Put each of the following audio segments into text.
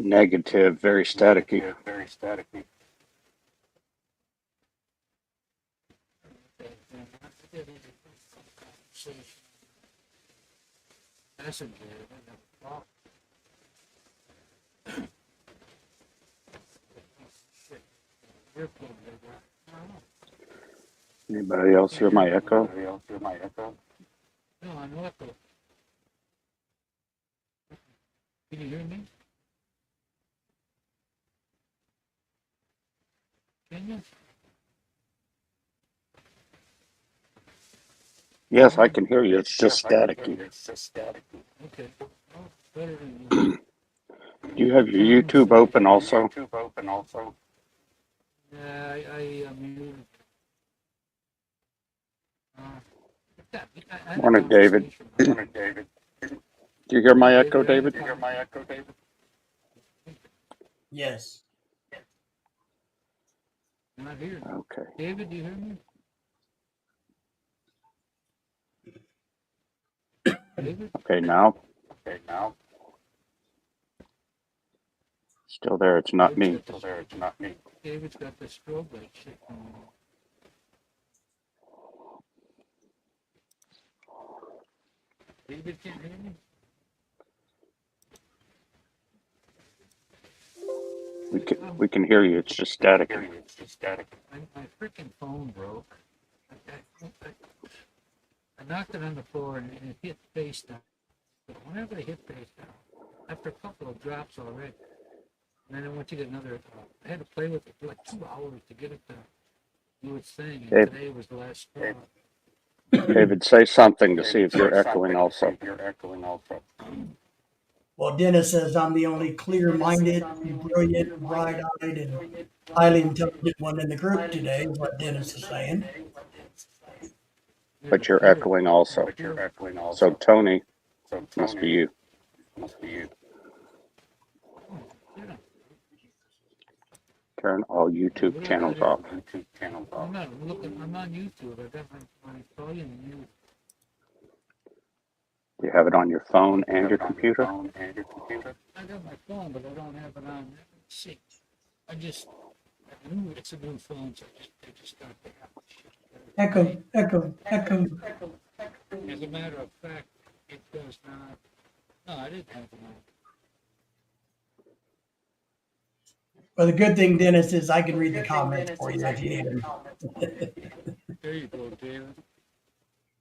Negative, very staticky. Anybody else hear my echo? No, I'm echo. Can you hear me? Can you? Yes, I can hear you. It's just staticky. Okay. Oh, better than Do you have your YouTube open also? yeah, I muted. I had a Morning, David. conversation. Do you hear my Hey, echo, David, David? Yes. not here. Okay. David, do you hear me? David? Okay, now? Still there. It's not me. David's got the strobe light shit going on. David can't hear me? We can hear you. It's just staticky. My freaking phone broke. I knocked it on the floor and it hit face down. But whenever it hit face down, after a couple of drops already, and then I went to get another. I had to play with it for like 2 hours to get it to do its thing. And Dave. today was the last straw. David, say something to see if you're echoing also. Well, Dennis says I'm the only clear-minded, brilliant, bright-eyed, and highly intelligent one in the group today, is what Dennis is saying. But you're echoing also. So, Tony, must be you. Turn all YouTube channels off. I'm not looking. I'm on YouTube. I got my volume muted. Do you have it on your phone and your computer? I got my phone, but I don't have it on. Let's see. I knew it's a new phone, so I just got the app. Echo, echo, echo. As a matter of fact, it does not. No, I didn't have it on. Well, the good thing, Dennis, is I can read the comments for you if you need them. There you go, David.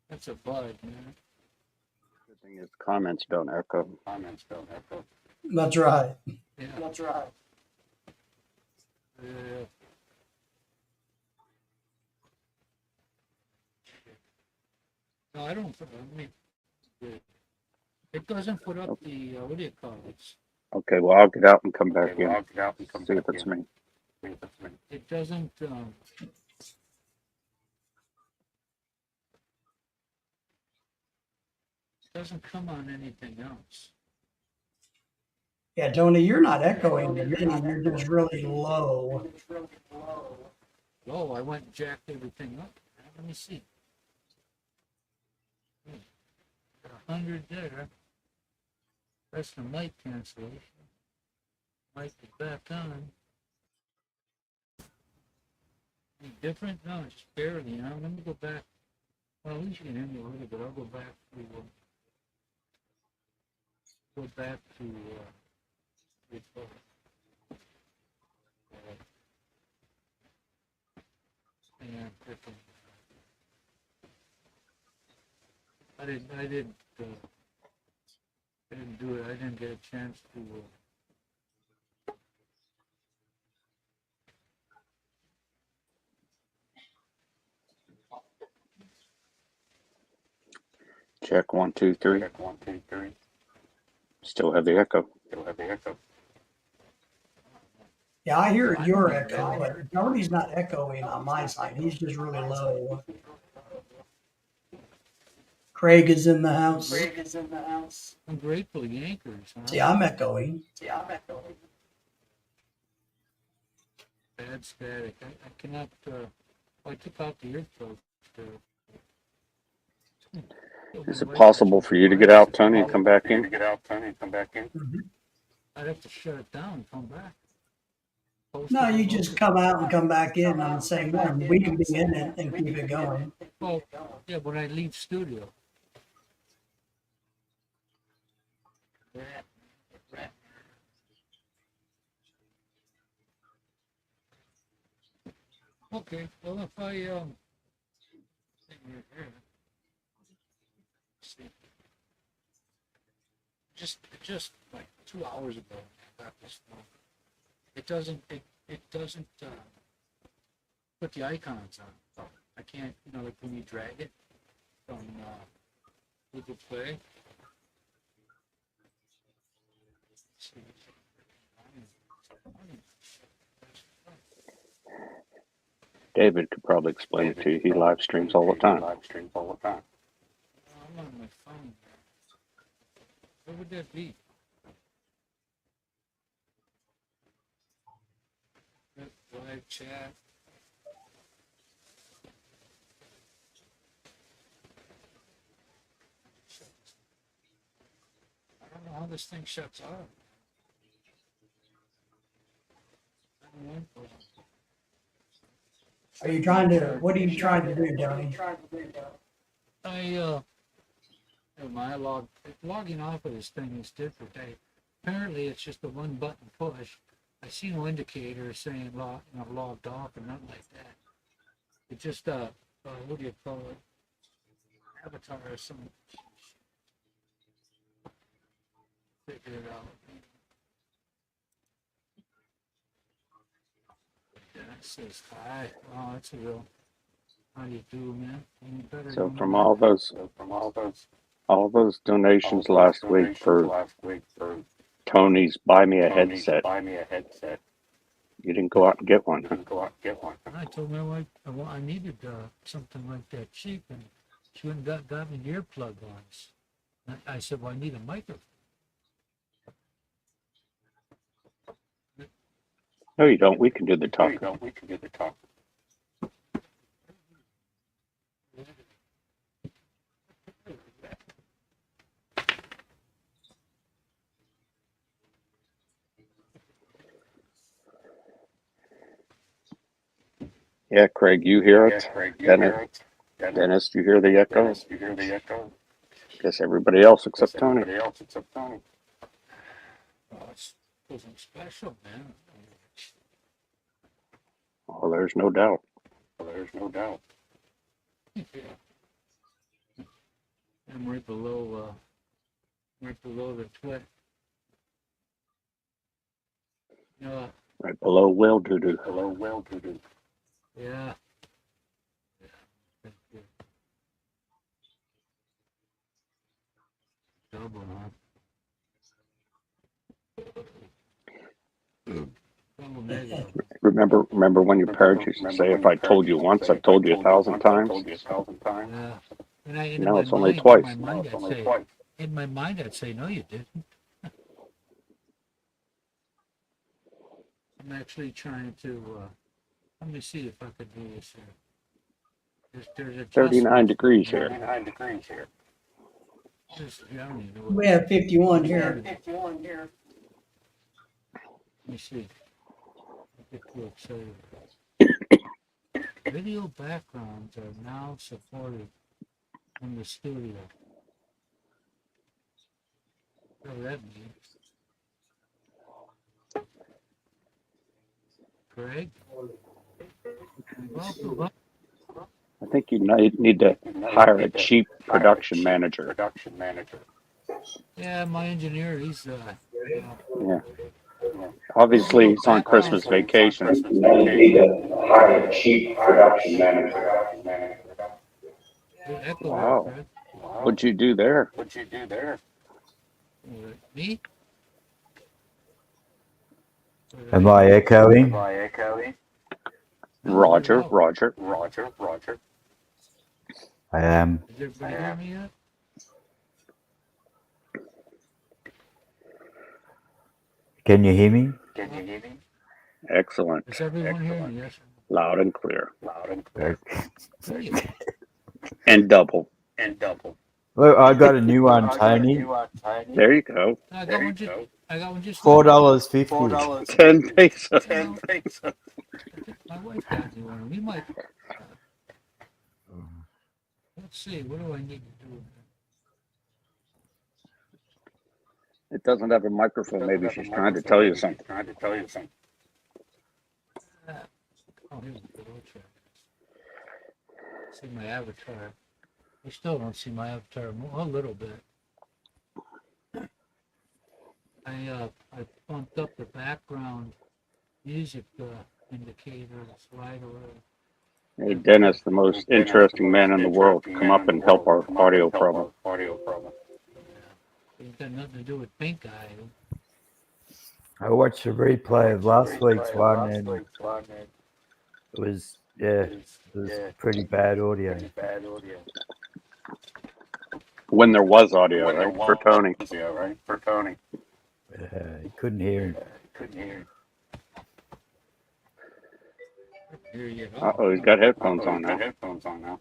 That's a bud, man. The thing is, comments don't echo. That's right. Yeah. That's right. Yeah. No, I don't. I mean, it doesn't put up the what do you call it? Okay, well, I'll get out and come back in. See if it's me. It doesn't. Doesn't come on anything else. Yeah, Tony, you're not echoing to me. You're just really low. Oh, I went and jacked everything up. Let me see. 100 there. That's the mic cancellation. Mic is back on. Any different? No, it's barely on. Let me go back. Well, at least you can hear me a little bit. I'll go back to and I didn't do it. I didn't get a chance to. Check 1, 2, 3. Still have the echo. Yeah, I hear your echo, but Tony's not echoing on my side. He's just really low. Craig is in the house. I'm grateful Yankers. Huh? See, I'm echoing. bad static. I cannot, I took out the earplugs to. Is it possible for you to get out, Tony, and come back in? I'd have to shut it down and come back. No, you just come out and come back in on the same one. We can be in it and keep it going. Well, yeah, when I leave studio. Okay, well, if I, see, just like 2 hours ago, I got this phone. It doesn't, put the icons on. I can't, like when you drag it from, Google Play. Let's see. David could probably explain it to you. He live streams all the time. I'm on my phone. What would that be? Live chat. I don't know how this thing shuts off. I don't know. Are you trying to, what are you trying to do, Tony? Logging off of this thing is different. Apparently it's just a one button push. I see no indicator saying logged off or nothing like that. It's just what do you call it? Avatar or something. Figure it out. Yeah, it says hi. Oh, that's a real. How do you do, man? Any better So than from that? all those donations last week for Tony's buy me a headset, you didn't go out and get one, huh? I told my wife I needed something like that cheap, and she went and got me the earplug ones. I said, well, I need a microphone. No, you don't. We can do the talking. Yeah, Craig, you hear it? Dennis, you hear the echo? Guess everybody else except Tony. Oh, it's something special, man. Oh, there's no doubt. Yeah. I'm right below the twit. Right below Will Doo-Doo. Yeah. Thank you. Double, huh? Double negative. Remember when your parents used to say, if I told you once, I've told you 1,000 times? Yeah. And Now it's only twice. In my mind, I'd say, no, you didn't. I'm actually trying to, let me see if I could do this here. There's 39 degrees here. I don't even know what We have 51 here. Let me see. I get too excited. Video backgrounds are now supported in the studio. What does that mean? Greg? Welcome. I think you need to hire a cheap production manager. Yeah, my engineer, he's Yeah. Obviously, he's on Christmas vacation. You need to hire a cheap production manager. echo. Wow. Greg. What'd you do there? Me? Am I echoing? Roger. I am. Did everybody hear me yet? Can you hear me? Excellent. Is everyone here? Yes. Loud and clear. There you go. And double. Look, I got a new one, Tony. There you go. I got one just. I got one just. $4.50. 10 pesos. My wife got me one. We might. Let's see. What do I need to do? It doesn't have a microphone. Maybe she's trying to tell you something. Oh, here's a good old track. See my avatar. I still don't see my avatar. A little bit. I bumped up the background music indicator right away. Hey, Dennis, the most interesting man in the world, come up and help our audio problem. It's got nothing to do with pink eye. I watched a replay of last week's one, and it was pretty bad audio. When there was audio, right? For Tony. You couldn't hear him. Here you go. Uh-oh, he's got headphones on now.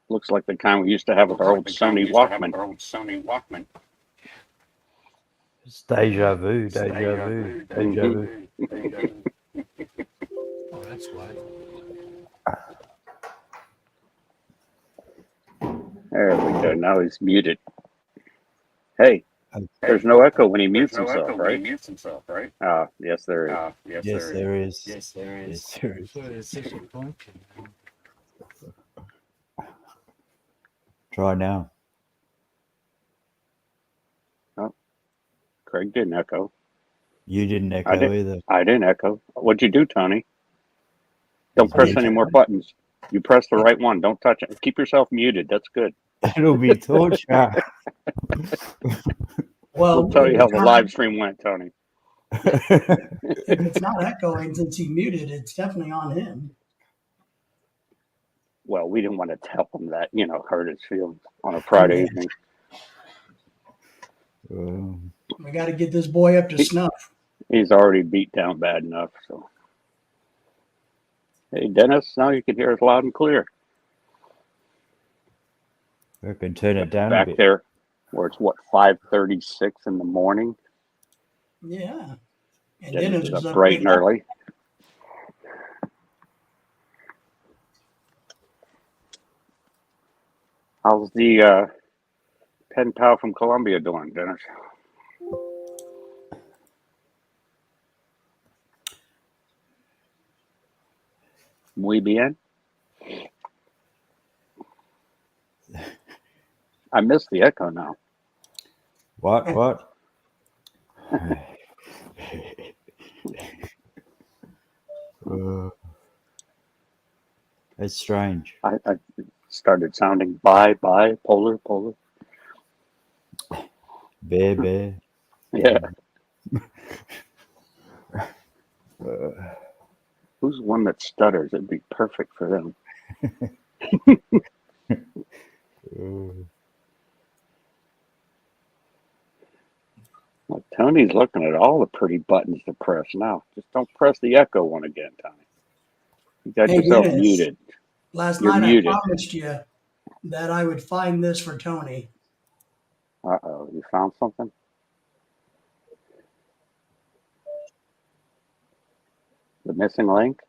Looks like the kind we used to have with our old Sony Walkman. It's deja vu. Oh, that's why. There we go. Now he's muted. Hey, there's no echo when he mutes himself, right? Yes, there is. Yes, there is. So it's just a function. Try now. Craig didn't echo. You didn't echo I did. either. I didn't echo. What'd you do, Tony? Don't press any more buttons. You press the right one. Don't touch it. Keep yourself muted. That's good. It'll be torture. Well, We'll tell you how if the it's live stream went, Tony. if it's not echoing since he muted, it's definitely on him. Well, we didn't want to tell him that, hurt his feelings on a Friday evening. We got to get this boy up to snuff. He's already beat down bad enough. So, hey, Dennis, now you can hear us loud and clear. I can turn it down Back a bit. there, where it's 5:36 in the morning. Yeah. And Dennis Dennis is up bright and early. How's the pen pal from Colombia doing, Dennis? Muy bien. I miss the echo now. What? It's strange. I started sounding bye, polar. Bear. Yeah. Who's one that stutters? It'd be perfect for them. Well, Tony's looking at all the pretty buttons to press now. Just don't press the echo one again, Tony. You got yourself Dennis, muted. Last You're night muted. I promised you that I would find this for Tony. Uh-oh, you found something? The missing link?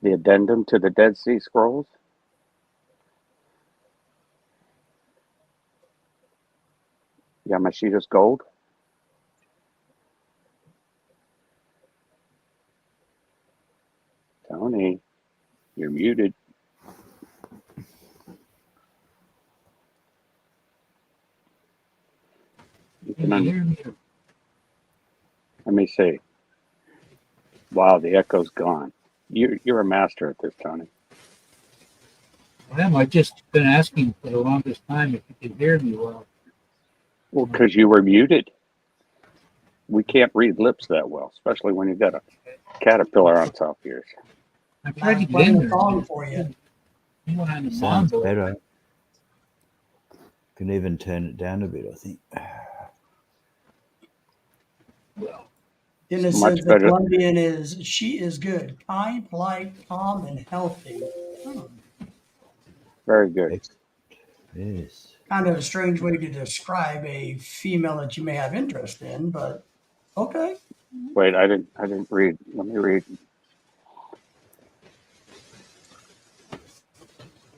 The addendum to the Dead Sea Scrolls? Yamashita's Gold? Tony, you're muted. You can Can you hear me? Let me see. Wow, the echo's gone. You're a master at this, Tony. I've just been asking for the longest time if you can hear me well. Well, because you were muted. We can't read lips that well, especially when you've got a caterpillar on top of yours. I tried to I'm get playing in a there. song for you. You went on the Sounds soundboard. better. Can even turn it down a bit, I think. Well, Dennis Much says the better. Colombian she is good, kind, polite, calm, and healthy. Very good. Yes. Kind of a strange way to describe a female that you may have interest in, but okay. Wait, I didn't read. Let me read.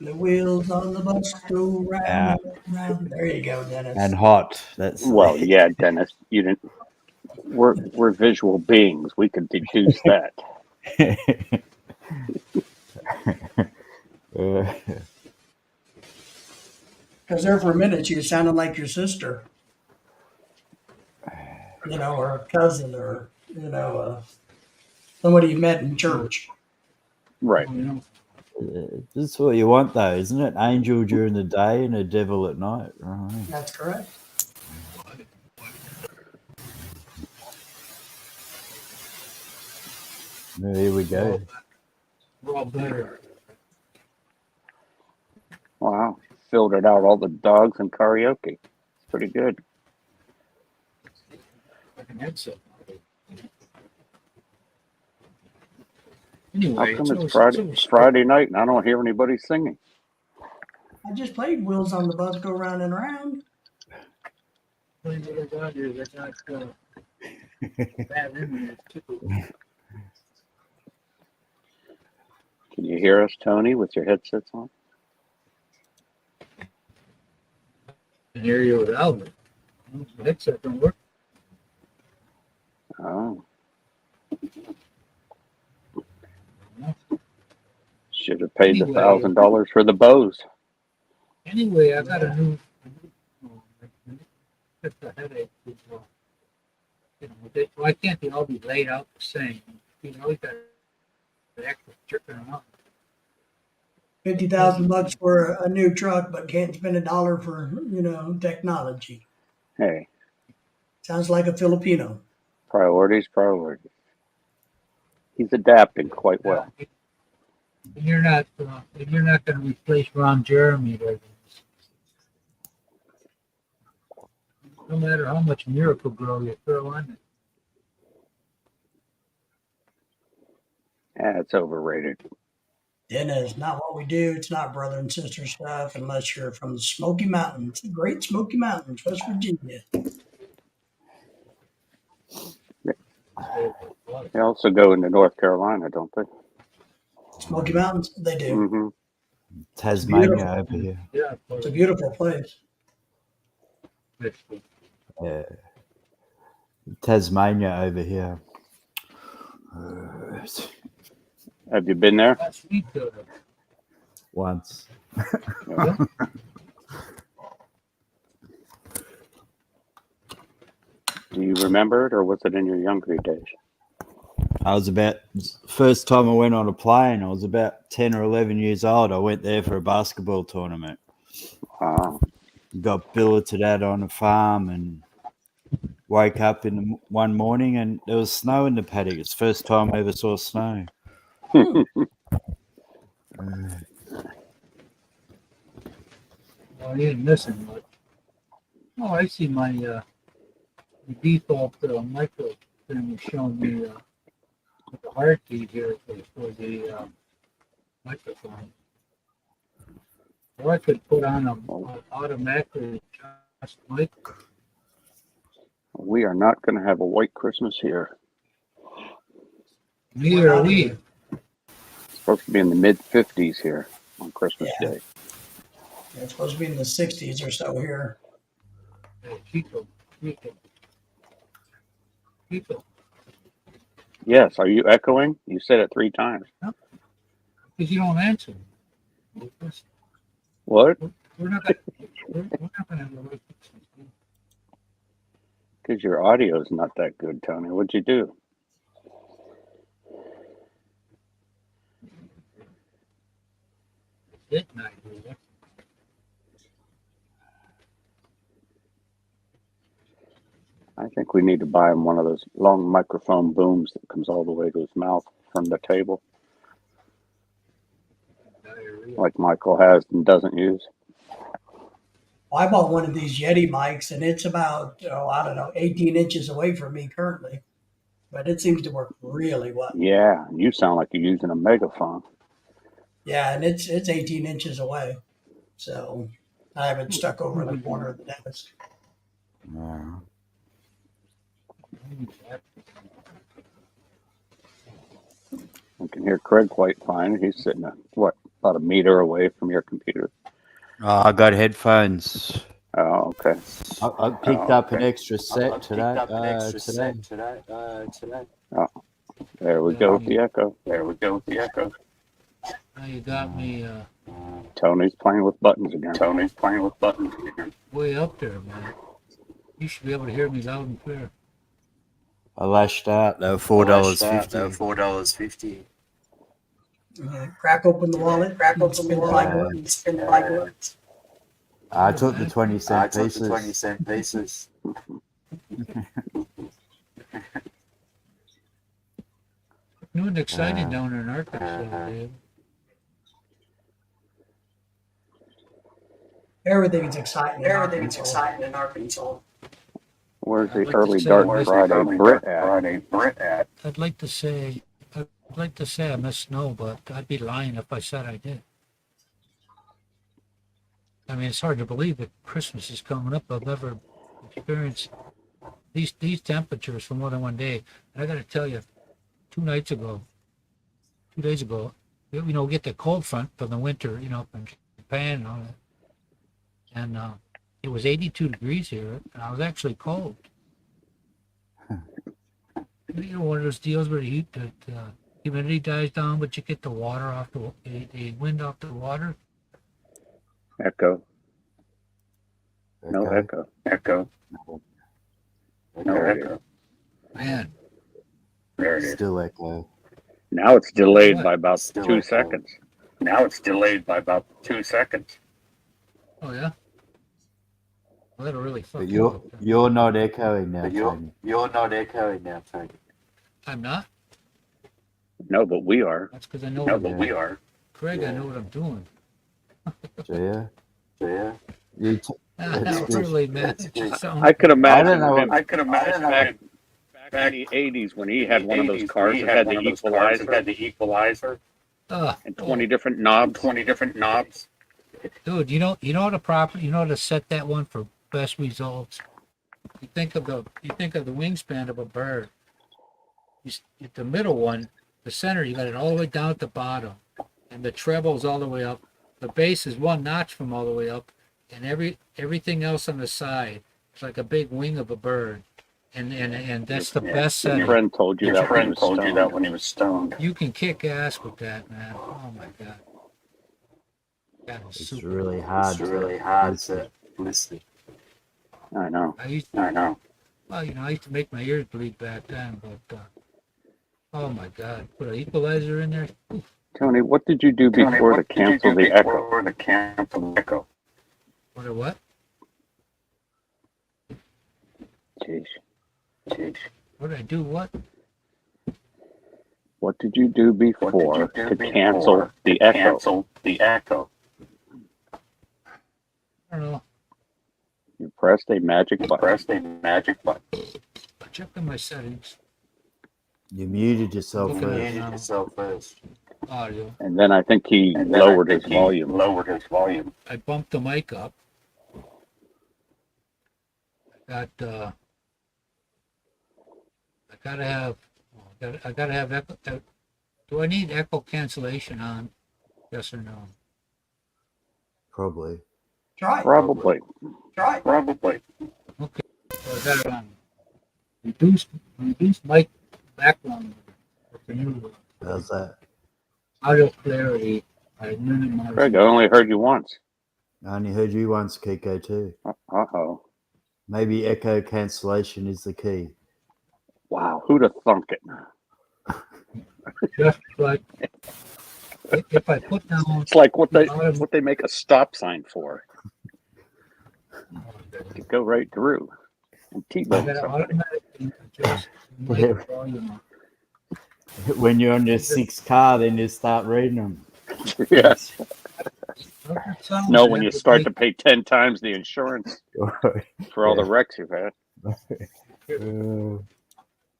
The wheels on the bus go round Uh, and round. There you go, Dennis. and hot. That's Well, yeah, Dennis, you didn't. We're visual beings. We could deduce that. Because there for a minute you sounded like your sister, or a cousin, or somebody you met in church. Right. That's what you want, though, isn't it? Angel during the day and a devil at night. Right. That's correct. Here we go. we're all better. Wow. Filtered out all the dogs and karaoke. Pretty good. Like an headset. How Anyway, come it's always Friday night and I don't hear anybody singing? I just played Wheels on the Bus Go Round and Round. playing with our Dodgers. That's not bad in too. Can you hear us, Tony, with your headsets on? An area without it. The headset don't work. Oh. Should have paid the Anyway. $1,000 for the bows. Anyway, I got a new. It's a headache. Why can't they all be laid out the same? You always got the extra chicken on. $50,000 for a new truck, but can't spend $1 for technology. Hey, Sounds like a Filipino. priorities. He's adapting quite well. And you're not going to replace Ron Jeremy. No matter how much Miracle Grow you throw on it. It's overrated. Dennis, not what we do. It's not brother and sister stuff unless you're from the Smoky Mountains, the Great Smoky Mountains, West Virginia. They also go into North Carolina, don't they? Smoky Mountains, they do. Mm-hmm. Tasmania over here. Yeah, It's a beautiful place. Yeah. Tasmania over here. Have you been there? That's sweet though. Once. Yeah. Do you remember it, or was it in your younger days? I was first time I went on a plane, I was about 10 or 11 years old. I went there for a basketball tournament. Wow. Got billeted out on a farm and woke up one morning and there was snow in the paddock. It's the first time I ever saw snow. Well, you didn't listen much. Oh, I see my the default micro thing is showing me the heartbeat here for the microphone. Or I could put on a automatically adjust mic. We are not going to have a white Christmas here. Neither are we. It's supposed to be in the mid-50s here on Christmas Yeah. Day. It's supposed to be in the 60s or so here. Chico. Yes. Are you echoing? You said it 3 times. Because you don't answer. What? We're not gonna have a right. Because your audio is not that good, Tony. What'd you do? Midnight. I think we need to buy him one of those long microphone booms that comes all the way to his mouth from the table, like Michael has and doesn't use. I bought one of these Yeti mics, and it's about, I don't know, 18 inches away from me currently, but it seems to work really well. Yeah, you sound like you're using a megaphone. Yeah, and it's 18 inches away, so I have it stuck over in the corner of the desk. No. I can hear Craig quite fine. He's sitting about a meter away from your computer. Oh, I got headphones. Oh, okay. I picked up an extra set today. There we go with the echo. Now you got me Tony's playing with buttons again. way up there, man. You should be able to hear me loud and clear. I lashed out. They were $4.50. Crack open the wallet, and spin 5 bucks. I took the 20-cent pieces. New and exciting down there in Arkansas, Dave. Everything's exciting in Arkansas. Where's the I'd like to early say dark I missed Friday Brit at? I'd like to say I miss snow, but I'd be lying if I said I did. I mean, it's hard to believe that Christmas is coming up. I've never experienced these temperatures for more than one day. And I got to tell you, 2 days ago, get the cold front from the winter, from Japan and all that. And it was 82 degrees here, and I was actually cold. One of those deals where the humidity dies down, but you get the water off the wind off the water. Echo. No echo. No echo. Man, Still echo. Now it's delayed What? by about 2 seconds. oh yeah. Well, that'll really fuck But you up. you're not echoing now, Tony. I'm not. No, but we are. That's because I know. Craig, I know what I'm doing. Yeah. Not really, man. I could imagine. I don't know. Him, back in the 80s when he had one of those cars that had the equalizer and 20 different knobs. Dude, you know the property. You know how to set that one for best results. You think of the wingspan of a bird. The middle one, the center, you got it all the way down at the bottom, and the treble's all the way up. The base is one notch from all the way up, and everything else on the side is like a big wing of a bird. And that's the best Your setting. friend told you that when he was stoned. You can kick ass with that, man. Oh my god. That was It's super. really hard to listen. I know. Well, I used to make my ears bleed back then, but oh my god, put an equalizer in there. Tony, what did you do before to cancel the echo? What a what? Jeez. What did I do? What? What did you do before to cancel the echo? I don't know. You pressed a magic button. I checked on my settings. You muted yourself Looking at first. it now. Audio. And then I think he lowered his volume. I bumped the mic up. I gotta have echo. Do I need echo cancellation on? Yes or no? Probably. Try it. Probably. Okay. So I got it on. Reduce mic background. With the new How's that? audio clarity. I minimize. Craig, I only heard you once. I only heard you once, Kiko, too. Uh-oh. Maybe echo cancellation is the key. Wow, who'd have thunk it? Just like if I put down. It's like what they make a stop sign for. To go right through and I T-bone gotta somebody. automatically adjust mic volume. When you're on your 6th car, then you start reading them. Yes. No, when you start to pay 10 times the insurance for all the Yeah. wrecks you've had.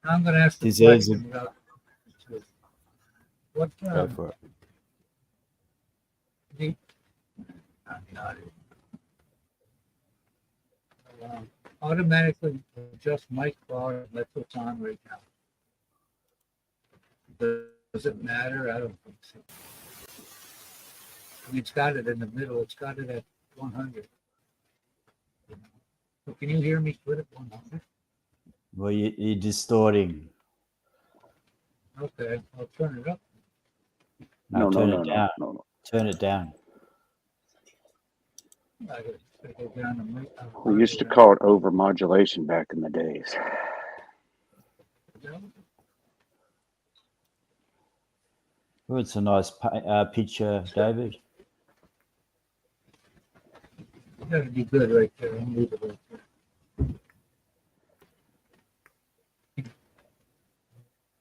I'm going to ask the Deserves question about what Go for it. the automatically adjust mic volume. That's what's on right now. Does it matter? I don't think so. I mean, it's got it in the middle. It's got it at 100. So can you hear me with it 100? Well, you're distorting. Okay, I'll turn it up. No, Turn no, it no, down. no, no. Turn it down. I gotta go down the mic. We used to call it overmodulation back in the days. Oh, it's a nice picture, David. That'd be good right there. I'll leave it right there.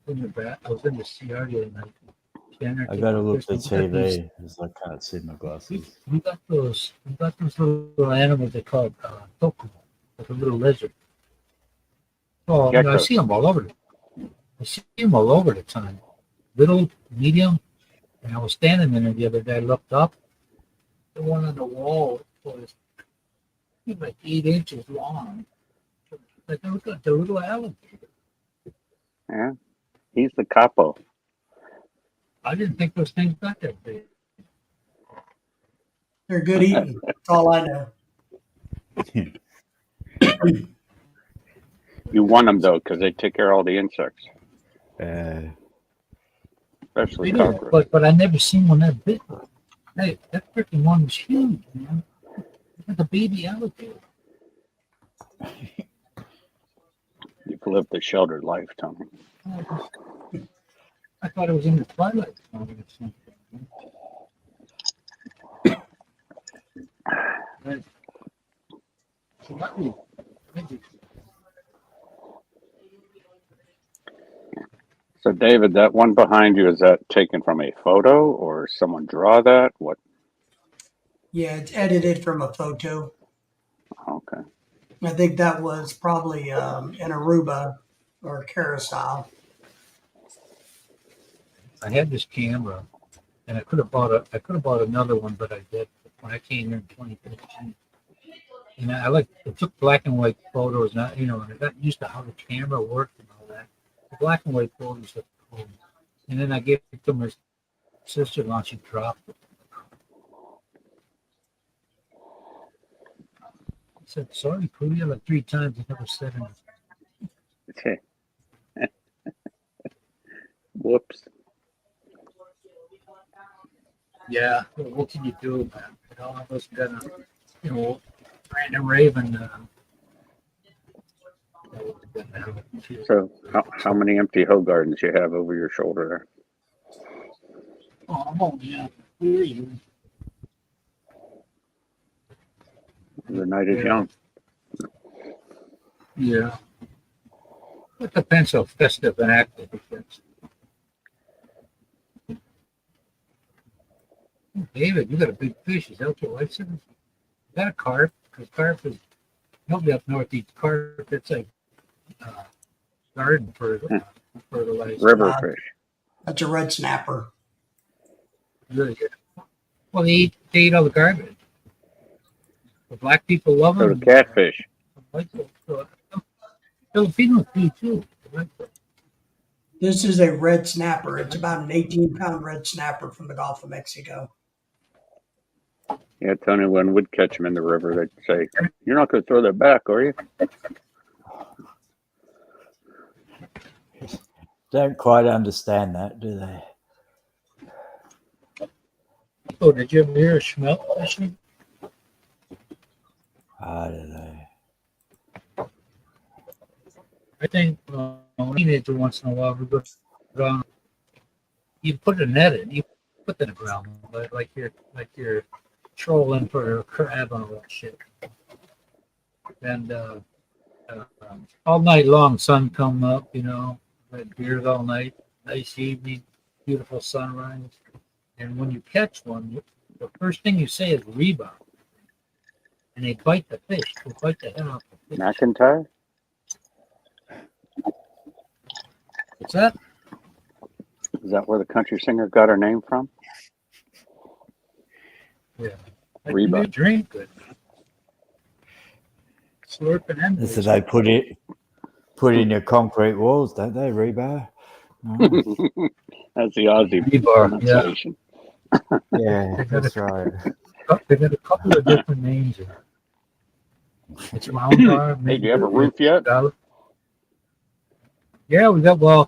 In the back, I was in the CR the other night. I got to look at the TV because I can't see my glasses. We got those little animals they call toku, like a little lizard. Oh, you know, I Geckos. see them all over. I see them all over the time. Little, medium, and I was standing in there the other day. I looked up. The one on the wall was like 8 inches long. Like the little alligator. Yeah, he's the capo. I didn't think those things got that big. They're good eating. That's all I know. You want them though, because they take care of all the insects, especially They do, cockroaches. but I never seen one that big. Hey, that freaking one was huge, man. Like a baby alligator. You've lived a sheltered life, Tony. I thought it was in the Twilight Zone or something. Right. So maybe. So, David, that one behind you, is that taken from a photo or someone draw that? What? Yeah, it's edited from a photo. Okay. I think that was probably in Aruba or Curacao. I had this camera, and I could have bought another one, but I did when I came here in 2015. And I took black and white photos, and I got used to how the camera worked and all that. The black and white photos look cool. And then I gave it to my sister-in-law. She dropped it. I said, "Sorry, Pooja," like 3 times. I never said anything. Whoops. Yeah, well, what can you do, man? All of us gonna, rant and raven. So, how many empty hoe gardens you have over your shoulder Oh, yeah. Where are you? there? The night is Yeah. young. Yeah. It depends how festive and active it gets. David, you got a big fish. Is that what your wife said? Is that a carp? Because carp is, nobody up north eats carp. It's like garden fertilizer. River fish. That's a red snapper. Really good. Well, they eat all the garbage. The black people love So them. the catfish. Filipinos do too. This is a red snapper. It's about an 18-pound red snapper from the Gulf of Mexico. Yeah, Tony, when we'd catch them in the river, they'd say, "You're not going to throw that back, are you?" Don't quite understand that, do they? Oh, did you ever hear a smelt fishing? I don't know. I think teenager once in a while we go down. You put a net in. You put that in the ground, like you're trolling for a crab and all that shit. And all night long, sun come up. Had beers all night. Nice evening, beautiful sunrise. And when you catch one, the first thing you say is rebar. And they bite the fish. They bite the head off the fish. McIntyre? What's that? Is that where the country singer got her name from? Yeah. Like Reba. you drink good. Slurping and So they put in your concrete walls, don't they? Rebar. Oh, That's the Aussie rebar. Yeah. pronunciation. yeah, that's right. They got a couple of different names here. It's round bar. Hey, do you have a roof yet? Yeah, we got done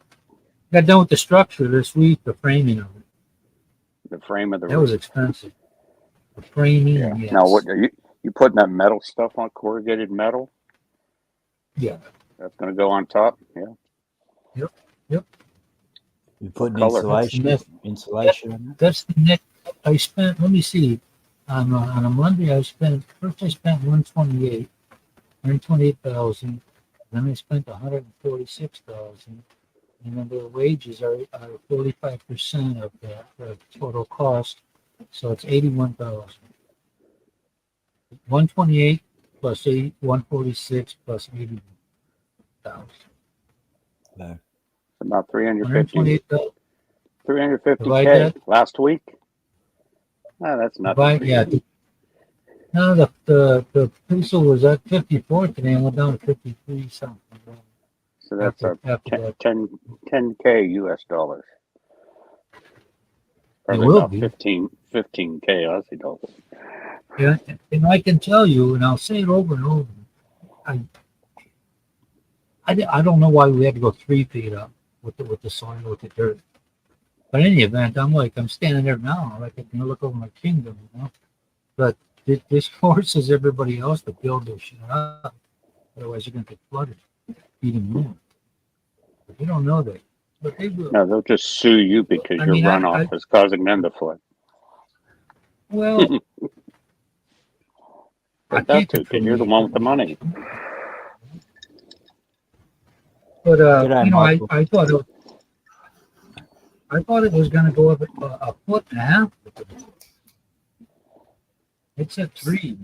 with the structure this week, the framing of it. The frame of the That was roof. expensive. The framing, Yeah. yes. Now, what are you putting that metal stuff on, corrugated metal? Yeah. That's going to go on top? Yeah. You putting color? insulation on it? That's the net I spent. Let me see. On a Monday, I spent 128,000. Then I spent 146,000. And then the wages are 45% of the total cost, so it's 81,000. 128 plus 146 plus 81,000. No. About 128,000. 350K that. last week. Ah, that's nothing. Yeah. No, the peso was at 54 today and went down to 53 something. So that's After that. 10K US dollars. Probably will about be. 15K Aussie dollars. Yeah, and I can tell you, and I'll say it over and over. I don't know why we had to go 3 feet up with the soil, with the dirt. But in any event, I'm standing there now, like I can look over my kingdom, you know. But this forces everybody else to build their shit up. Otherwise, you're going to get flooded even more. But you don't know that. But they will. No, they'll just sue you because your runoff is causing them to flood. Well, But that's too, because you're the one with the money. But G'day, Michael. I thought it was going to go up a foot and a half. It's at 3.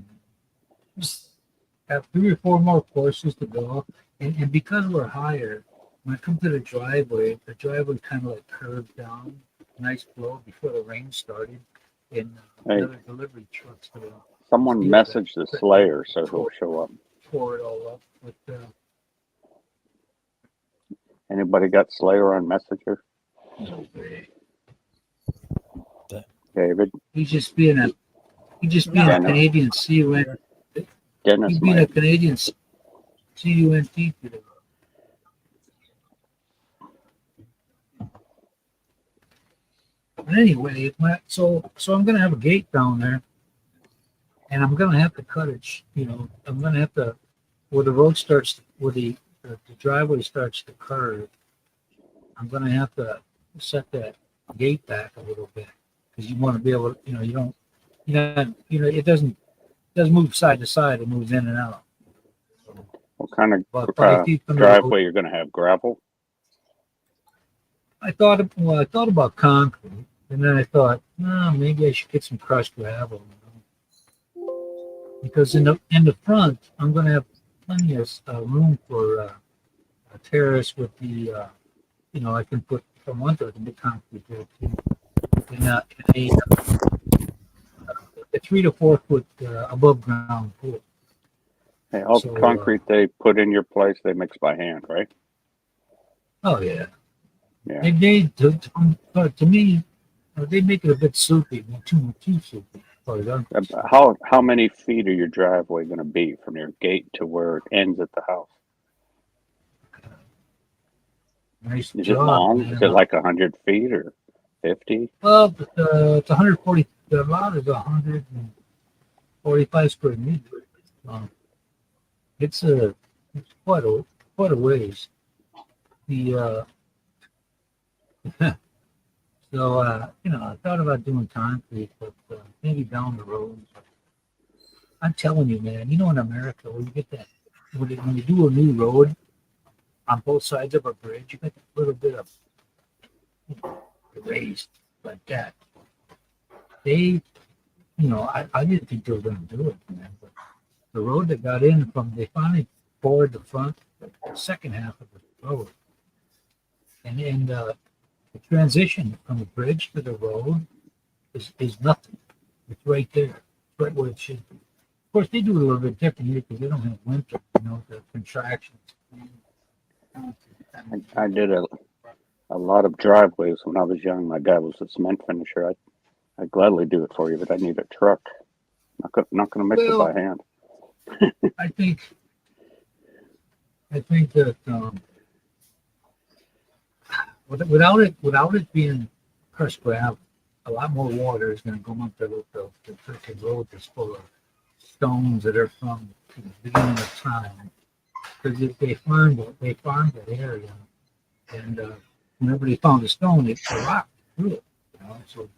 Have 3 or 4 more courses to go, and because we're higher, when I come to the driveway kind of like curved down, nice flow before the rain started, and other delivery trucks to Someone messaged the Slayer so he'll show up. tore it all up. But Anybody got Slayer on Messenger? David? he's just being a Canadian CUN. Dennis He's being a might. Canadian CUNT today. But anyway, so I'm gonna have a gate down there, and I'm gonna have to cut it. I'm gonna have to where the road starts, where the driveway starts to curve. I'm gonna have to set that gate back a little bit because you want to be able to, it doesn't move side to side; it moves in and out. What kind of About 5 feet from the road. driveway you're going to have? Gravel? I thought about concrete, and then I thought, maybe I should get some crushed gravel. Because in the front, I'm going to have plenty of room for a terrace with the, I can put from one to the concrete there too. And a 3 to 4 foot above ground pool. Hey, all the concrete they put in your place, they mix by hand, right? Oh yeah. Yeah. To me, they make it a bit soupy, too soupy. How many feet are your driveway going to be from your gate to where it ends at the house? Nice Is job, it long? man. Is it like 100 feet or 50? Well, it's 140. The lot is 145 square meters. It's quite a ways. So I thought about doing concrete, but maybe down the road. I'm telling you, man. In America, when you get that, when you do a new road on both sides of a bridge, you get a little bit of raised like that. They I didn't think they were going to do it, man. But the road that got in they finally bored the front, the second half of the road, and the transition from the bridge to the road is nothing. It's right there, it's right where it should be. Of course, they do it a little bit different here because they don't have winter, the contractions. I did a lot of driveways when I was young. My dad was a cement finisher. I'd gladly do it for you, but I need a truck. Not going to mix it by hand. I think that without it being crushed gravel, a lot more water is going to go up the freaking road that's full of stones that are from the beginning of time. Because if they farmed that area, and whenever they found a stone, it rocked through it. So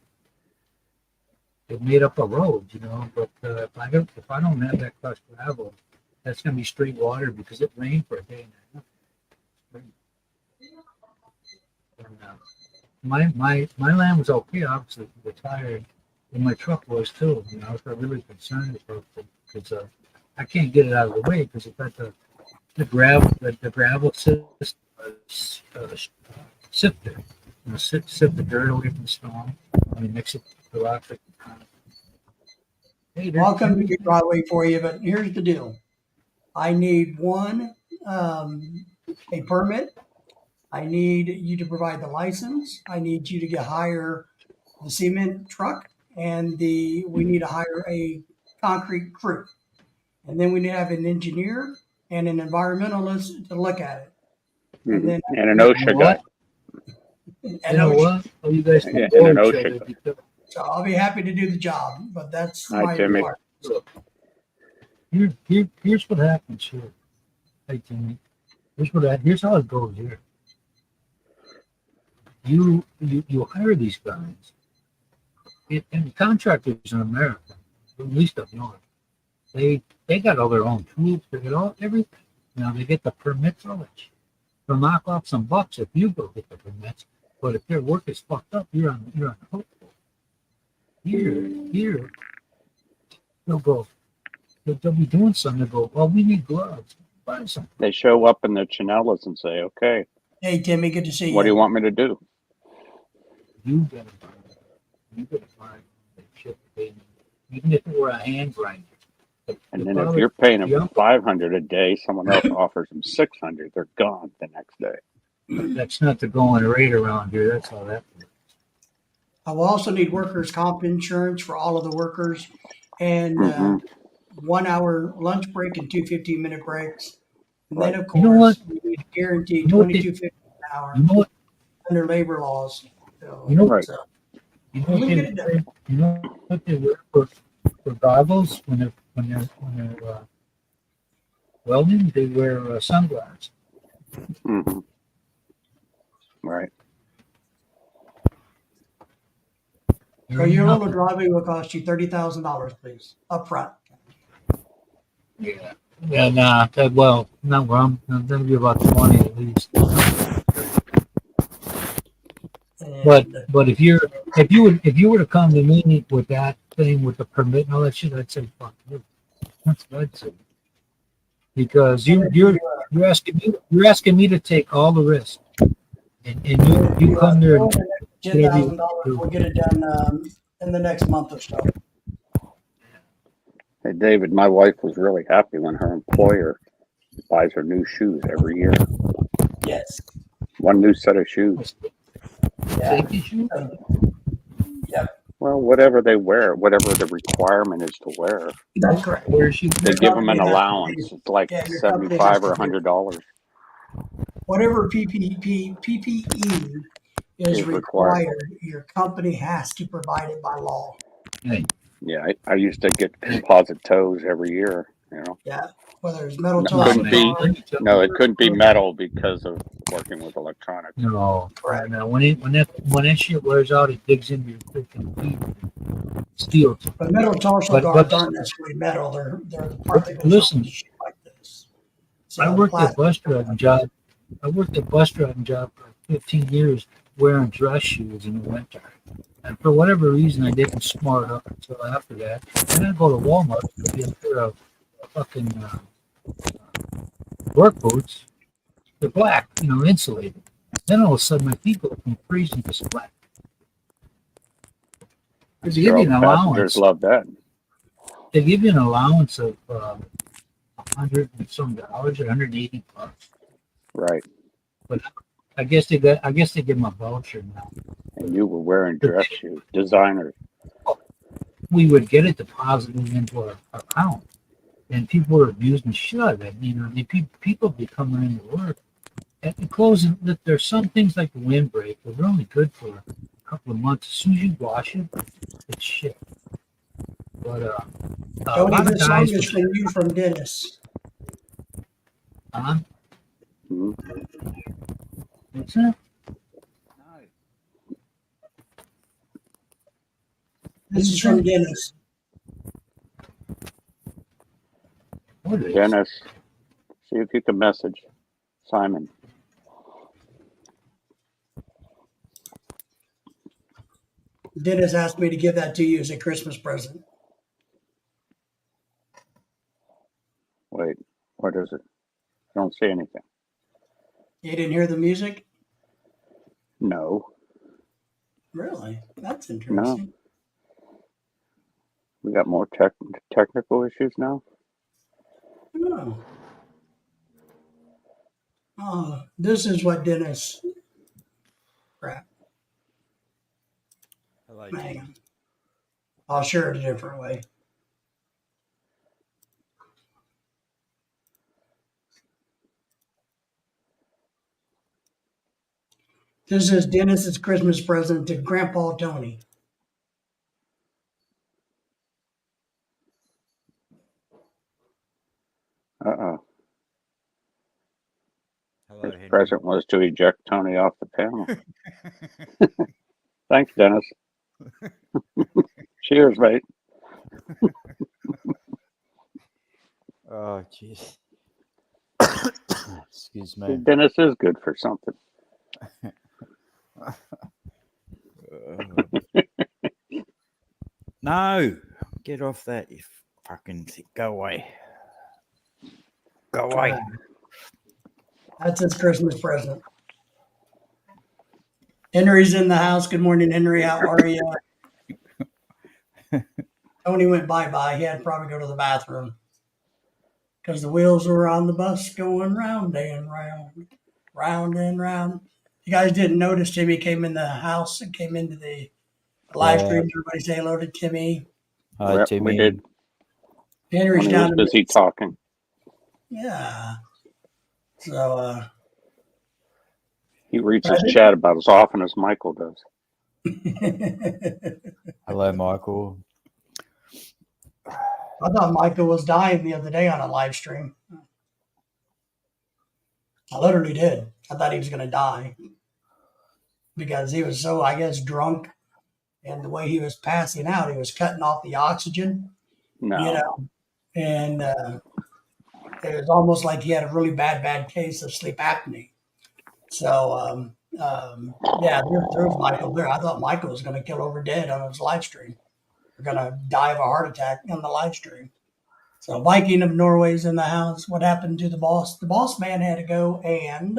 it made up a road, But if I don't have that crushed gravel, that's going to be straight water because it rained for a day and a half. And, my land was okay, obviously, the tire, and my truck was too. I was really concerned about it because I can't get it out of the way because it's got the gravel sifter, sift the dirt away from the stone. Mix it with the rock. Hey, I'll come to your driveway for you, but here's the deal. I need one, a permit. I need you to provide the license. I need you to hire the cement truck, and we need to hire a concrete crew. And then we need to have an engineer and an environmentalist to look at it. And then And an OSHA guy. What? Oh, you guys can Yeah, go and an each OSHA. other. So I'll be happy to do the job, but that's Hi, my Timmy. requirement. Here's what happens here. Hey, Timmy. Here's how it goes here. You hire these guys, and the contractors in America, at least up north, they got all their own tools, they got everything. They get the permits, all that shit. They'll knock off some bucks if you go get the permits, but if their work is fucked up, you're on the hook. Here, they'll be doing something. They'll go, well, we need gloves. Buy something. They show up in their chinelas and say, okay, Hey, Timmy, good to see you. what do you want me to do? You gotta buy that shit that they need. Even if it were a hand grinder. And then if you're paying them $500 a day, someone else offers them $600. They're gone the next day. That's not the going rate around here. That's how that works. I will also need workers' comp insurance for all of the workers, and 1 hour lunch break and 2 15-minute breaks. And then, of course, You know what? we need to guarantee You know what they- $22.50 an hour You know what? under labor laws. So, You know Right. so, You know what they wear for goggles when they're welding? They wear sunglasses. Mm-hmm. Right. so your little driveway will cost you $30,000, please, up front. Yeah. Yeah, nah. Not where I'm gonna be about 20 at least. And, But if you were to come to me with that thing with the permit and all that shit, I'd say fuck you. That's what I'd say. Because you're asking me to take all the risk, and you come there. And, $10,000, we'll get it done in the next month or so. Hey, David, my wife was really happy when her employer buys her new shoes every year. Yes. One new set of shoes. Yeah. safety shoes. Yep. Well, whatever they wear, whatever the requirement is to wear, That's correct. Where is she? they give them an company has to allowance. do- It's like Yeah, your company has $75 to or do- $100. Whatever PPE is Is required. required, your company has to provide it by law. Hey, Yeah, I used to get composite toes every year. Yeah. Whether it's metal No, toes couldn't or be. not. No, it couldn't be metal because of working with electronics. No, Right. no. When that shit wears out, it digs into your freaking feet. Steel. But metal torso But- guards but- aren't necessarily metal. They're the part that goes Listen. up with shit like this. So I worked plastic- at bus driving job for 15 years wearing dress shoes in the winter. And for whatever reason, I didn't smart up until after that. And I go to Walmart to get a pair of fucking work boots. They're black, insulated. Then all of a sudden, my feet go from freezing to black. They give you an Passengers allowance. love that. They give you an allowance of $100 and some dollars, $180. Right. But I guess they give them a voucher now. And you were wearing dress shoes, designer. We would get it deposited into our account, and people were abusing the shit out of it. People be coming into work at the closing. There's some things like the windbreak, but they're only good for a couple of months. As soon as you wash it, it's shit. But Tony, this song is from you from Dennis. Mm-hmm. What's that? This is from Dennis. What is Dennis, see if you can message Simon. Dennis asked me to give that to you as a Christmas present. Wait, what is it? I don't see anything. You didn't hear the music? No. Really? That's interesting. We got more technical issues now? No. Oh, this is what Dennis. Crap. Hang on. I'll share it a different way. This is Dennis's Christmas present to Grandpa Tony. Uh-oh. Hello, His Henry. present was to eject Tony off the panel. Thanks, Dennis. Cheers, mate. Oh, jeez. Excuse me. Dennis is good for something. No, get off that, you fucking thing. Go away. Go away. That's his Christmas present. Henry's in the house. Good morning, Henry. How are you? Tony went bye-bye. He had to probably go to the bathroom because the wheels were on the bus going round and round, round and round. You guys didn't notice Timmy came in the house and came into the live stream. Everybody say hello to Timmy. Hi, Yep, Timmy. we did. Henry's When he down was in busy talking. Yeah. So, He reads his chat about as often as Michael does. Hello, Michael. I thought Michael was dying the other day on a live stream. I literally did. I thought he was going to die because he was so, I guess, drunk, and the way he was passing out, he was cutting off the oxygen, No. and it was almost like he had a really bad case of sleep apnea. So, yeah, there was Michael there. I thought Michael was going to kill over dead on his live stream. We're going to die of a heart attack on the live stream. So Viking of Norway's in the house. What happened to the boss? The boss man had to go, and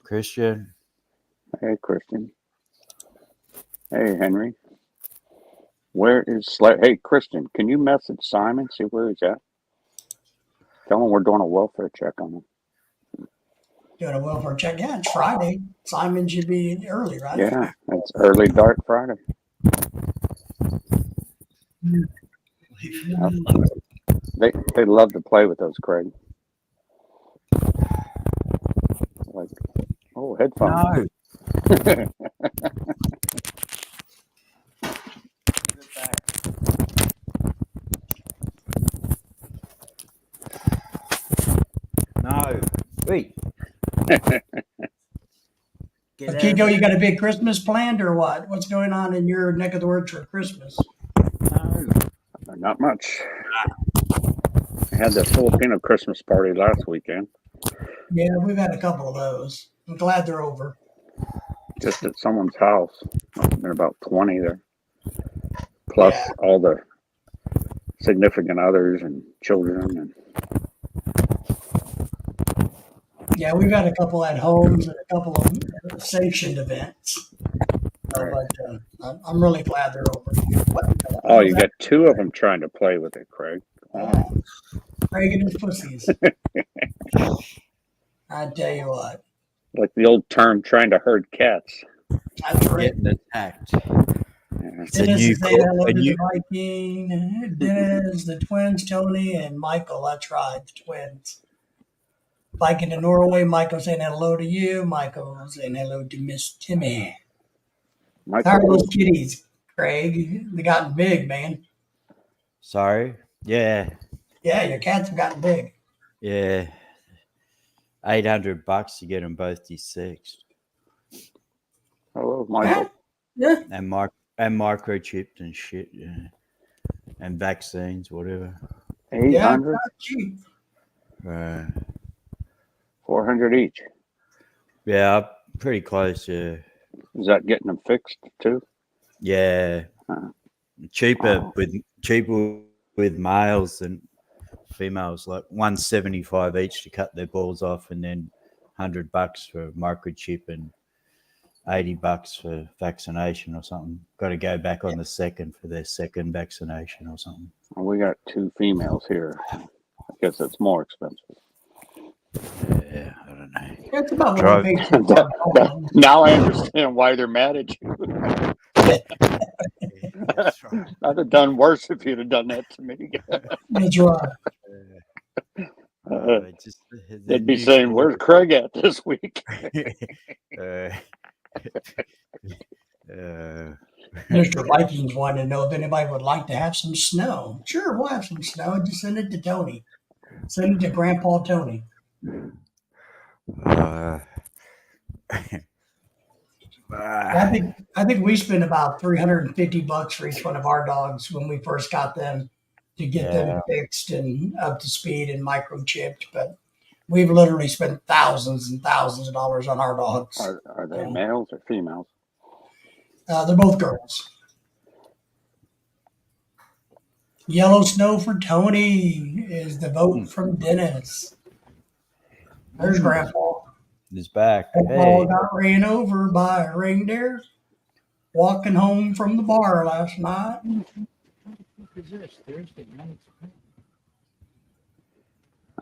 Christian. Hey, Christian. Hey, Henry. Where is Hey, Christian, can you message Simon, see where he's at? Tell him we're doing a welfare check on him. doing a welfare check. Yeah, it's Friday. Simon should be early, right? Yeah, it's early dark Friday. Yep. They love to play with those, Craig. Like, oh, headphones. No. No. Wait. Kiko, you got a big Christmas planned or what? What's going on in your neck of the woods for Christmas? No. Not much. I had the Filipino Christmas party last weekend. Yeah, we've had a couple of those. I'm glad they're over. just at someone's house. Must have been about 20 there. Plus Yeah. all the significant others and children. And Yeah, we've had a couple at homes and a couple of sanctioned events. Right. But I'm really glad they're over. What the hell oh, was you that? got two of them trying to play with it, Craig. Oh, Craig and his pussies. I tell you what. Like the old term, trying to herd cats. That's right. Getting attacked. Yeah. It's a Dennis new is saying hello a to new the Viking. Dennis, the twins, Tony, and Michael. That's right, the twins. Viking to Norway. Michael saying hello to you. Michael saying hello to Miss Timmy. How are Michael, those kitties, Craig? They gotten big, man. Sorry. Yeah. Yeah, your cats have gotten big. Yeah. $800 to get them both dissexed hello, Michael. Yeah. and microchipped and shit. Yeah. And vaccines, whatever. 800, Yeah, it's not cheap. 400 each. Yeah, pretty close. Yeah. Is that getting them fixed too? Yeah. Cheaper Oh. with males than females, like $175 each to cut their balls off, and then $100 for microchip and $80 for vaccination or something. Got to go back on the second for their second vaccination or something. Well, we got two females here. I guess it's more expensive. Yeah, I don't know. It's about what Drive- we paid for the Now I understand why they're mad at you. That's right. I'd have done worse if you'd have done that to me. That's right. They'd be saying, "Where's Craig at this week?" Mr. Vikings wanted to know if anybody would like to have some snow. Sure, we'll have some snow. Just send it to Tony. Send it to Grandpa Tony. I think we spent about $350 for each one of our dogs when we first got them to get them fixed and up to speed and microchipped. But we've literally spent thousands and thousands of dollars on our dogs. Are they males or females? They're both girls. Yellow snow for Tony is the vote from Dennis. There's Grandpa. He's back. Grandpa Hey, got ran over by a reindeer walking home from the bar last night. What is this? Thursday night.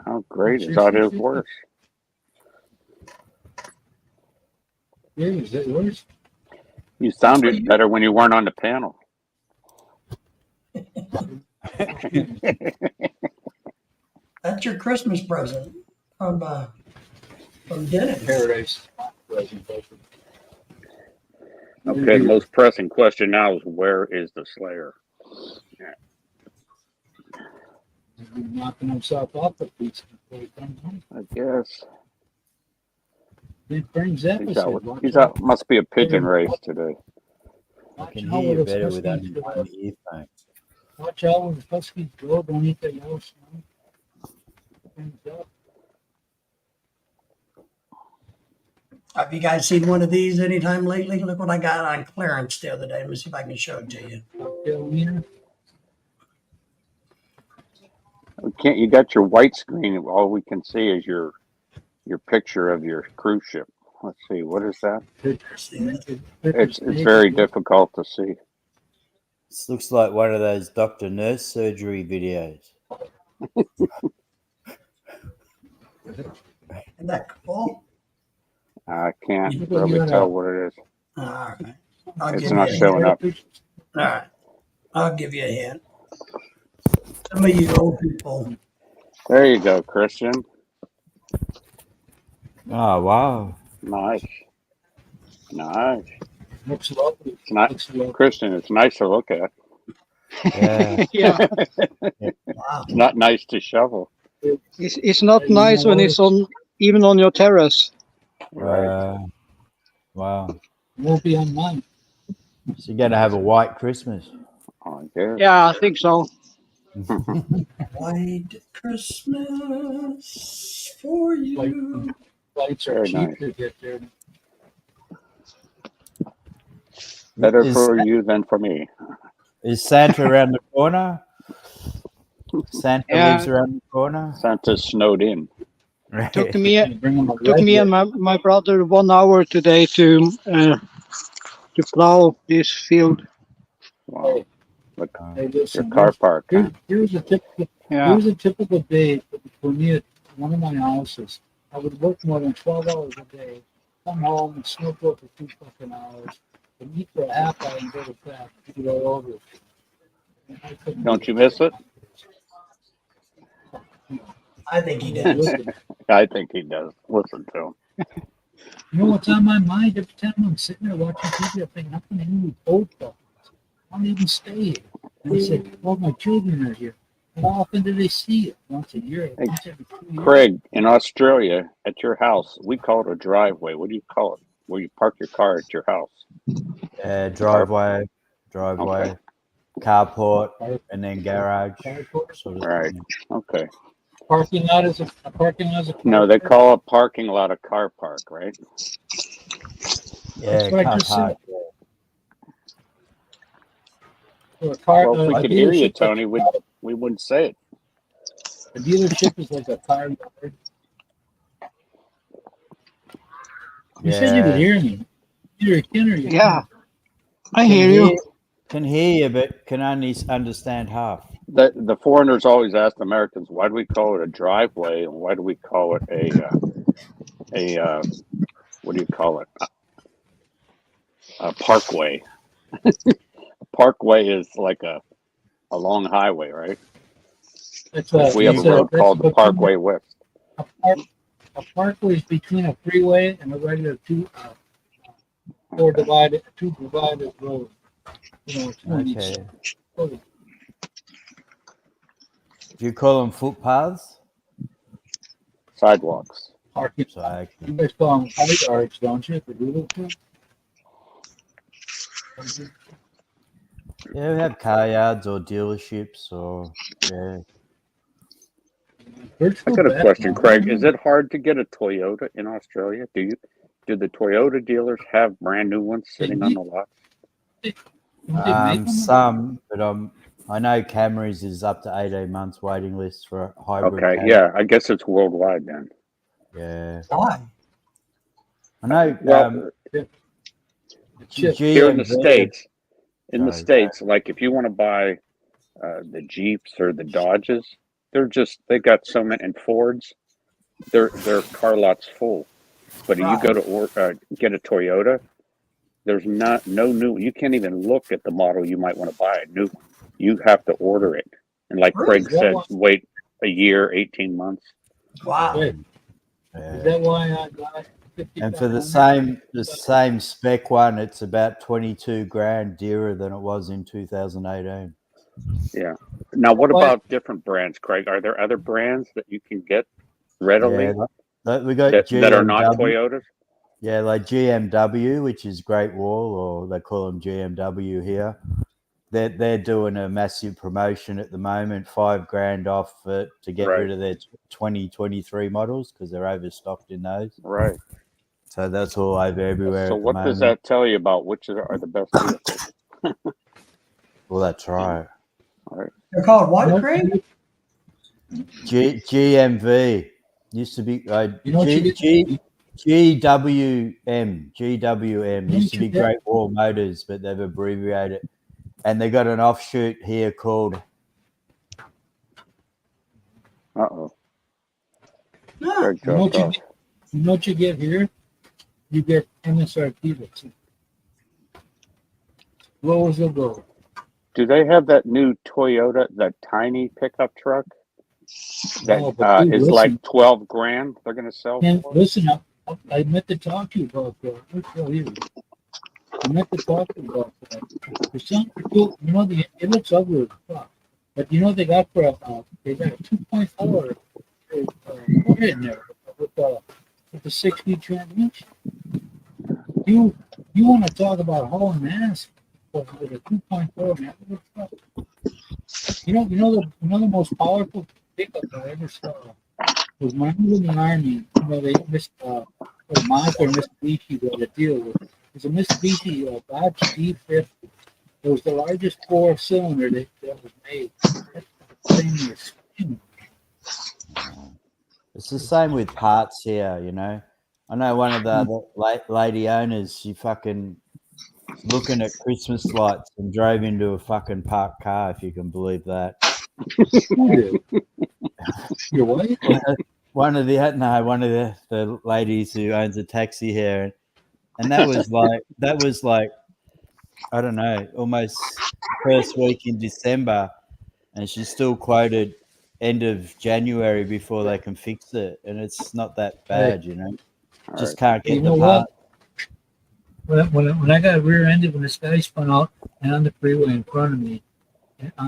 Oh, great! I thought it was worse. Yeah, is that yours? You sounded better when you weren't on the panel. That's your Christmas present from Dennis. Paradise. Okay, the most pressing question now is where is the Slayer? Knocking himself off the pizza before he comes home. I guess Then Frank's episode. he's out. Must be a pigeon race today. I Watch can how hear you those better with Huskies only go. one earphone. Watch out when the Huskies go. Don't eat that yellow snow. Frank's up. Have you guys seen one of these anytime lately? Look what I got on clearance the other day. Let me see if I can show it to you. South Carolina. Can't you got your white screen? All we can see is your picture of your cruise ship. Let's see, what is that? It's very difficult to see. This looks like one of those doctor nurse surgery videos. Isn't that cool? I can't really tell what it is. All right. I'll It's give not you a showing hint. up. All right. I'll give you a hint. Some of you old people. There you go, Christian. Oh, wow. Nice. Looks lovely. It's not Looks lovely. Christian. It's nice to look at. Yeah. Yeah, Wow. It's not nice to shovel. it's not nice when it's on even on your terrace. Right. Wow. Won't be on mine. So you're going to have a white Christmas. I guess. Yeah, I think so. White Christmas for you. Flights are Very cheap nice. to get there. Better Is, for you than for me. is Santa around the corner? Santa Yeah. lives around the corner. Santa's snowed in. Took me Bring them a took me and my brother 1 hour today to plow this field. Wow. Look, Hey, your listen, car park. Huh? here's a typical Yeah. here's a typical day for me at one of my houses. I would work more than 12 hours a day, come home and snowboard for 2 fucking hours, and eat for a half hour and go to bed to get all over it. I couldn't Don't do you miss it? I think he does. Listen, I think he does. Listen to him. you know what's on my mind every time I'm sitting there watching TV? I think, how can any old fuckers? I don't even stay here. And I said, all my children are here. How often do they see it? Once a year? Hey, Once every 2 years? Craig, in Australia, at your house, we call it a driveway. What do you call it? Where you park your car at your house? Driveway, Okay. carport, and then garage. Carport? Sort of Right. thing. Okay. Parking lot is a parking lot is a No, they carport? call a parking lot a car park, right? Yeah, That's what I car just park. said. Or a car, Well, if we a could hear you, dealership, Tony, we wouldn't say it. a dealership is like a car yard. You said you could Yeah. hear me. Either you can or you Yeah, can't. I hear you. Can hear you, but can only understand half. The foreigners always ask the Americans, why do we call it a driveway, and why do we call it a what do you call it? A parkway. Parkway is like a long highway, right? It's We have a road called the between Parkway West. a parkway is between a freeway and a regular two divided road. You know, two on each Okay. side. Do you call them footpaths? Sidewalks. Parking. So, okay. You guys call them car yards, don't you? For dealerships? Yeah, we have car yards or dealerships or yeah. I got a question, Craig. Is it hard to get a Toyota in Australia? Do the Toyota dealers have brand new ones sitting on the lot? Some, but I know Camrys is up to 18 months waiting list for a hybrid. Okay, cab. yeah, I guess it's worldwide then. Yeah. Why? I know. Well, here in the GMV States, like if you want to buy the Jeeps or the Dodges, they got so many, and Fords, their car lot's full. But if you go to get a Toyota, there's no new. You can't even look at the model you might want to buy a new one. You have to order it, and like Really? Craig said, wait a year, 18 months. Wow. Is that why I got 50? And for the same spec one, it's about 22 grand dearer than it was in 2018. Yeah. Now, what about different brands, Craig? Are there other brands that you can get readily We got that are not GMW. Toyotas? Yeah, like GMW, which is Great Wall, or they call them GMW here. They're doing a massive promotion at the moment, $5,000 off to get rid of their 2023 models because they're overstocked in those. Right. So that's all over everywhere. So at the what does moment. that tell you about which are the best vehicles? Well, that's right. They're called what, Craig? GMV used to be GWM used to be Great Wall Motors, but they've abbreviated, and they got an offshoot here called. Uh-oh. No. Craig dropped off. You know what you get here? You get MSRP. That's it. Lowers the goal. Do they have that new Toyota, that tiny pickup truck that No, but dude, is listen. like 12 grand they're going to sell And for? listen, I meant to talk to you about that. I'll tell you. I meant to talk to you about that. There's something cool. You know, it looks ugly as fuck. But you know, they got a 2.4 in there with the 6-speed transmission. You want to talk about hauling ass with a 2.4, man? You know the most powerful pickup I ever saw was when I was in the Army. You know, they Mazda or Mitsubishi got a deal with It's a Mitsubishi Dodge D50. It was the largest four-cylinder that was made. That thing was huge. It's the same with parts here, you know. I know one of the other lady owners, she fucking looking at Christmas lights and drove into a fucking parked car, if you can believe that. Who did? Your wife? One of the ladies who owns a taxi here, and that was like I don't know, almost first week in December, and she still quoted end of January before they can fix it, and it's not that bad, you know. All Just right. can't get You the know part. what? When I got rear-ended, when this guy spun out and on the freeway in front of me,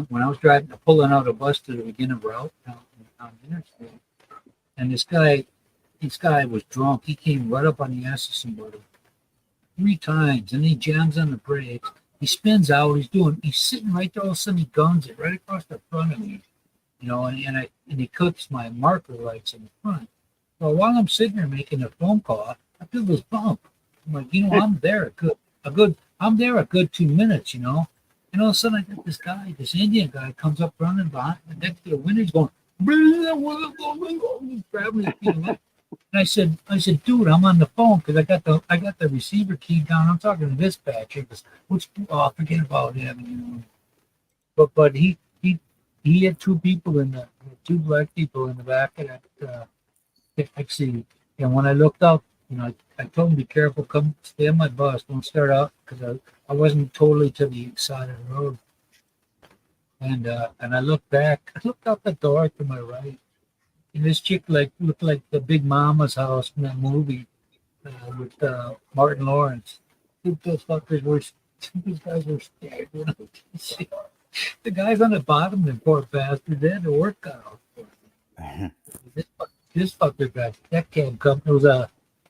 when I was pulling out a bus to the beginning route on the interstate, and this guy was drunk. He came right up on the ass of somebody 3 times, and he jams on the brakes. He spins out. He's sitting right there. All of a sudden, he guns it right across the front of me, you know, and he clips my marker lights in the front. Well, while I'm sitting there making a phone call, I feel this bump. I'm like, you know, I'm there a good 2 minutes, you know. And all of a sudden, I get this Indian guy comes up running behind next to the window. He's going, grabbing his feet. And I said, dude, I'm on the phone because I got the receiver key down. I'm talking to dispatch. He goes, forget about him. You know. But he had 2 people 2 black people in the back of that taxi. And when I looked out, you know, I told him, be careful, come stay on my bus, don't start out, because I wasn't totally to the side of the road. And I looked back, I looked out the door to my right, and this chick looked like the Big Mama's house from that movie with Martin Lawrence. Those guys were scared. You know? The guys on the bottom, the poor bastard, they had to work out. This fucker got that cab company. It was a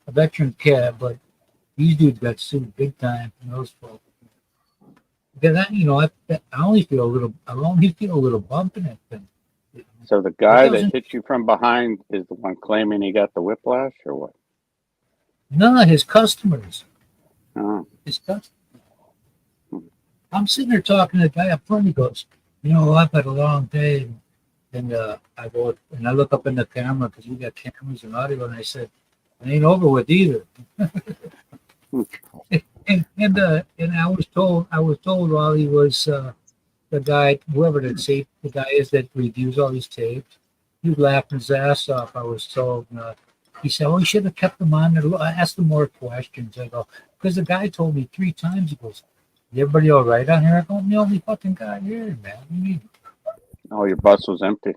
veteran cab, but these dudes got sued big time from those folks. Because I only feel a little bump in that thing. So the guy that hit you from behind is the one claiming he got the whiplash, or what? No, his customers. Oh. His customers. I'm sitting there talking to the guy up front. He goes, you know, I've had a long day. And I go and I look up in the camera because we got cameras and audio, and I said, "It ain't over with either." and I was told while he was the guy, whoever the guy is that reviews all these tapes, he was laughing his ass off. I was told. He said, "Oh, you should have kept him on there. I asked him more questions." I go, because the guy told me 3 times. He goes, "Is everybody all right on here?" I go, "I'm the only fucking guy here, man. What do you mean?" Oh, your bus was empty.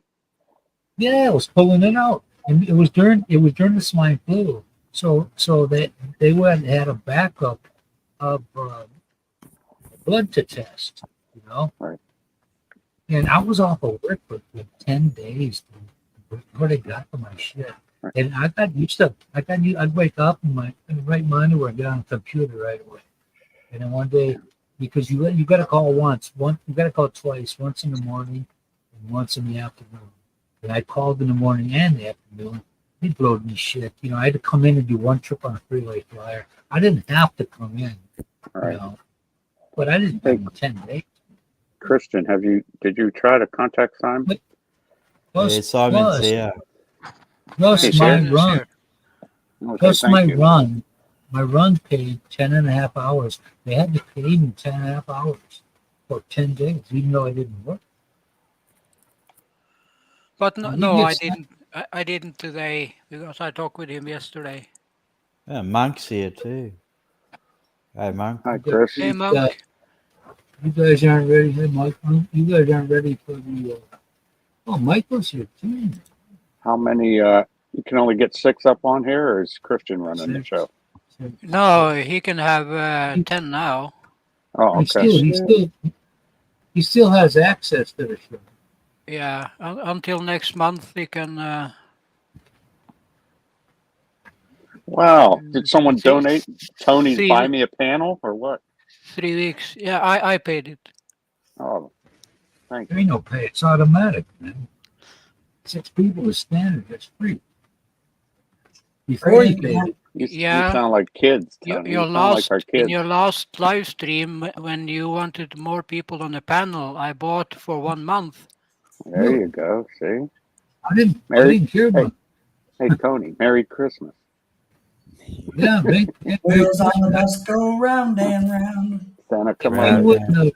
Yeah, I was pulling it out, and it was during the swine flu. So they had a backup of blood to test, you know. Right. And I was off of work for 10 days before they got to my shit. Right. And I got used to. I'd wake up in my right mind where I get on the computer right away. And then one day, because you got to call you got to call twice, once in the morning and once in the afternoon. And I called in the morning and the afternoon. They blowed me shit. You know, I had to come in and do 1 trip on a freeway flyer. I didn't have to come in, Right. you know, but I didn't take 10 days. Christian, did you try to contact Simon? Plus, Yeah, Simon's here. plus He's my here? run, Okay, plus thank my you. run paid 10.5 hours. They had to pay me 10.5 hours for 10 days, even though I didn't work. But You no, get I some- didn't. I didn't today because I talked with him yesterday. Yeah, Monk's here too. Hey, Monk. Hi, Chris. Hey, You Monk. guys aren't ready. Hey, Mike, you guys aren't ready for the. Oh, Michael's here too. How many? You can only get 6 up on here, or is Christian running the 6. show? No, he can have 10 now. Oh, okay. He still has access to the show. Yeah, until next month he can. Wow. Did someone See- donate Tony's see- Buy Me a Panel, or what? 3 weeks. Yeah, I paid it. Oh, thank There you. ain't no pay. It's automatic, man. 6 people is standard. That's free. Before Great. they paid it, You Yeah. sound like kids, Tony. You Your sound like our in kids. your last live stream, when you wanted more people on the panel, I bought for 1 month. There you go. See? I didn't Merry, hear hey, about. hey, Tony, Merry Christmas. Yeah, Wheels on the bus go round and round. Santa, come If on. you wouldn't have,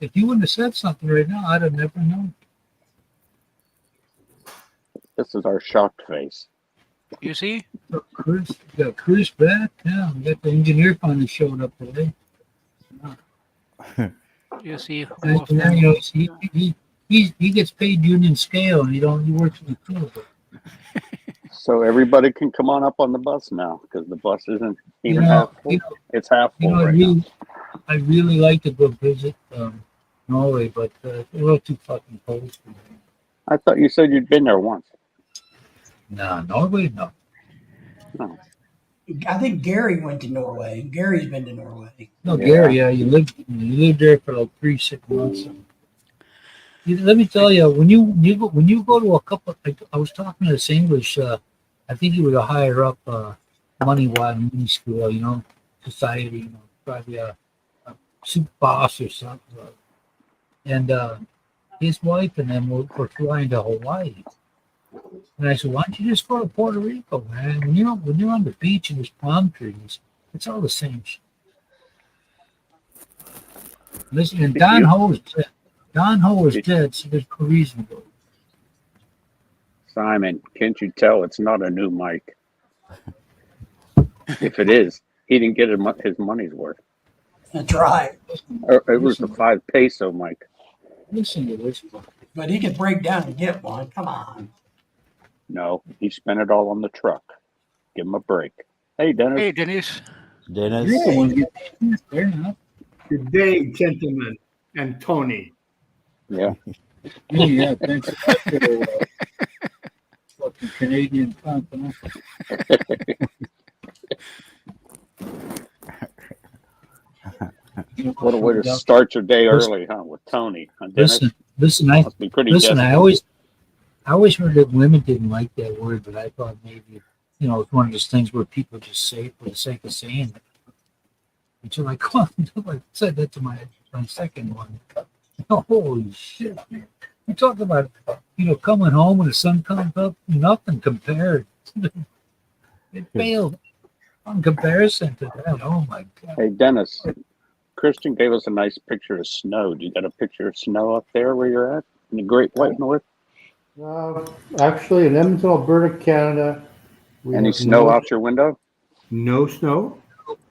if you wouldn't have said something right now, I'd have never known. This is our shocked face. You see? Chris, we got Chris back. Yeah, we got the engineer finally showed up today. You see? And, you know, he gets paid union scale, and he works in the field. So everybody can come on up on the bus now because the bus isn't even You know, half full. you know, It's half you full know, right I really like to go visit Norway, but it's a little too fucking cold for me. I thought you said you'd been there once. Nah, Norway, no. I think Gary went to Norway. Gary's been to Norway. No, Yeah. Gary, yeah, you lived there for like 3-6 months. Let me tell you, when you go to a couple, like, I was talking to this English, I think he was a higher up, money-wise mini school, you know, society, you know, probably a soup boss or something. And his wife and them were flying to Hawaii. And I said, why don't you just go to Puerto Rico, man? When you're on the beach and there's palm trees, it's all the same shit. Listen, and Don Ho is dead. Don Ho is dead, so there's no reason to go. Simon, can't you tell it's not a new mic? If it is, he didn't get his money's worth. That's right. It was the 5 peso mic. Listen to this. But he could break down and get one. Come on. No, he spent it all on the truck. Give him a break. Hey, Dennis. Hey, Dennis. Dennis. You're the one who gets there now. Good day, gentlemen, and Tony. Yeah. Yeah, thanks for fucking Canadian punk, huh? What a way to start your day early, huh? With Tony. Huh, Dennis? Listen, Must be pretty I desperate. always heard that women didn't like that word, but I thought maybe, you know, it's one of those things where people just say it for the sake of saying it. Until I said that to my second one. Holy shit, man. You talk about, you know, coming home when the sun comes up, nothing compared. It failed on comparison to that. Oh my God. Hey, Dennis. Christian gave us a nice picture of snow. Do you got a picture of snow up there where you're at in the Great White North? Actually, in Edmonton, Alberta, Canada. Any have snow out your window? No snow.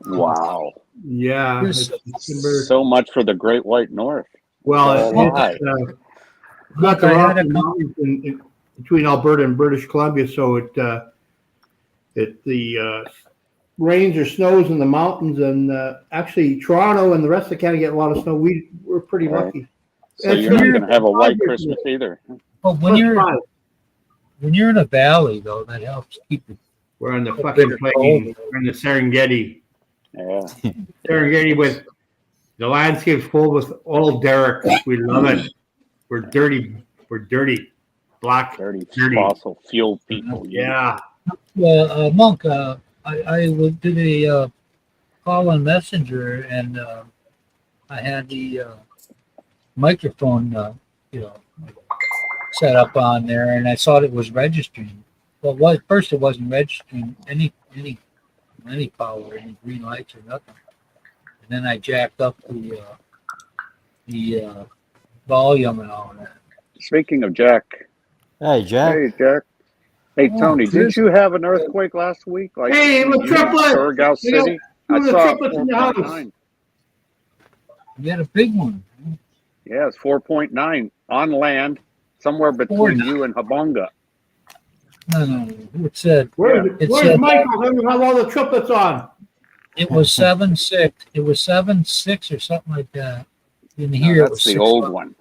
Wow. Yeah. Yes. So much for the Great White North. Well, Why? it's not the Rocky Mountains in between Alberta and British Columbia, so the rains or snows in the mountains, and actually Toronto and the rest of Canada get a lot of snow. We're pretty Right. lucky. So you're not going to have a white Christmas either. But when you're in a valley, though, that helps keep it. We're on the Bitter fucking plains. cold. We're in the Serengeti. Yeah. Serengeti with the landscape's full with old derricks. We love it. We're dirty. We're dirty. Black. Dirty Dirty. fossil fuel people. Yeah. Well, Monk, I did a call on Messenger, and I had the microphone, you know, set up on there, and I thought it was registering. Well, at first it wasn't registering any power, any green lights or nothing. And then I jacked up the volume and all that. Speaking of Jack. Hey, Jack. Hey, Jack. Hey, Oh, Tony, Chris. didn't you have an earthquake last week? Like Hey, you the in triplet! Surigao You know, City? I the saw triplets in the house. 4.9. You had a big one. Yeah, it's 4.9 on land, somewhere between 4.9. you and Habonga. No. It said Where's It's Michael? Let me have all the triplets on. it was 7.6. It was 7.6 or something like that. In No, here, it was that's the 6. old one.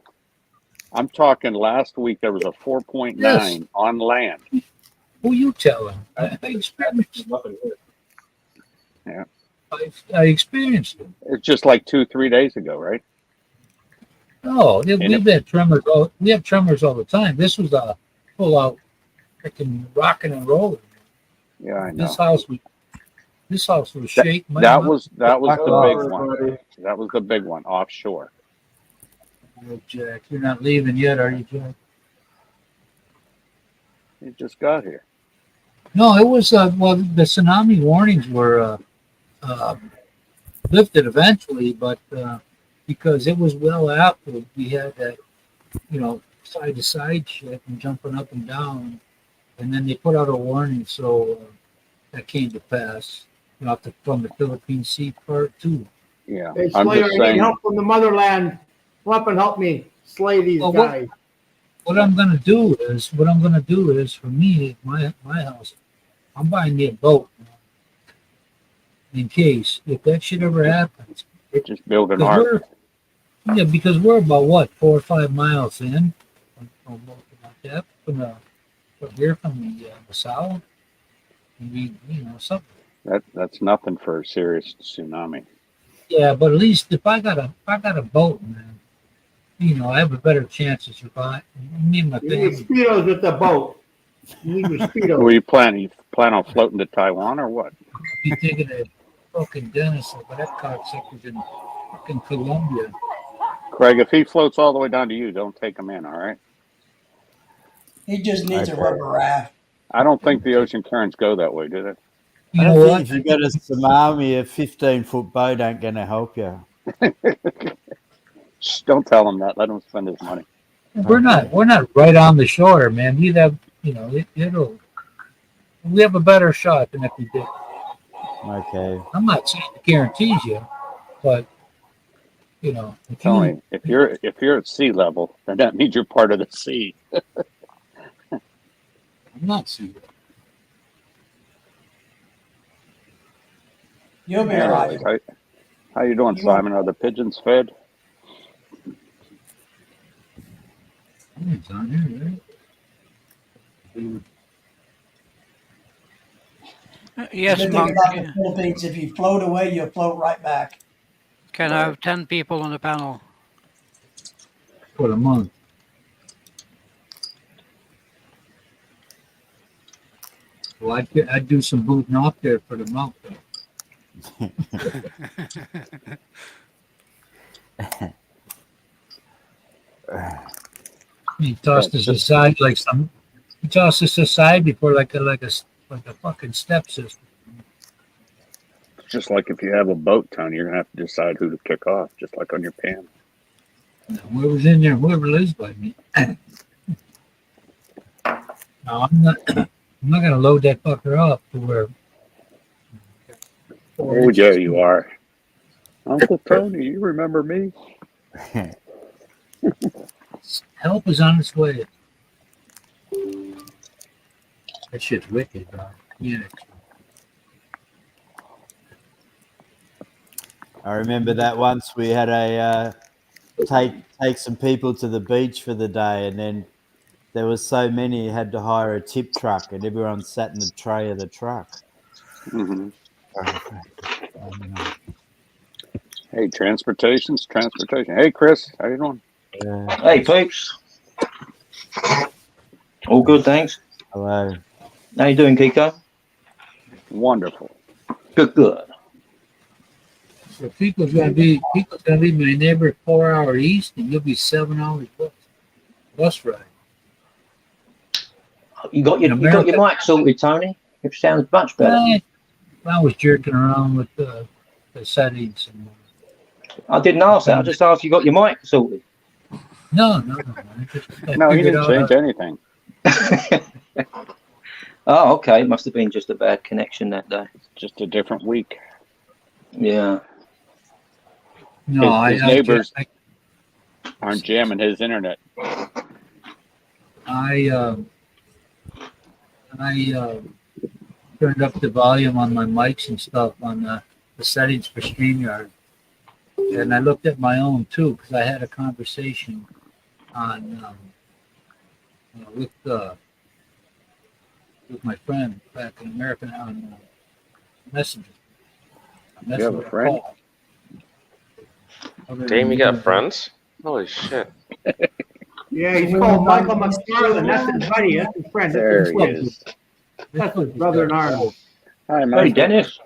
I'm talking last week there was a 4.9 Yes. on land. Who you telling? I experienced it. Yeah. I experienced it. It's just like 2-3 days ago, right? Oh, And we've had tremors. We have tremors all the time. This was a full out freaking rocking and rolling. Yeah, I know. This house was This house was That, shaking. that was the Back big off. one. That was the big one offshore. Jack, you're not leaving yet, are you, Jack? He just got here. No, it was, well, the tsunami warnings were lifted eventually, but because it was well after we had that, side to side shit and jumping up and down. And then they put out a warning, so that came to pass. From the Philippine Sea part too. Yeah, Hey, I'm Slayer, just I need saying. help from the motherland. Come up and help me slay these Well, guys. What I'm gonna do is for me, my house, I'm buying me a boat in case if that shit ever happens. Just build an Because ark. because we're about what 4 or 5 miles in, from here from the south. We something. That's nothing for a serious tsunami. Yeah, but at least if I got a boat, man, I have a better chance of surviving. Me and my You need family. speedos with the boat. You need your speedos. Were you planning? You plan on floating to Taiwan or what? Be thinking of fucking Dennis, but that cocksucker's in fucking Colombia. Craig, if he floats all the way down to you, don't take him in. All right. He just needs a Okay. rubber raft. I don't think the ocean currents go that way, do they? You I know don't what? think if you got a tsunami, a 15-foot boat ain't going to help you. Shh, don't tell him that. Let him spend his money. We're not right on the shore, man. We'd have we have a better shot than if we did. Okay. I'm not saying it guarantees you, but if Tony, if you're at sea level, then that means you're part of the sea. I'm not seeing it. You'll be all right. Anyways, how you doing, Simon? Are the pigeons fed? It's on here, right? Yes, The good thing Monk. about the Philippines, if you float away, you'll float right back. Can I have 10 people on the panel? For a month. Well, I'd do some booting off there for the month. He tossed us aside he tossed us aside before like a fucking step system. Just like if you have a boat, Tony, you're gonna have to decide who to kick off, just like on your pan. Whoever's in there, whoever lives by me. No, I'm not gonna load that fucker up to where. Oh yeah, you are. Uncle Tony, you remember me? Help is on its way. That shit's wicked, bro. Yeah. I remember that once we had a take some people to the beach for the day, and then there was so many you had to hire a tip truck, and everyone sat in the tray of the truck. Mm-hmm. Hey, transportation's transportation. Hey, Chris, how you doing? Hey, peeps. All good, thanks. Hello. How you doing, Kiko? Wonderful. Good. So people's gonna be my neighbor 4 hour east, and you'll be 7 hours bus ride. You got your mic sorted, Tony. It sounds much better. I was jerking around with the settings. And, I didn't ask that. I just asked you got your mic sorted. No. No, he didn't change anything. Oh, okay. Must have been just a bad connection that day. Just a different week. Yeah. No, His neighbors aren't jamming his internet. I turned up the volume on my mics and stuff on the settings for StreamYard, and I looked at my own too because I had a conversation on with my friend back in America on Messenger. You have a friend? Damn, you got friends? Holy shit. Yeah, he's called Michael McFarland. That's his buddy. That's his friend. There That's he his, is. that's his brother in Ireland. Hi, Hey, Mike. Dennis.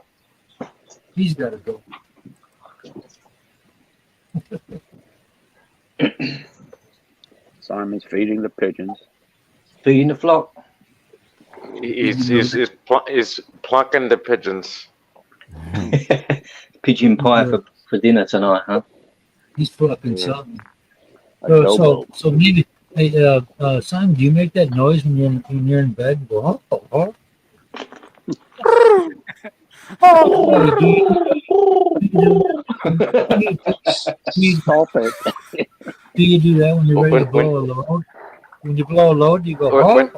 He's got to go. Simon's feeding the pigeons. Feeding the flock. He's plucking the pigeons. Pigeon pie for dinner tonight, huh? He's plucking Yeah. something. Adobo. So maybe, hey, Simon, do you make that noise when you're in bed? Go, oh. Stop it. Do you do that when you're ready to When- blow a load? When you blow a load, you go, When-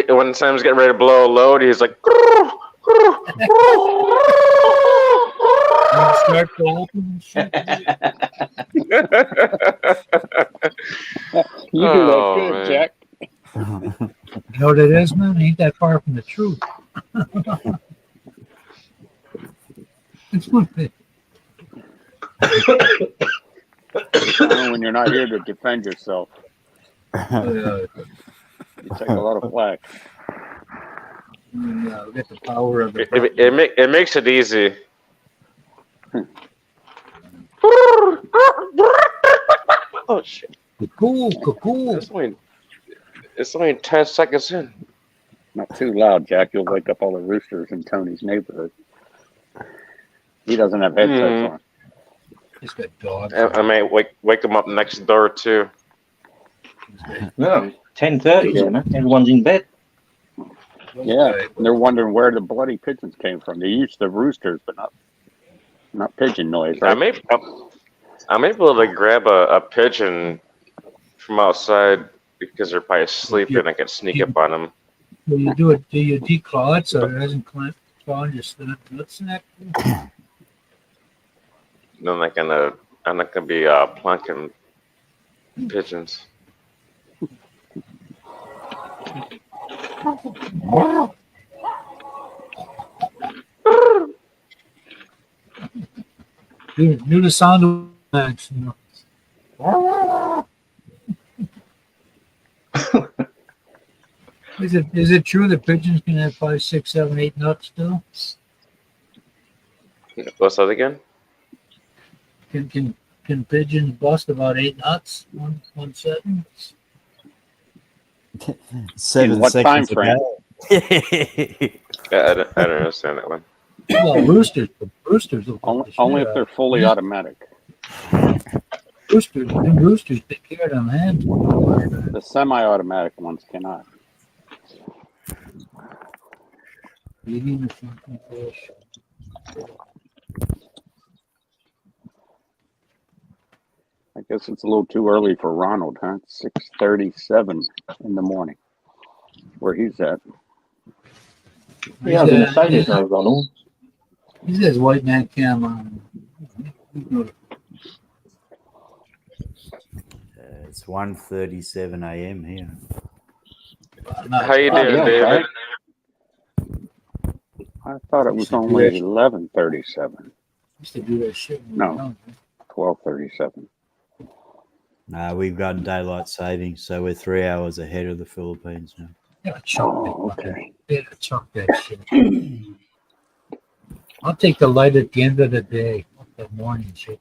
When Sam's getting ready to blow a load, he's like, and start to open and shit. You do Oh, that good, man. Jack. You know what it is, man? Ain't that far from the truth. It's one thing. When you're not here to defend yourself, you take a lot of flack. We get the power of it. it makes it easy. Oh shit! Cool. It's only 10 seconds in. Not too loud, Jack. You'll wake up all the roosters in Tony's neighborhood. He doesn't have headsets on. He's got dogs. I may wake him up next door too. No, 10:30 there, man. Everyone's in bed. Yeah, and they're wondering where the bloody pigeons came from. They used the roosters, but not pigeon noise, right? I'm able to grab a pigeon from outside because they're probably asleep and I can sneak up on them. Do you do it? Do you declaw it so it doesn't claw on your nuts neck? No, I'm not gonna be plunking pigeons. Do the sound of Max, you know. Is it true that pigeons can have 5, 6, 7, 8 nuts still? What's that again? Can pigeons bust about 8 nuts one setting? 7 In what time seconds frame? ago. Yeah, I don't understand that one. Well, roosters will Only if they're fully automatic. Roosters take care of them hands. The semi-automatic ones cannot. Eating the fucking fish. I guess it's a little too early for Ronald, huh? It's 6:37 in the morning, where he's at. Yeah, I was going to say there's no Ronald. He says white man cam on. It's 1:37 a.m. here. How you doing, yeah, David? I thought it was only 11:37. Used to do that shit. No. 12:37. Nah, we've got daylight savings, so we're 3 hours ahead of the Philippines now. Yeah, chuck Oh, that. okay. Yeah, chuck that shit. I'll take the light at the end of the day, that morning shit.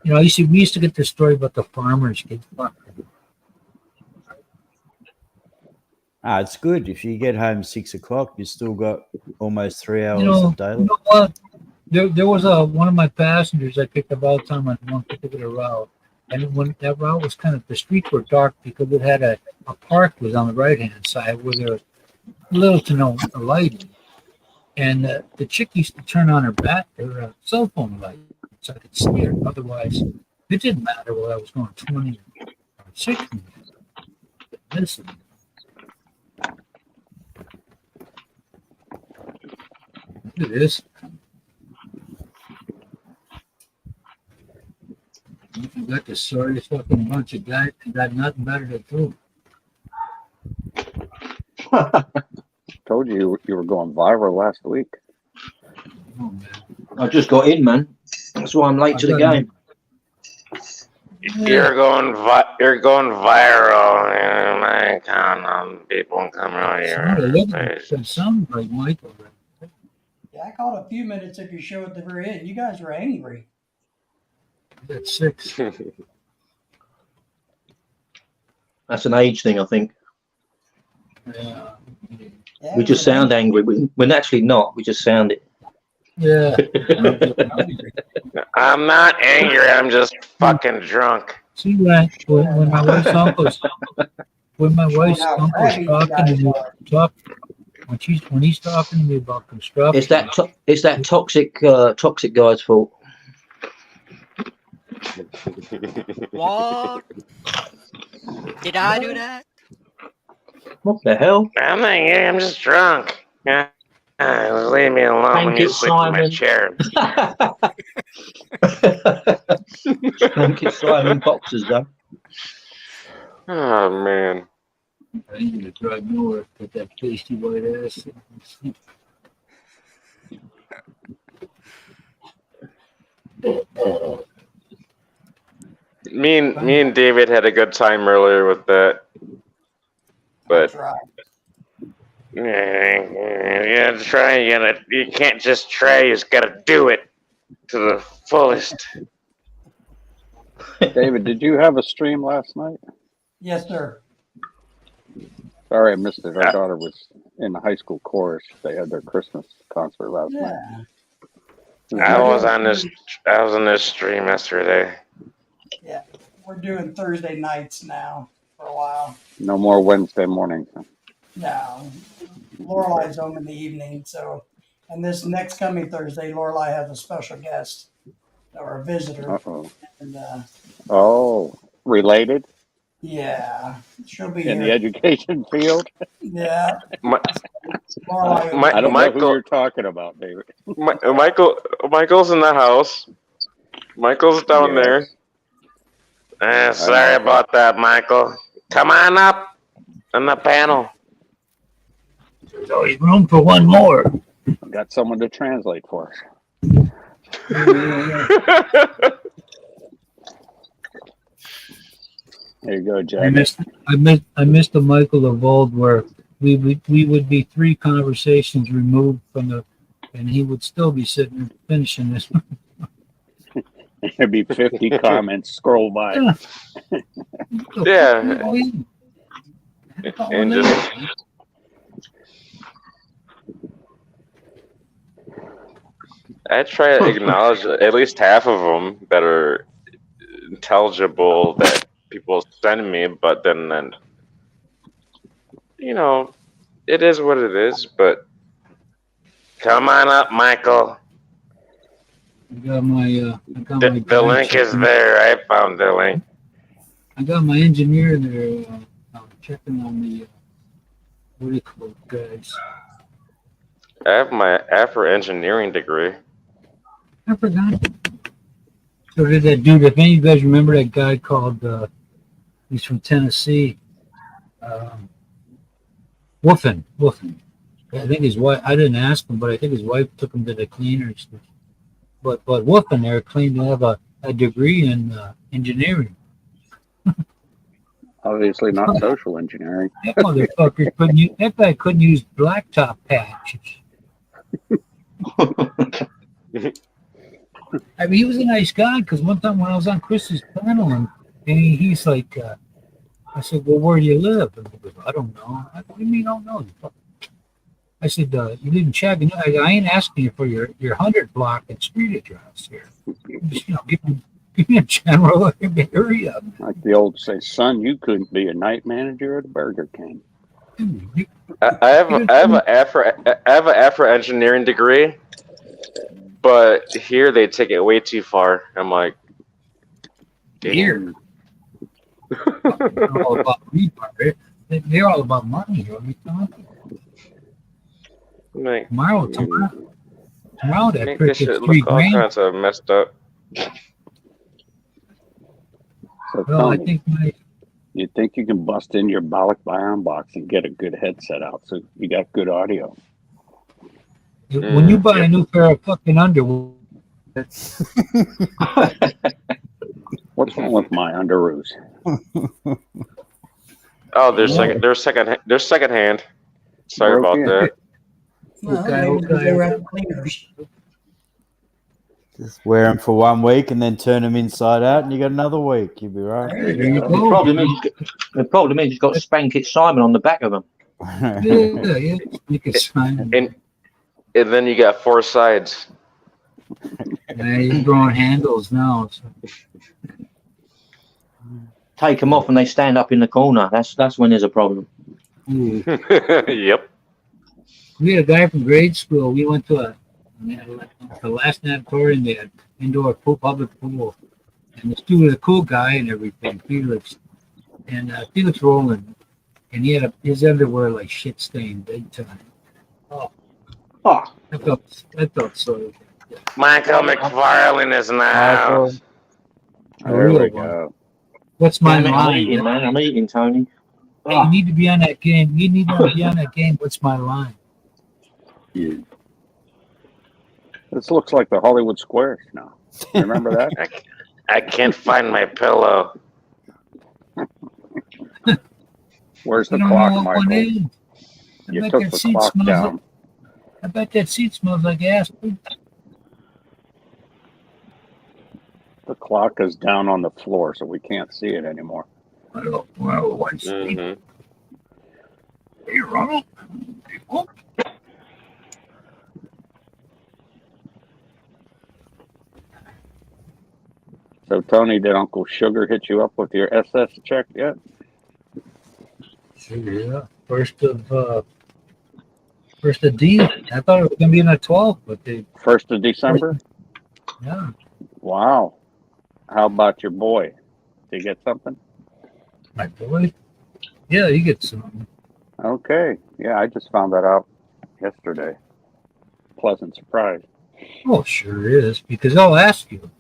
You know, we used to get the story about the farmers get fucked. It's good. If you get home 6 o'clock, you still got almost 3 hours You know, of daylight. you know what? There was one of my passengers I picked up all the time on one particular route. And when that route was the streets were dark because it had a park was on the right hand side where there was little to no lighting. And the chick used to turn on her cell phone light so I could see her. Otherwise, it didn't matter whether I was going 20 or 60. Listen. Look at this. You got the sorriest fucking bunch of guys who got nothing better to do. Told you you were going viral last week. Oh, man. I just got in, man. That's why I'm late to the game. You're going viral. Oh my God, people come out Some of the here. living sounds like Michael. Right? Yeah, I caught a few minutes of your show at the very end. You guys were angry. That's 6. That's an age thing, I think. Yeah. Yeah, We it just was an sound angry. We're naturally not. We just sound it. Yeah. I'm not angry. I'm just fucking drunk. See, when my wife's uncle's Showing how crabby you talking to guys me, are. when he's talking to me about construction, It's that toxic guy's fault. What? Did I do that? What the hell? I'm not angry. I'm just drunk. Yeah. Just leave me alone. Thank Let me you, sleep in my Simon. chair. Thank you, Simon Boxers, though. Oh man. I ain't gonna drive nowhere with that pasty white ass. Me and David had a good time earlier with that. But That's right. yeah, try. You can't just try. You just gotta do it to the fullest. David, did you have a stream last night? Yes, sir. Sorry, I missed it. Our daughter was in the high school chorus. They had their Christmas concert last night. Yeah. I was on this stream yesterday. Yeah. We're doing Thursday nights now for a while. No more Wednesday mornings. No. Lorelei's home in the evening, so and this next coming Thursday, Lorelei has a special guest or a visitor. Uh-oh. And Oh, related yeah, she'll be in here. the education field? Yeah. I don't know who you're talking about, David. Michael's in the house. Michael's down there. Sorry about that, Michael. Come on up on the panel. There's always room for one more. Got someone to translate for us. There you go, Jack. I missed the Michael of old where we would be 3 conversations removed from and he would still be sitting and finishing this. There'd be 50 comments scroll by. Yeah. And just I try to acknowledge at least half of them that are intelligible that people send me, but then it is what it is. But come on up, Michael. I got my The link is there. I found the link. I got my engineer there checking on the what do you call it, guys? I have my after engineering degree. I forgot. So did that dude? If any of you guys remember that guy called, he's from Tennessee, Woofin. I think his wife. I didn't ask him, but I think his wife took him to the cleaners. But Woofin there claimed to have a degree in engineering. Obviously not social engineering. That motherfucker couldn't. That guy couldn't use blacktop patches. I mean, he was a nice guy because one time when I was on Chris's panel and he's like, I said, well, where do you live? And he goes, I don't know. I go, what do you mean, I don't know? I said, you live in Chaga. I ain't asking you for your 100 block and street address here. Just, give me a general area. Like the old say, son, you couldn't be a night manager at a Burger King. I have an afro engineering degree, but here they take it way too far. I'm like, here. They're all about rebar. They're all about money. What are you talking? Like, tomorrow, that make prick this gets shit $3 look all grand. kinds of messed up. So Well, I Tony, think you think you can bust in your Bollock Bion box and get a good headset out so you got good audio? when you buy a new pair of fucking underwear, What's wrong with my underoos? Oh, they're secondhand. Sorry about that. Well, Okay, maybe okay. they were at the cleaners. Just wear them for 1 week and then turn them inside out, and you got another week. You'll be right. There There you you go. go. The problem is he's got Spank It Simon on the back of them. Yeah, yeah. You can sign. And then you got 4 sides. Man, you're throwing handles now. So. Take them off and they stand up in the corner. That's when there's a problem. Ooh. Yep. We had a guy from grade school. We went to the last natatorium. They had indoor pool, public pool, and this dude was a cool guy and everything, Felix. And Felix Rowland, and he had his underwear like shit stained big time. Oh, I felt so. Michael McFarlane is now. There we go. What's my I'm line? eating, man. I'm eating, Tony. Hey, you need to be on that game. You need to be on that game. What's my line? This looks like the Hollywood Squares now. Remember that? I can't find my pillow. Where's the I don't clock, know what one Michael? is. I You bet took that the seat clock smells down. like. I bet that seat smells like ass. The clock is down on the floor, so we can't see it anymore. Well, what's Mhm. Hey, Ronald. Oh. So, Tony, did Uncle Sugar hit you up with your SS check yet? Yeah. First of D. I thought it was gonna be in the 12th, but they 1st of December? yeah. Wow. How about your boy? Did he get something? My boy. Yeah, you get some. Okay. Yeah, I just found that out yesterday. Pleasant surprise. Oh, sure is, because I'll ask you.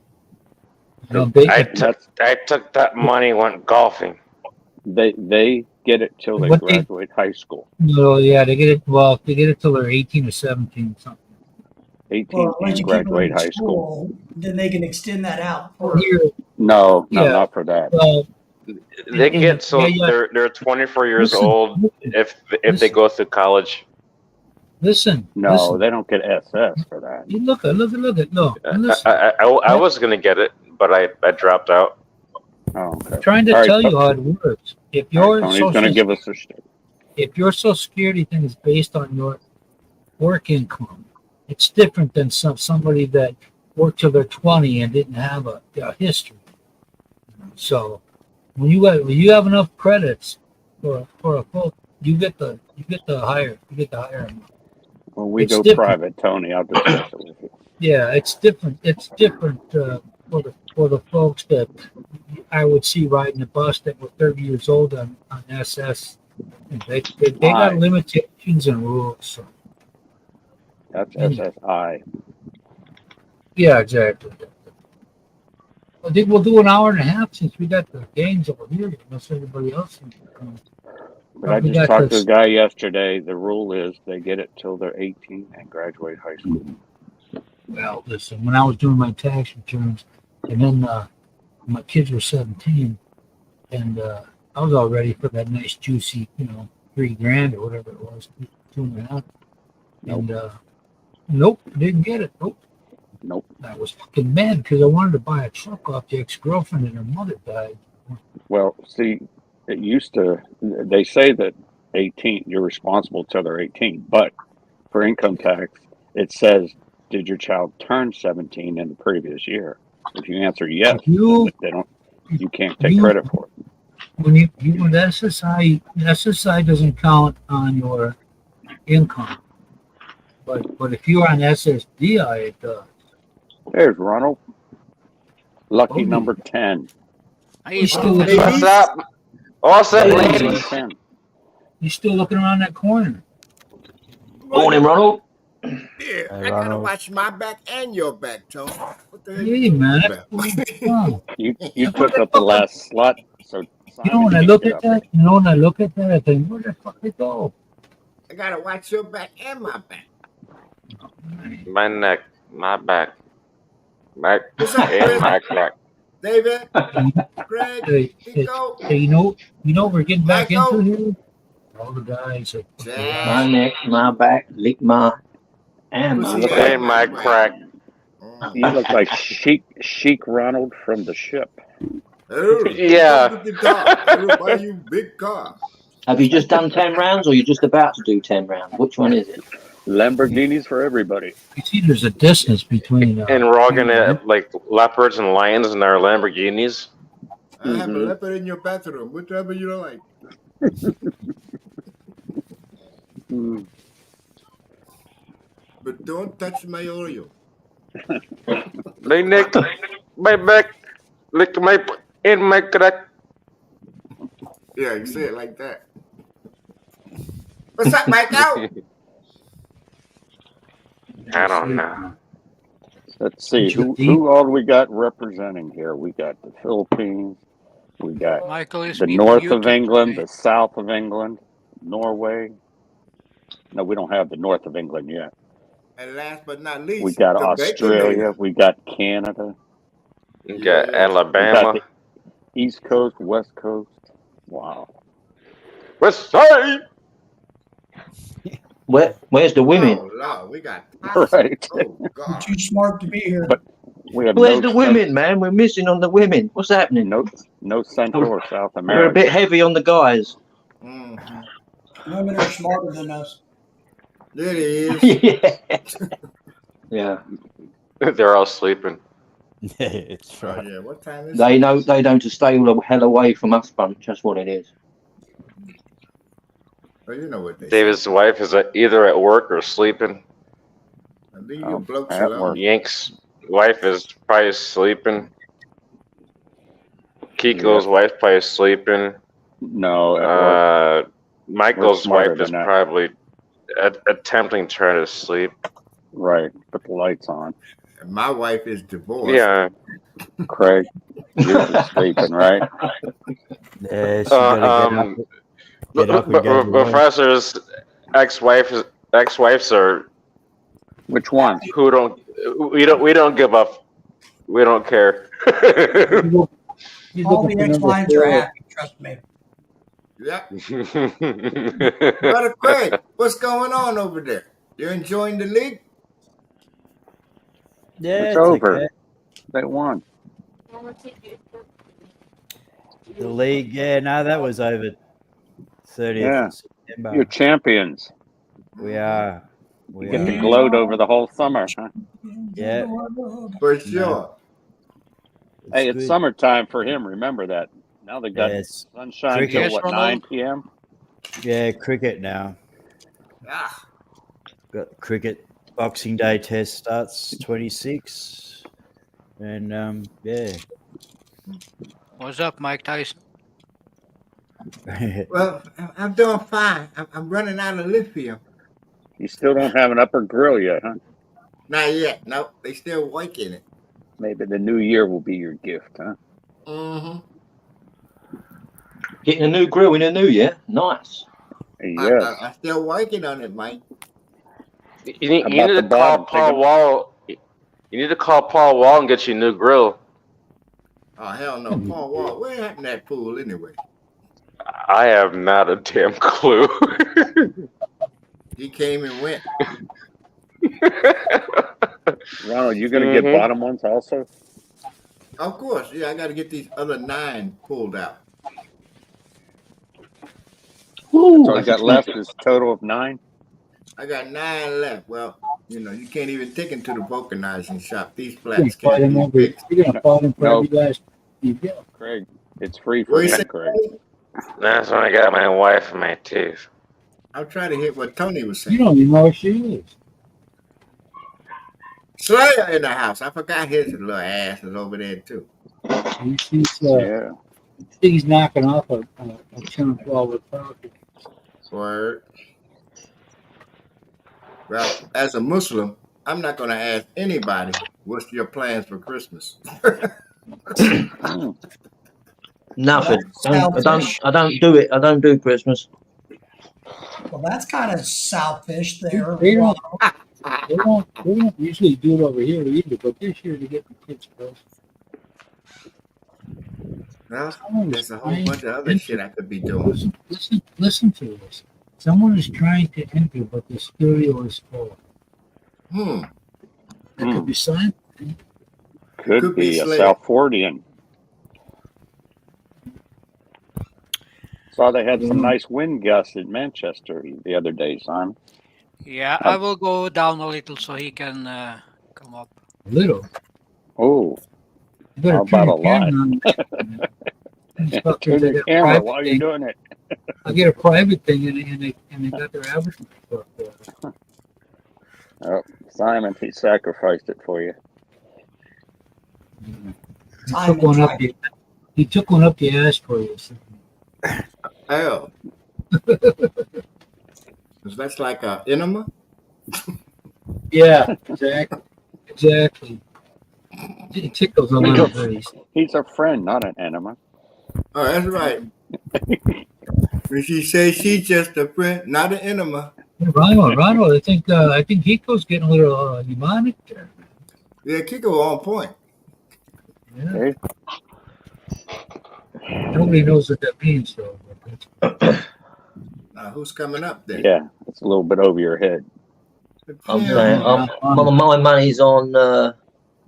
I took that money, went golfing. They get it till they What they- graduate high school. No, yeah, they get it. Well, they get it till they're 18 or 17, something. 18 Well, unless and you keep them graduate in high school. school, then they can extend that out. For, Here, No, Yeah. not for that. well, They get so Yeah, yeah. they're 24 years Listen, old if they listen. go through college. listen. No, listen. they don't get SS for that. You look at. No, listen. I was gonna get it, but I dropped out. Oh, okay. I'm trying to All right, tell you so- how it works. If All your right, Tony's going to give us a if your Social Security thing is based on your work income, it's different than somebody that worked till they're 20 and didn't have a history. So when you have enough credits for a full, you get the higher amount. When we It's go different. private, Tony, I'll discuss it with you. Yeah, it's different. It's different for the folks that I would see riding the bus that were 30 years old on SS. They got Right. limitations and rules. So. That's SSI. Yeah, exactly. I think we'll do an hour and a half since we got the games over here, unless everybody else. But I We just got talked to this- a guy yesterday. The rule is they get it till they're 18 and graduate high school. Well, listen, when I was doing my tax returns, and then my kids were 17, and I was all ready for that nice juicy, $3,000 or whatever it was, 2.5. And nope, didn't get it. Nope. I was fucking mad because I wanted to buy a truck off the ex-girlfriend and her mother died. Well, see, it used to, they say that 18, you're responsible till they're 18, but for income tax, it says, did your child turn 17 in the previous year? If you answer yes, You- they don't, you can't take you- credit for it. When you when the SSI doesn't count on your income, but if you're on SSDI, it does. There's Ronald. Lucky Oh. number 10. You still looking, What's up? What's up, Lucky ladies? number 10. you still looking around that corner. Morning, Ronald. Yeah, Hey, I gotta Ronald. watch my back and your back, Tony. What the hell? Hey man, that's about? fun. You took up the last slot, so You know when I Simon, look get at up. that, I think, where the fuck they go? I gotta watch your back and my back. My neck, my back, my What's up, and Chris? my back. David, Greg, Hey, Nico, you know we're getting back Michael. into here. All the guys. My neck, my back, lick my Ammo. Pussy Ain't my crack. You look like Chic Ronald from The Ship. Oh, Yeah. come to the car. I will buy you big car. Have you just done 10 rounds or you're just about to do 10 rounds? Which one is it? Lamborghinis for everybody. You see, there's a distance between. And we're all gonna like leopards and lions in our Lamborghinis. I have a leopard in your bathroom. Whatever you like. Mm. But don't touch my Oreo. They nick my back, lick my in my crack. Yeah, you say it like that. What's up, Michael? I don't know. Let's see who all we got representing here. We got the Philippines. We got Michael is the north of muted England, today. the south of England, Norway. No, we don't have the north of England yet. And last but not least, We got the Australia. Baconator. We got Canada. You got Yeah. We Alabama. got the East Coast, West Coast. Wow. West side. Where's the women? Oh, Lord, we got Right. Oh, God. Too smart to be here. But we have Where's no the women, man? We're missing on the women. What's happening? no Central or South We're a America. bit heavy on the guys. Women are smarter than us. It is. Yeah. They're all sleeping. Yeah, it's Oh, right. yeah. What time is They it? know to stay all the hell away from us bunch. That's what it is. Oh, you know what they David's wife is either at work or sleeping. say. Leave your blokes at alone. work. Yank's wife is probably sleeping. Kiko's wife probably sleeping. No, at work. Michael's smarter wife is than that. probably attempting to try to sleep. Right. Put the lights on. And my wife is divorced. Yeah. Craig, you're just sleeping, right? Yeah, she gotta get up and go to work. Professor's ex-wives are Which one? we don't give up. We don't care. All the ex-wives are happy, trust me. Yep. Brother Craig, what's going on over there? You enjoying the league? Yeah, It's over. They won. The league, yeah, no, that was over 30th Yeah. of September. You're champions. We are. You get to gloat over the whole summer, huh? Yeah. For sure. Hey, it's good. summertime for him. Remember that. Now they got Yes. sunshine Cricket. till Yes, what, Ronald? 9 p.m.? Yeah, cricket now. Ah, Got cricket. Boxing Day test starts 26. And yeah. What's up, Mike Tyson? well, I'm doing fine. I'm running out of lithium. You still don't have an upper grill yet, huh? Not yet. Nope. They still working it. Maybe the new year will be your gift, huh? Mm-hmm. Getting a new grill in a new year. Nice. Yes. I'm still working on it, Mike. You need About to the bottom, call Paul take a- Wall. You need to call Paul Wall and get you a new grill. Oh, hell no. Paul Wall, where happened that fool anyway? I have not a damn clue. He came and went. Ronald, you going to get bottom ones also? Of course. Yeah, I got to get these other 9 pulled out. Woo, So you got left is a total of 9? I got 9 left. Well, you know, you can't even take them to the vulcanizing shop. These You're gonna flats fight can't him be over. fixed. You're gonna fight him for No. every last. You get. Craig, it's free for What you him, say? Craig. That's when I got my wife in my teeth. I'm trying to hit what Tony was You saying. don't even know where she is. Slayer in the house. I forgot his little ass is over there too. Yeah. She's knocking off a chunk while we're talking. Word. Well, as a Muslim, I'm not going to ask anybody what's your plans for Christmas. Nothing. Selfish. I don't do it. I don't do Christmas. Well, that's kind of selfish there. They don't, they don't usually do it over here either, but this year to get the kids close. Well, there's a whole bunch of other shit I could be doing. Listen to this. Someone is trying to enter, but the stereo is full. Hmm. That could be Simon. Could be a Slayer. South Fordian. Saw they had some nice wind gusts in Manchester the other day, Simon. Yeah, I will go down a little so he can come up. A little. Oh, You better how turn about a your lot? camera on. Turn your camera while you're doing it. I get a private thing and they got their advertising stuff there. Oh, Simon, he sacrificed it for you. He took one up the ass for you. So. Oh. Is that like a enema? Yeah, exactly. It tickles a little bit. He's a friend, not an enema. Oh, that's right. When she says she's just a friend, not an enema. Ronald, I think Hiko's getting a little demonic there. Yeah, Kiko on point. Yeah. Okay. Nobody knows what that means, though. Now, who's coming up there? Yeah, it's a little bit over your head. I'm saying, my money's on the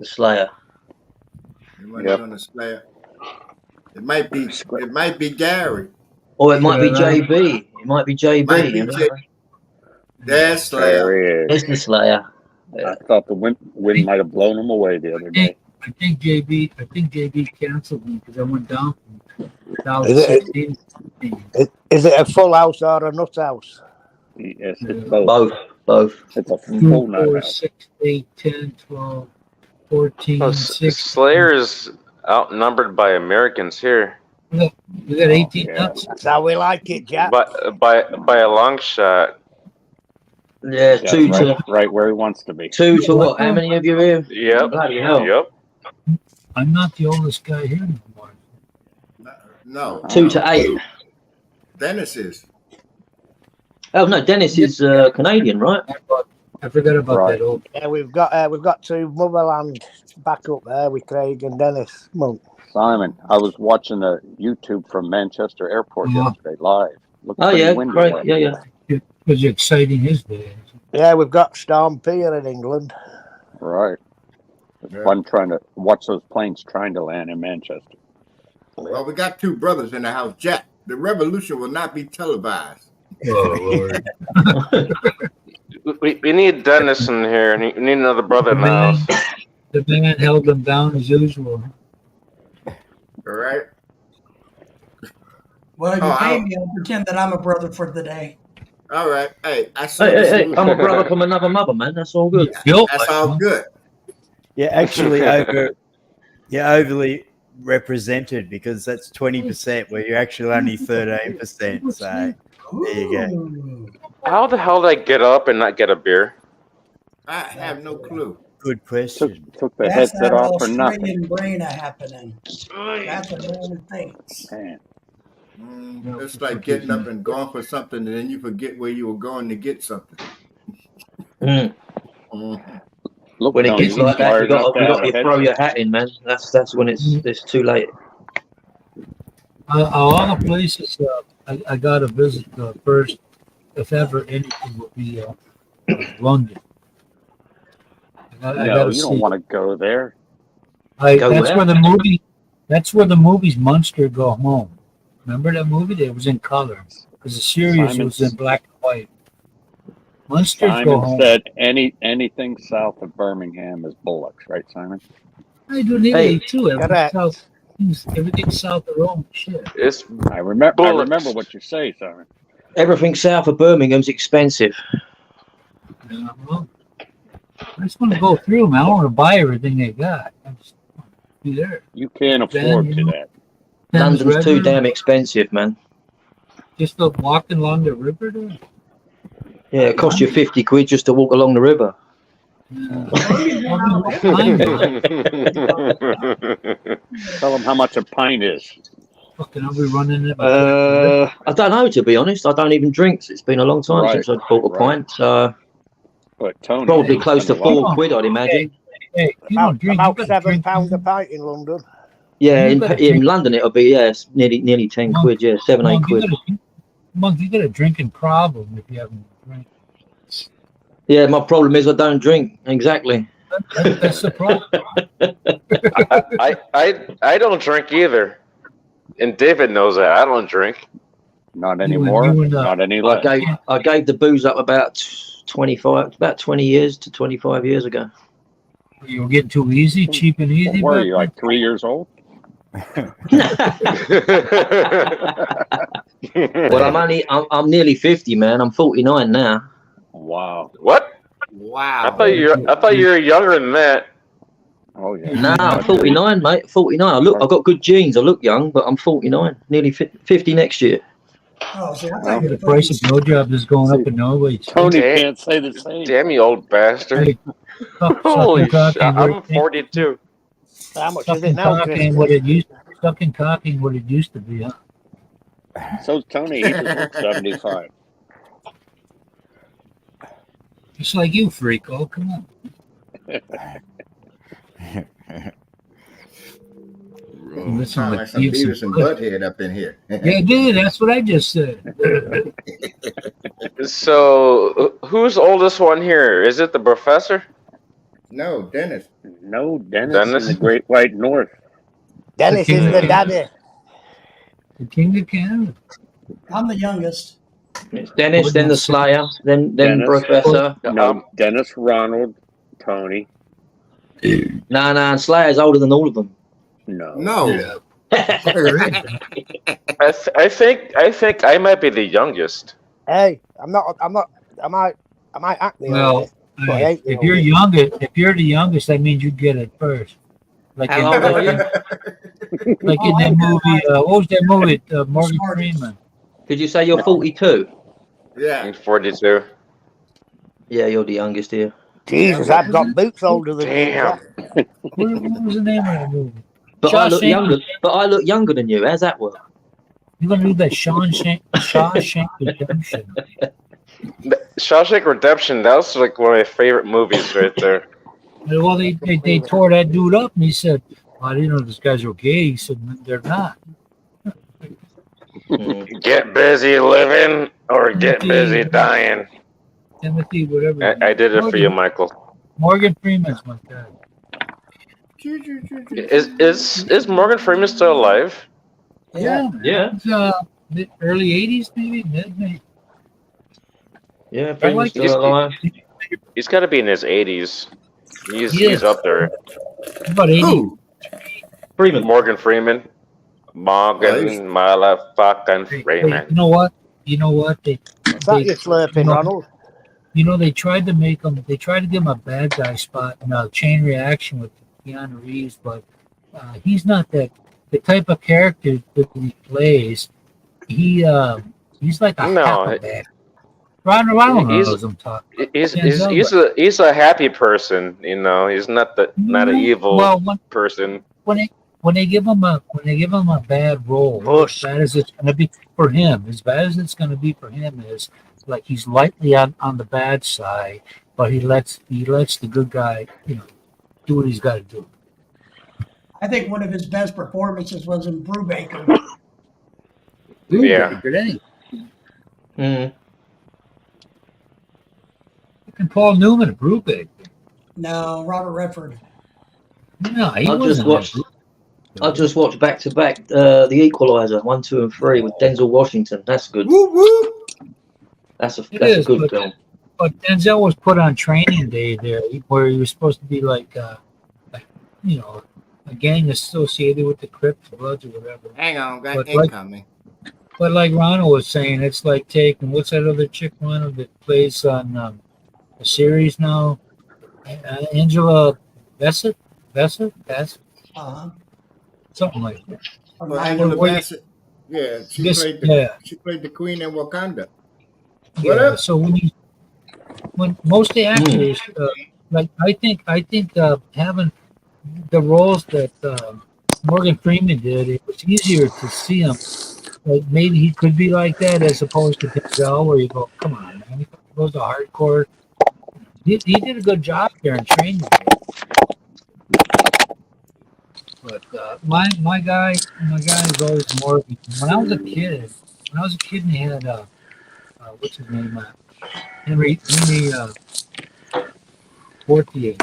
Slayer. Your money's on the Slayer. It might be Gary. Or it might be JB. It might be JB. Might be That's Slayer. It's the Slayer. I thought the wind might have blown him away the other day. I think JB canceled me because I went down from 2016. Is it a full house or a nut house? Yes, it's both. Both. It's a 2, full 4, nut house. 6, 8, 10, 12, 14, 16. Slayer is outnumbered by Americans here. We got 18 nuts. That's how we like it, Jack. But by a long shot. Yeah, Yeah, two right, to right where he wants to be. 2 to what? How many of you here? Yep. Bloody hell. Yep. I'm not the oldest guy here anymore. No. 2 to 8. Dennis is. Oh no, Dennis is Canadian, right? I forgot about that old. Yeah, we've got two motherland back up there with Craig and Dennis Monk. Simon, I was watching a YouTube from Manchester Airport yesterday live. Looked Oh pretty yeah, windy great. last Yeah, yeah. night. It was exciting his day. Yeah, we've got Storm Pier in England. Right. It's fun trying to watch those planes trying to land in Manchester. Well, we got two brothers in the house. Jack, the revolution will not be televised. Oh, Lord. We need Dennis in here. We need another brother in the house. The man held them down as usual. All right. Well, if you Oh, pay me, I'll pretend that I'm a brother for the day. All right. Hey, I see. Hey, I'm a brother from another mother, man. That's all good. That's all good. Yeah, actually, you're overly represented because that's 20% where you're actually only 13%. So there you go. How the hell did I get up and not get a beer? I have no clue. Good question. Took the That's headset that off for nothing. Australian brain happening. That's a man thinks. Man. It's like getting up and going for something, and then you forget where you were going to get something. Look, When it Tony, gets you like that, fired you up got to that throw your headset. hat in, man. That's when it's too late. All the places I got to visit first, if ever anything, would be London. I No, gotta you see. don't want to go there. Go That's where? where the movie. That's where the movies Munster Go Home. Remember that movie? It was in color because the series was in black and white. Munsters Go Simon Home. said anything south of Birmingham is Bullocks, right, Simon? I do nearly too. correct. Everything south of Rome. Shit. It's I remember Bullocks. what you say, Simon. Everything south of Birmingham's expensive. Yeah, well, I just want to go through them. I don't want to buy everything they got. I just want to be there. You can't Then, afford you to know, that. Thames London's too River, damn expensive, man. Just walking along the river there. Yeah, it costs you 50 quid just to walk along the river. Tell them how much a pint is. Fucking, I'll be running it. I don't know, to be honest. I don't even drink. It's been a long time Right, since I bought a right. pint. So But Tony, probably you close to spend a lot. £4, I'd imagine. Hey, you don't drink. About You gotta drink. £7 a pint in London. Yeah, You gotta in drink. London it'll be it's nearly 10 quid. Yeah, 7-8 quid. Monk, you got a drinking problem if you haven't drank. Yeah, my problem is I don't drink. Exactly. That's the problem. I don't drink either, and David knows that I don't drink. Not anymore. Not any less. I gave the booze up about 20 years to 25 years ago. You were getting too easy, cheap and easy. What were you, like 3 years old? Well, I'm nearly 50, man. I'm 49 now. Wow. What? Wow. I thought you were younger than that. Oh yeah. No, I'm 49, mate. 49. I've got good genes. I look young, but I'm 49. Nearly 50 next year. Oh, see, I Yeah, thought you the were price of blowjobs is going up in Norway. Tony can't say the same. Damn you, old bastard! Hey, Holy sucking shit! cock I'm 42. How much is Sucking it now, cock Chris? ain't what it used. Sucking cock ain't what it used to be, huh? So's Tony. He just looks 75. Just like you, freak. Oh, come on. Listen, Sound like like some Beavis and Beavis and Butt. Butthead up in here. Yeah, dude, that's what I just said. So, who's the oldest one here? Is it the professor? No, Dennis. No, Dennis, Dennis? in the Great White North. Dennis is the daddy. The king of Canada. I'm the youngest. It's Dennis, then the Slayer, then Dennis. Professor. No, Dennis, Ronald, Tony. No, and Slayer's older than all of them. No. No. I think I might be the youngest. Hey, I might act the Well, oldest, but I ain't the if you're oldest. if you're the youngest, that means you get it first. Like in, How old are you? like in that movie, what was that movie? Morgan Freeman. Did you say you're 42? Yeah. I'm 42. Yeah, you're the youngest here. Jesus, I've got boots older than Damn. you. What was the name of that movie? But I look Shawshank. younger. But I look younger than you. How's that work? You're gonna do that Shawshank Redemption. Shawshank Redemption. That was like one of my favorite movies right there. Well, they tore that dude up, and he said, "I didn't know these guys were gay." He said, "They're not." Get busy living or get busy dying. Timothy, whatever. I did it for you, Michael. Morgan Freeman's my guy. Is Morgan Freeman still alive? Yeah. Yeah. It's, early '80s, maybe mid. Yeah, I Freeman's like still alive. He's got to be in his 80s. Yes. He's up there. About 80. Who? Freeman. Morgan Freeman. Morgan motherfucking Hey, Freeman. you know what? They Is that you slurping, Ronald? You know, they tried to make him. They tried to give him a bad guy spot in a Chain Reaction with Keanu Reeves, but he's not that. The type of character that he plays, he's like a half a bad. Ron knows I'm talking. He's a happy person, you know. He's not an evil person. When they give him a bad role, as bad as it's going to be for him, is like he's lightly on the bad side, but he lets the good guy, do what he's got to do. I think one of his best performances was in Brubaker. Yeah. Mm. And Paul Newman at Brubaker. No, Robert Redford. No, he I just watched back to back The Equalizer 1, 2, and 3 with Denzel Washington. That's good. Whoop, whoop. That's a good film. But Denzel was put on Training Day there, where he was supposed to be like a gang associated with the Crips, Bloods, or whatever. Hang on, got But incoming. But like Ronald was saying, it's like taking what's that other chick, Ronald, that plays on a series now? Angela Bassett? Uh-huh. Something like that. Well, Angela Bassett. Yeah, she played the Queen in Wakanda. What up? So when most of the actors, like I think having the roles that Morgan Freeman did, it was easier to see him. Like maybe he could be like that as opposed to Denzel, where you go, come on, man, he goes to hardcore. He did a good job there in Training Day. But my guy is always Morgan. When I was a kid, and he had what's his name? Henry Portier.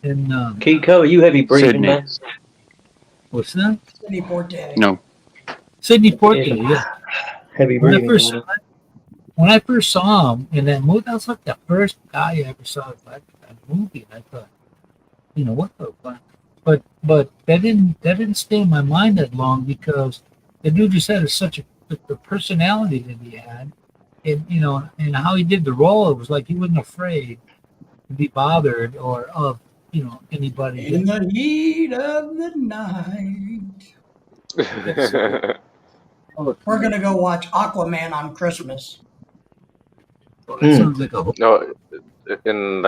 And Kiko, are you heavy breathing, Sydney. man? what's that? Sidney Porte. No. Sidney Portier. Yeah. Heavy When I breathing. first saw him in that movie, that was like the first guy I ever saw in that movie. And I thought, what the fuck? But that didn't stay in my mind that long because the dude just had such the personality that he had, and and how he did the role. It was like he wasn't afraid to be bothered or of anybody. In the heat of the night. We're gonna go watch Aquaman on Christmas. Well, that sounds like a No, in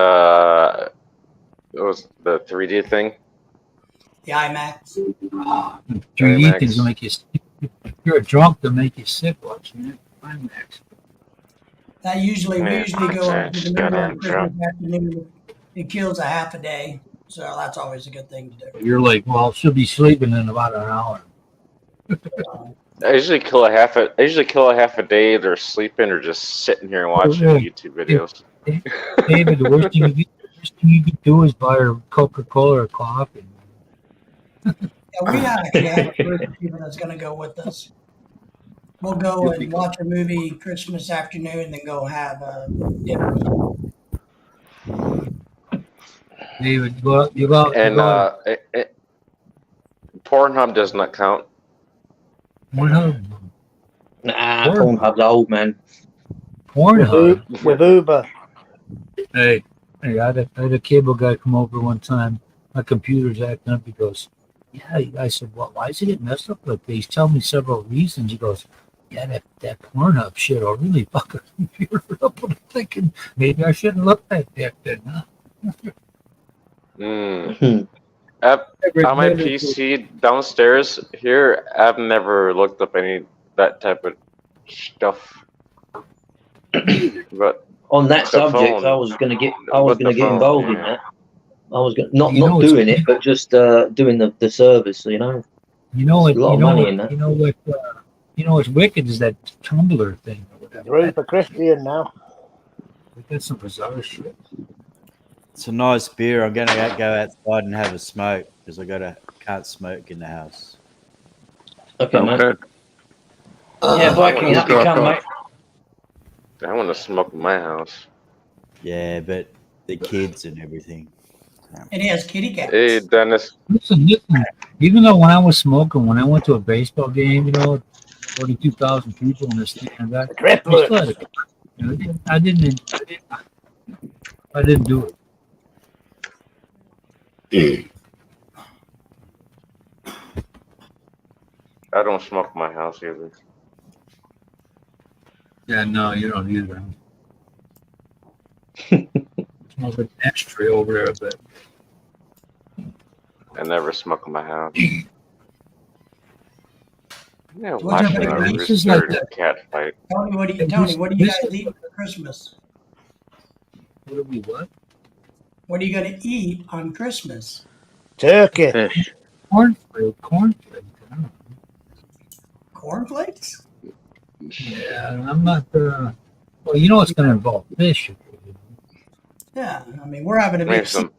it was the 3D thing. The IMAX. 3D things will make you. If you're a drunk, they'll make you sick watching it. IMAX. That we usually go to the movie goddamn on Christmas afternoon. It kills a half a day, so that's always a good thing to do. You're like, well, she'll be sleeping in about an hour. I usually kill a half a day either sleeping or just sitting here and watching YouTube videos. David, the worst thing you could do is buy her Coca-Cola or coffee. Yeah, we actually have a group of people that's going to go with us. We'll go and watch a movie Christmas afternoon, and then go have dinner. David, you go out. And Pornhub does not count. Pornhub. Nah, Pornhub's old, man. Pornhub. With Uber. Hey, I had a cable guy come over one time. My computer's acting up. He goes, yeah. I said, well, why is it getting messed up like that? He's telling me several reasons. He goes, yeah, that Pornhub shit will really fuck a computer up. I'm thinking maybe I shouldn't look at that then, huh? On my PC downstairs here, I've never looked up any that type of stuff. But on that the subject, phone- I was going to get with the phone, involved in yeah. that. I was going not You know, not doing it's- it, but just doing the service. You know, You know what? There's a lot You of know money what? in that. You know what? You know what's wicked is that Tumblr thing. Or whatever. Room for Christian now. We got some bizarre shit. It's a nice beer. I'm gonna go outside and have a smoke because can't smoke in the house. okay, mate. Okay. Yeah, Viking, up you come, mate. I want to smoke in my house. Yeah, but the kids and everything. And he has kitty cats. Hey, Dennis. Listen. Even though when I was smoking, when I went to a baseball game, 42,000 people in this thing and that, I didn't do it. I don't smoke in my house either. Yeah, no, you don't either. Smells like an ashtray over there, but I never smoke in my house. Yeah, What's watching your a favorite dish? Is like rooster cat fight. Tony, what do you guys eat for Christmas? what do we what? What are you going to eat on Christmas? Turkey. Fish. Cornflakes. I don't know. Cornflakes? Yeah, I'm not. Well, it's going to involve fish. Yeah, I mean, we're having a Maybe big some.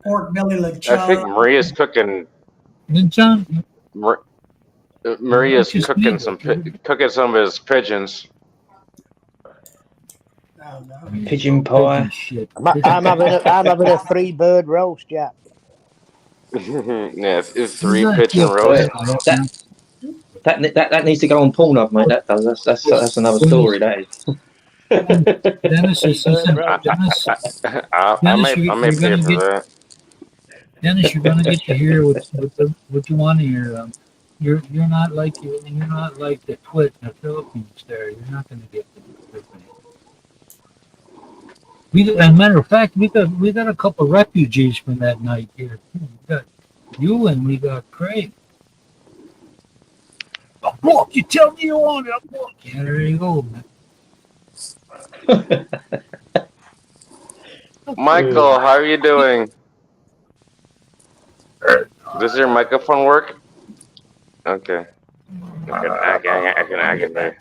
pork belly leg I chop. think Maria's cooking. Then John, Maria's Just cooking eat cooking some of his pigeons. Oh, no. Pigeon pie. Shit. I'm having a free bird roast, Jack. Yeah, it's 3 Doesn't that pigeon feel roast. bad? That needs to go on Pornhub, mate. That does. That's another story. That is. Dennis, Dennis, I may pay for that. Dennis, you're gonna get to hear what you want to hear. You're not like the twit in the Philippines. There, you're not gonna get the as a matter of fact, we got a couple refugees from that night here. We got you and we got Craig. Look, you tell me you want it. Look, yeah, there you go, man. Michael, how are you doing? Does your microphone work? Okay. I can.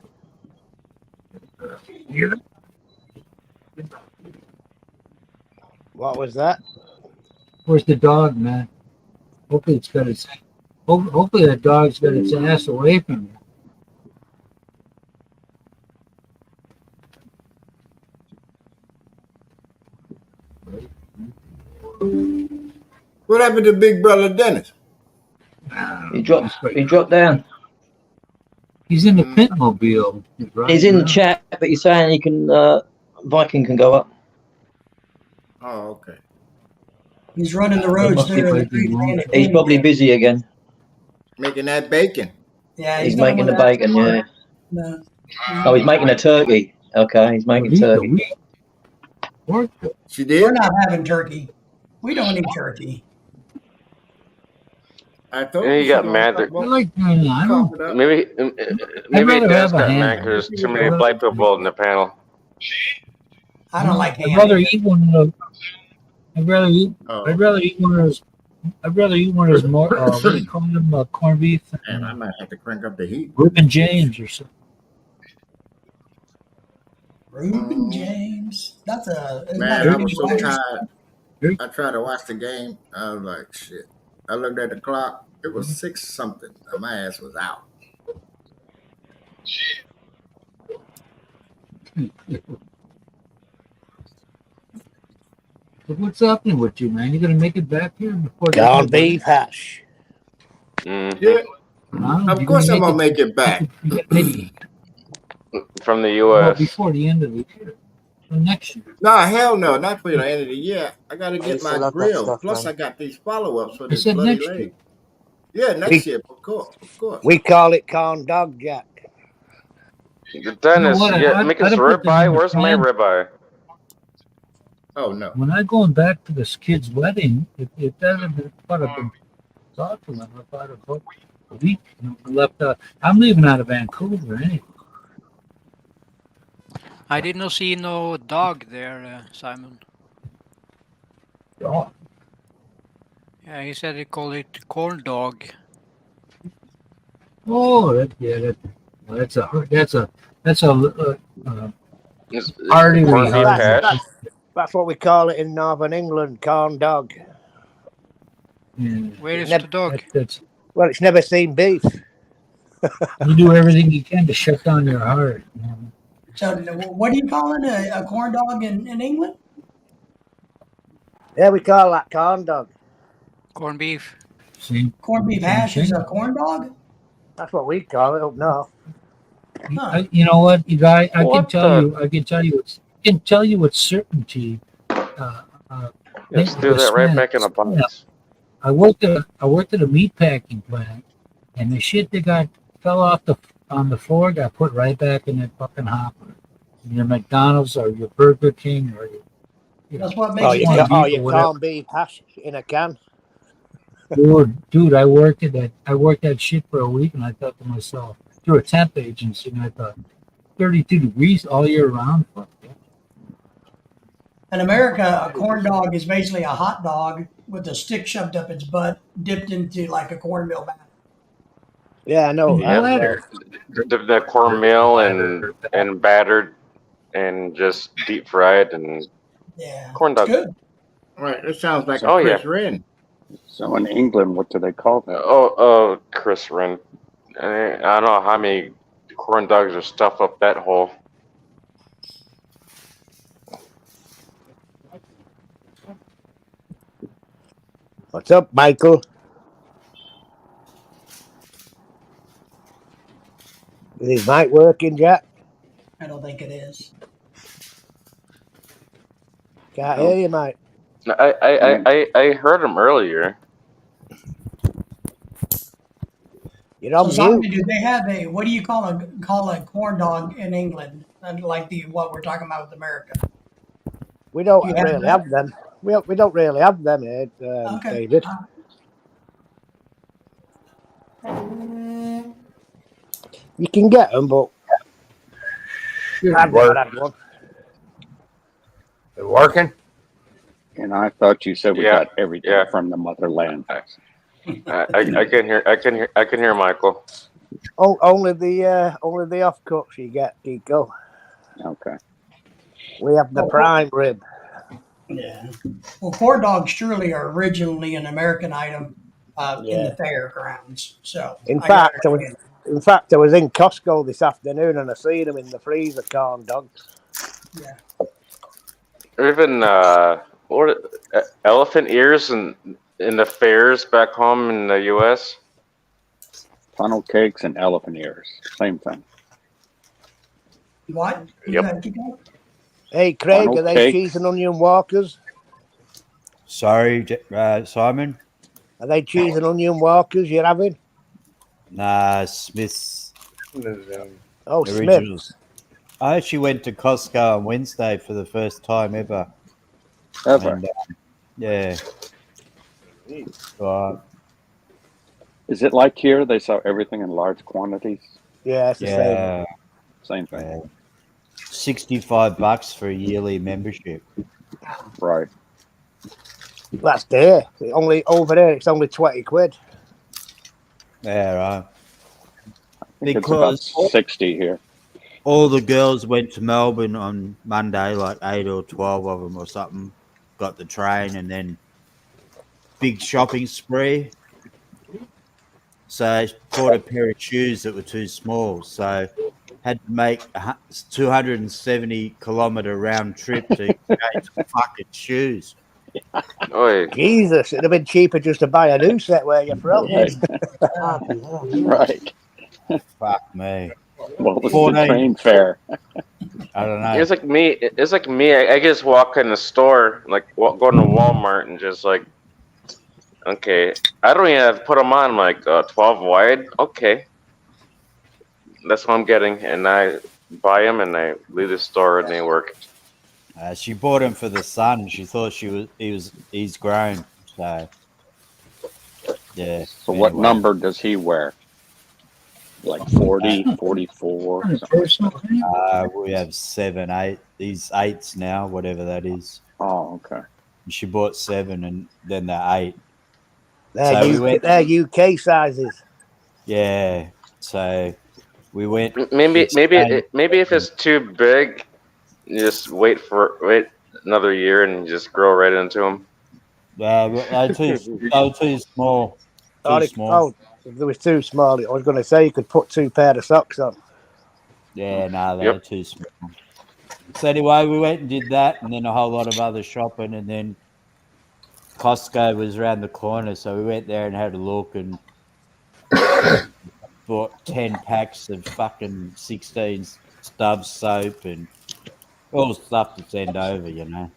What was that? Where's the dog, man? Hopefully it's got its. Hopefully that dog's got its ass away from you. What happened to Big Brother Dennis? He dropped down. He's in the Pitmobile. He's in the chat, but he's saying he can. Viking can go up. Oh, okay. He's running the roads there. He's probably busy again. Making that bacon. Yeah, He's going making the with that bacon. Yeah. No. Oh, he's making a turkey. Okay, he's making turkey. She did? We're not having turkey. We don't eat turkey. I thought And he got mad that maybe Dennis got mad because too many black people in the panel. I don't like I'd ham. rather eat one of those. I'd rather eat one of those. I'd rather eat one of those more. What do you call them? Corned beef. And I might have to crank up the heat. Reuben James or something. Reuben James. That's a. Man, I was so tired. I tried to watch the game. I was like, shit. I looked at the clock. It was 6 something. My ass was out. But what's happening with you, man? You gonna make it back here before? Corned beef hash. Yeah. Of course I'm gonna make it back. From the Well, U.S. before the end of the year, next year. Nah, hell no, not for the end of the year. I gotta get still my love that grill. stuff, Plus, man. I got these follow-ups for I this said bloody next leg. year. Yeah, next year, of course. We call it corn dog, Jack. Dennis, what? yeah, I'd make us put them ribeye. in the Where's my pan. ribeye? Oh no. When I going back to this kid's wedding, if that had been part of the talk to him, if I'd have booked a week left out. I'm leaving out of Vancouver anyway. I did not see no dog there, Simon. Oh, Yeah, he said he called it corn dog. oh that's a It's artery. corned beef hard. hash. That's what we call it in Northern England, corn dog. Yeah. Where is Neb- the dog? That's Well, it's never seen beef. you do everything you can to shut down your heart. You know? So, what do you call it? A corn dog in England? Yeah, we call that corn dog. Corn beef. See, Corned beef hash is a corn dog? That's what we call it up north. you know what, you guys? I can What tell the- you with certainty. Let's do that right back in a box. I worked at a meat packing plant, and the shit that fell off on the floor got put right back in that fucking hopper. Your McDonald's or your Burger King or your That's what makes Oh, it you taste corned got, beef or your whatever. corned beef hash in a can. Dude, I worked that shit for a week, and I thought to myself, through a temp agency, and I thought, 32 degrees all year round. Fuck yeah. In America, a corn dog is basically a hot dog with a stick shoved up its butt, dipped into like a cornmeal batter. Yeah, I know. Yeah. Ladder. The cornmeal and battered and just deep fried and Yeah, corn it's dog. good. Right, it sounds like a Oh, yeah. Chris Wren. So in England, what do they call that? Oh, Chris Wren. I don't know how many corn dogs are stuffed up that hole. What's up, Michael? Is his mic working, Jack? I don't think it is. Can't hear you, mate. I heard him earlier. You're on So, Simon, mute. do they have a what do you call a corn dog in England? Like what we're talking about with America? We don't You have really that? have them. We don't really have them here, Okay. David. You can get them, but I've never had one. It working? And I thought you said we Yeah, got everything yeah. from the motherland. I can hear Michael. Only the offcuts you get, Kiko. Okay. We have the prime rib. Yeah. Well, corn dogs surely are originally an American item in the fairgrounds. So In I fact, I was understand. in Costco this afternoon and I seen them in the freezer, corn dogs. Yeah. Or even elephant ears in the fairs back home in the U.S. Funnel cakes and elephant ears. Same thing. What? Yep. Hey, Craig, Funnel are they cakes. cheese and onion walkers? Sorry, Simon. Are they cheese and onion walkers you're having? Nah, Smith's Oh, originals. Smith's. I actually went to Costco on Wednesday for the first time ever. Ever. And, yeah. Right. Is it like here? They sell everything in large quantities. Yeah, it's the Yeah. Same thing. $65 for a yearly membership. Right. same. That's there. Only over there, it's only 20 quid. Yeah, right. I think it's about Because 60 here. all the girls went to Melbourne on Monday, like 8 or 12 of them or something, got the train and then big shopping spree. So I bought a pair of shoes that were too small. So had to make a 270-kilometre round trip to exchange fucking shoes. Oi. Jesus, it'd have been cheaper just to buy a new set where you're from. Right. Right. Fuck me. What was 14. the train fare? I don't know. It's like me. It's like me. I just walk in the store, like going to Walmart and just like, okay, I don't even have to put them on. I'm like 12 wide. Okay, that's what I'm getting, and I buy them and I leave the store and they work. She bought him for the son. She thought he's grown. So yeah. So what anyway. number does he wear? Like 40, 44? We have 7, 8. These 8s now, whatever that is. Oh, okay. She bought 7 and then the 8. They're UK sizes. Yeah. So we went. Maybe if it's too big, you just wait another year and you just grow right into them. Yeah, they're too small. Too small. If they was too small, I was going to say you could put 2 pairs of socks on. Yeah, no, they're too small. So anyway, we went and did that, and then a whole lot of other shopping, and then Costco was around the corner, so we went there and had a look and bought 10 packs of fucking 16 Stubbs soap and all stuff to send over, you know.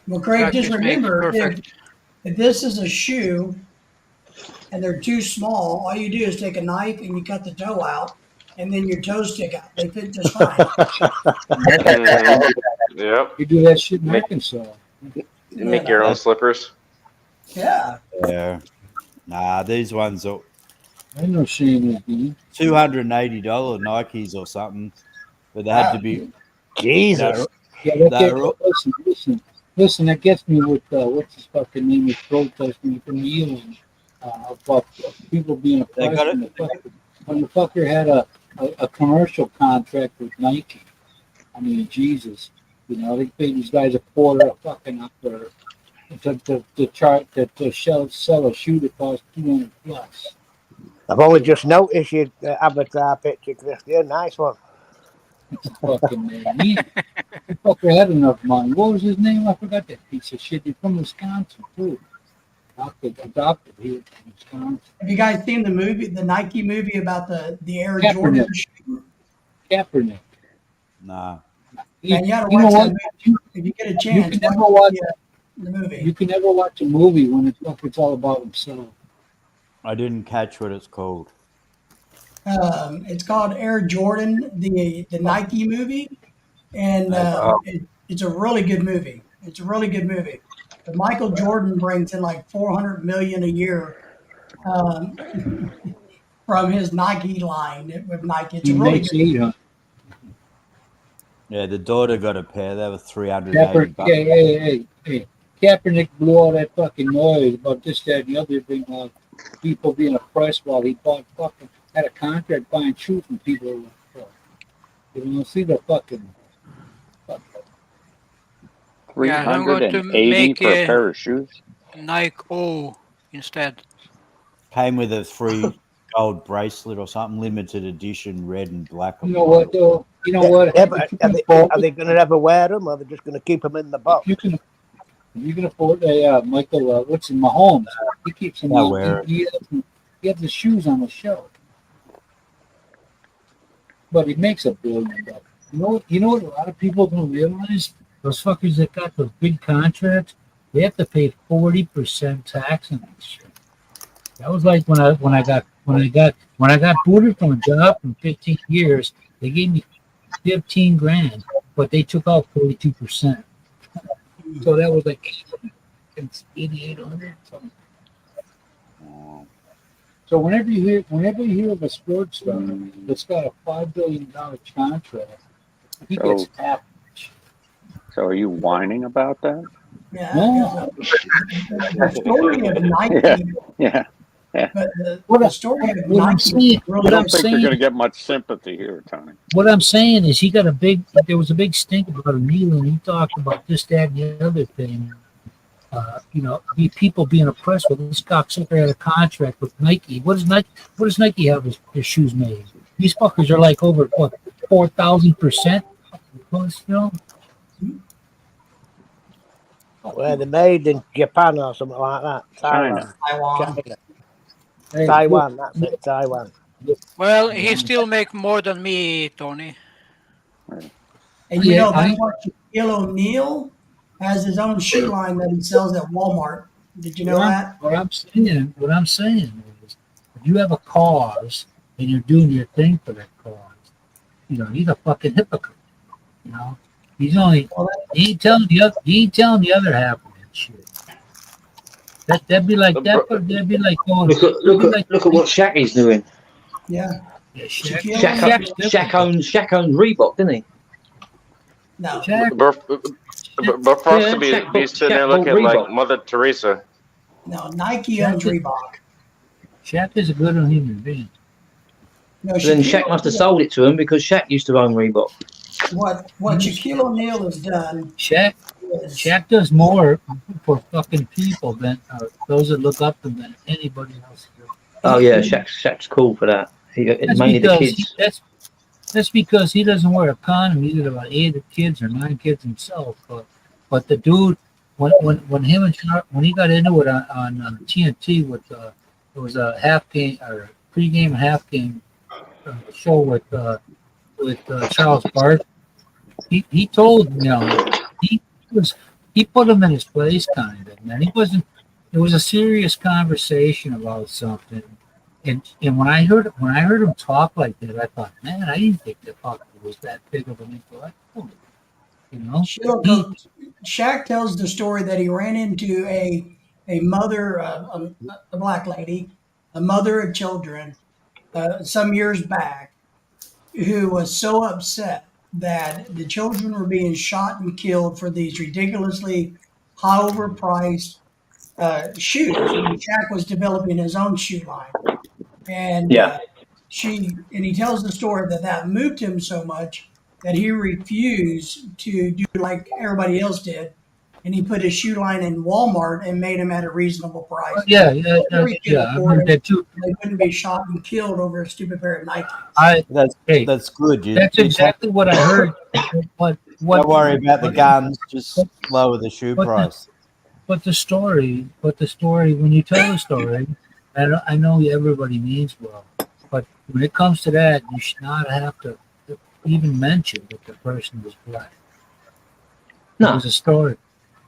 Well, Craig, just Practice makes remember, perfect. if this is a shoe and they're too small, all you do is take a knife and you cut the toe out, and then your toes stick out. They fit just fine. Yep. You do that shit in Arkansas. You make your own slippers. Yeah. Yeah. Nah, these ones are I know shame is being. $280 Nikes or something, but they had to be. Jesus. Yeah, listen. That gets me with what's his fucking name is protesting from Ealing about people being oppressed. When the fucker had a commercial contract with Nike. I mean, Jesus, you know, they paid these guys $250 a fucking up there to sell a shoe that cost $200 plus. I've only just noticed your avatar picture, Christian. Nice one. Fucking man. He fucker had enough money. What was his name? I forgot that piece of shit. He's from Wisconsin, too. Adopted here from Wisconsin. Have you guys seen the Nike movie about the Air Kaepernick. Jordan shoe? Kaepernick. Nah. And you gotta You know watch that what? movie. If you get a chance, You can never watch watch the movie. You can never watch a movie when it's all about himself. I didn't catch what it's called. It's called Air Jordan, the Nike movie, and it's a really good movie. It's a really good movie. But Michael Jordan brings in like $400 million a year from his Nike line with Nike. It's He a really makes good. $800. Yeah, the daughter got a pair. They were $380. Hey. Kaepernick blew all that fucking noise about this, that, and the other thing about people being oppressed while he had a contract buying shoes from people who were oppressed. You don't see the fucking. Yeah, I'm going to 380 make for a a pair of shoes? Nike O instead. Came with a 3 gold bracelet or something, limited edition, red and black. You know what, though? You know Yeah, what? yeah, but are they going to ever wear them, or are they just going to keep them in the box? You can afford a Michael. What's in Mahomes? He keeps them I'll on. wear it. He has the shoes on the shelf, but he makes $1 billion. You know what? A lot of people don't realize, those fuckers that got those big contracts, they have to pay 40% tax on that shit. That was like when I got booted from a job from 15 years. They gave me 15 grand, but they took out 42%. So that was like 8,800 something. So whenever you hear of a sports star that's got a $5 billion contract, he gets half. So are you whining about that? Yeah. No. The story of Nike. Yeah. Yeah. But the story of Nike. I don't think you're going to get much sympathy here, Tony. What I'm saying is, there was a big stink about him kneeling. He talked about this, that, and the other thing. People being oppressed with this cocksucker had a contract with Nike. What does Nike have their shoes made? These fuckers are like over 4,000%. Well, they're made in Japan or something like that. China. Taiwan, that's it, Taiwan. Well, he still make more than me, Tony. And you know, that's why Shaquille O'Neal has his own shoe line that he sells at Walmart. Did you know that? What I'm saying is, if you have a cause and you're doing your thing for that cause, he's a fucking hypocrite. He's only he ain't telling the other half of that shit. That'd be like going. Look at what Shaq is doing. Yeah. Shaq owns Reebok, didn't he? No. But for us to be sitting there looking like Mother Teresa. No, Nike owns Reebok. Shaq is a good human being. No, then Shaq must have sold it to him because Shaq used to own Reebok. What Shaquille O'Neal has done. Shaq does more for fucking people than those that look up to him than anybody else. Oh yeah, Shaq's cool for that. Mainly the kids. That's because he doesn't wear a condom. He's got about 8 kids or 9 kids himself. But the dude, when him and when he got into it on TNT with it was a half game or pregame half game show with Charles Barkley. He told he put him in his place kind of, man. He wasn't. It was a serious conversation about something. And when I heard him talk like that, I thought, man, I didn't think the fuck was that big of an intellectual. Shaq tells the story that he ran into a mother, a black lady, a mother of children, some years back, who was so upset that the children were being shot and killed for these ridiculously high overpriced shoes. And Shaq was developing his own shoe line. And he tells the story that moved him so much that he refused to do like everybody else did, and he put his shoe line in Walmart and made them at a reasonable price. Yeah. I heard that too. They wouldn't be shot and killed over a stupid pair of Nikes. That's good. That's exactly what I heard. What don't worry about the guns. Just lower the shoe price. But the story. When you tell the story. I know everybody means well, but when it comes to that, you should not have to even mention that the person was black. No. It was a story.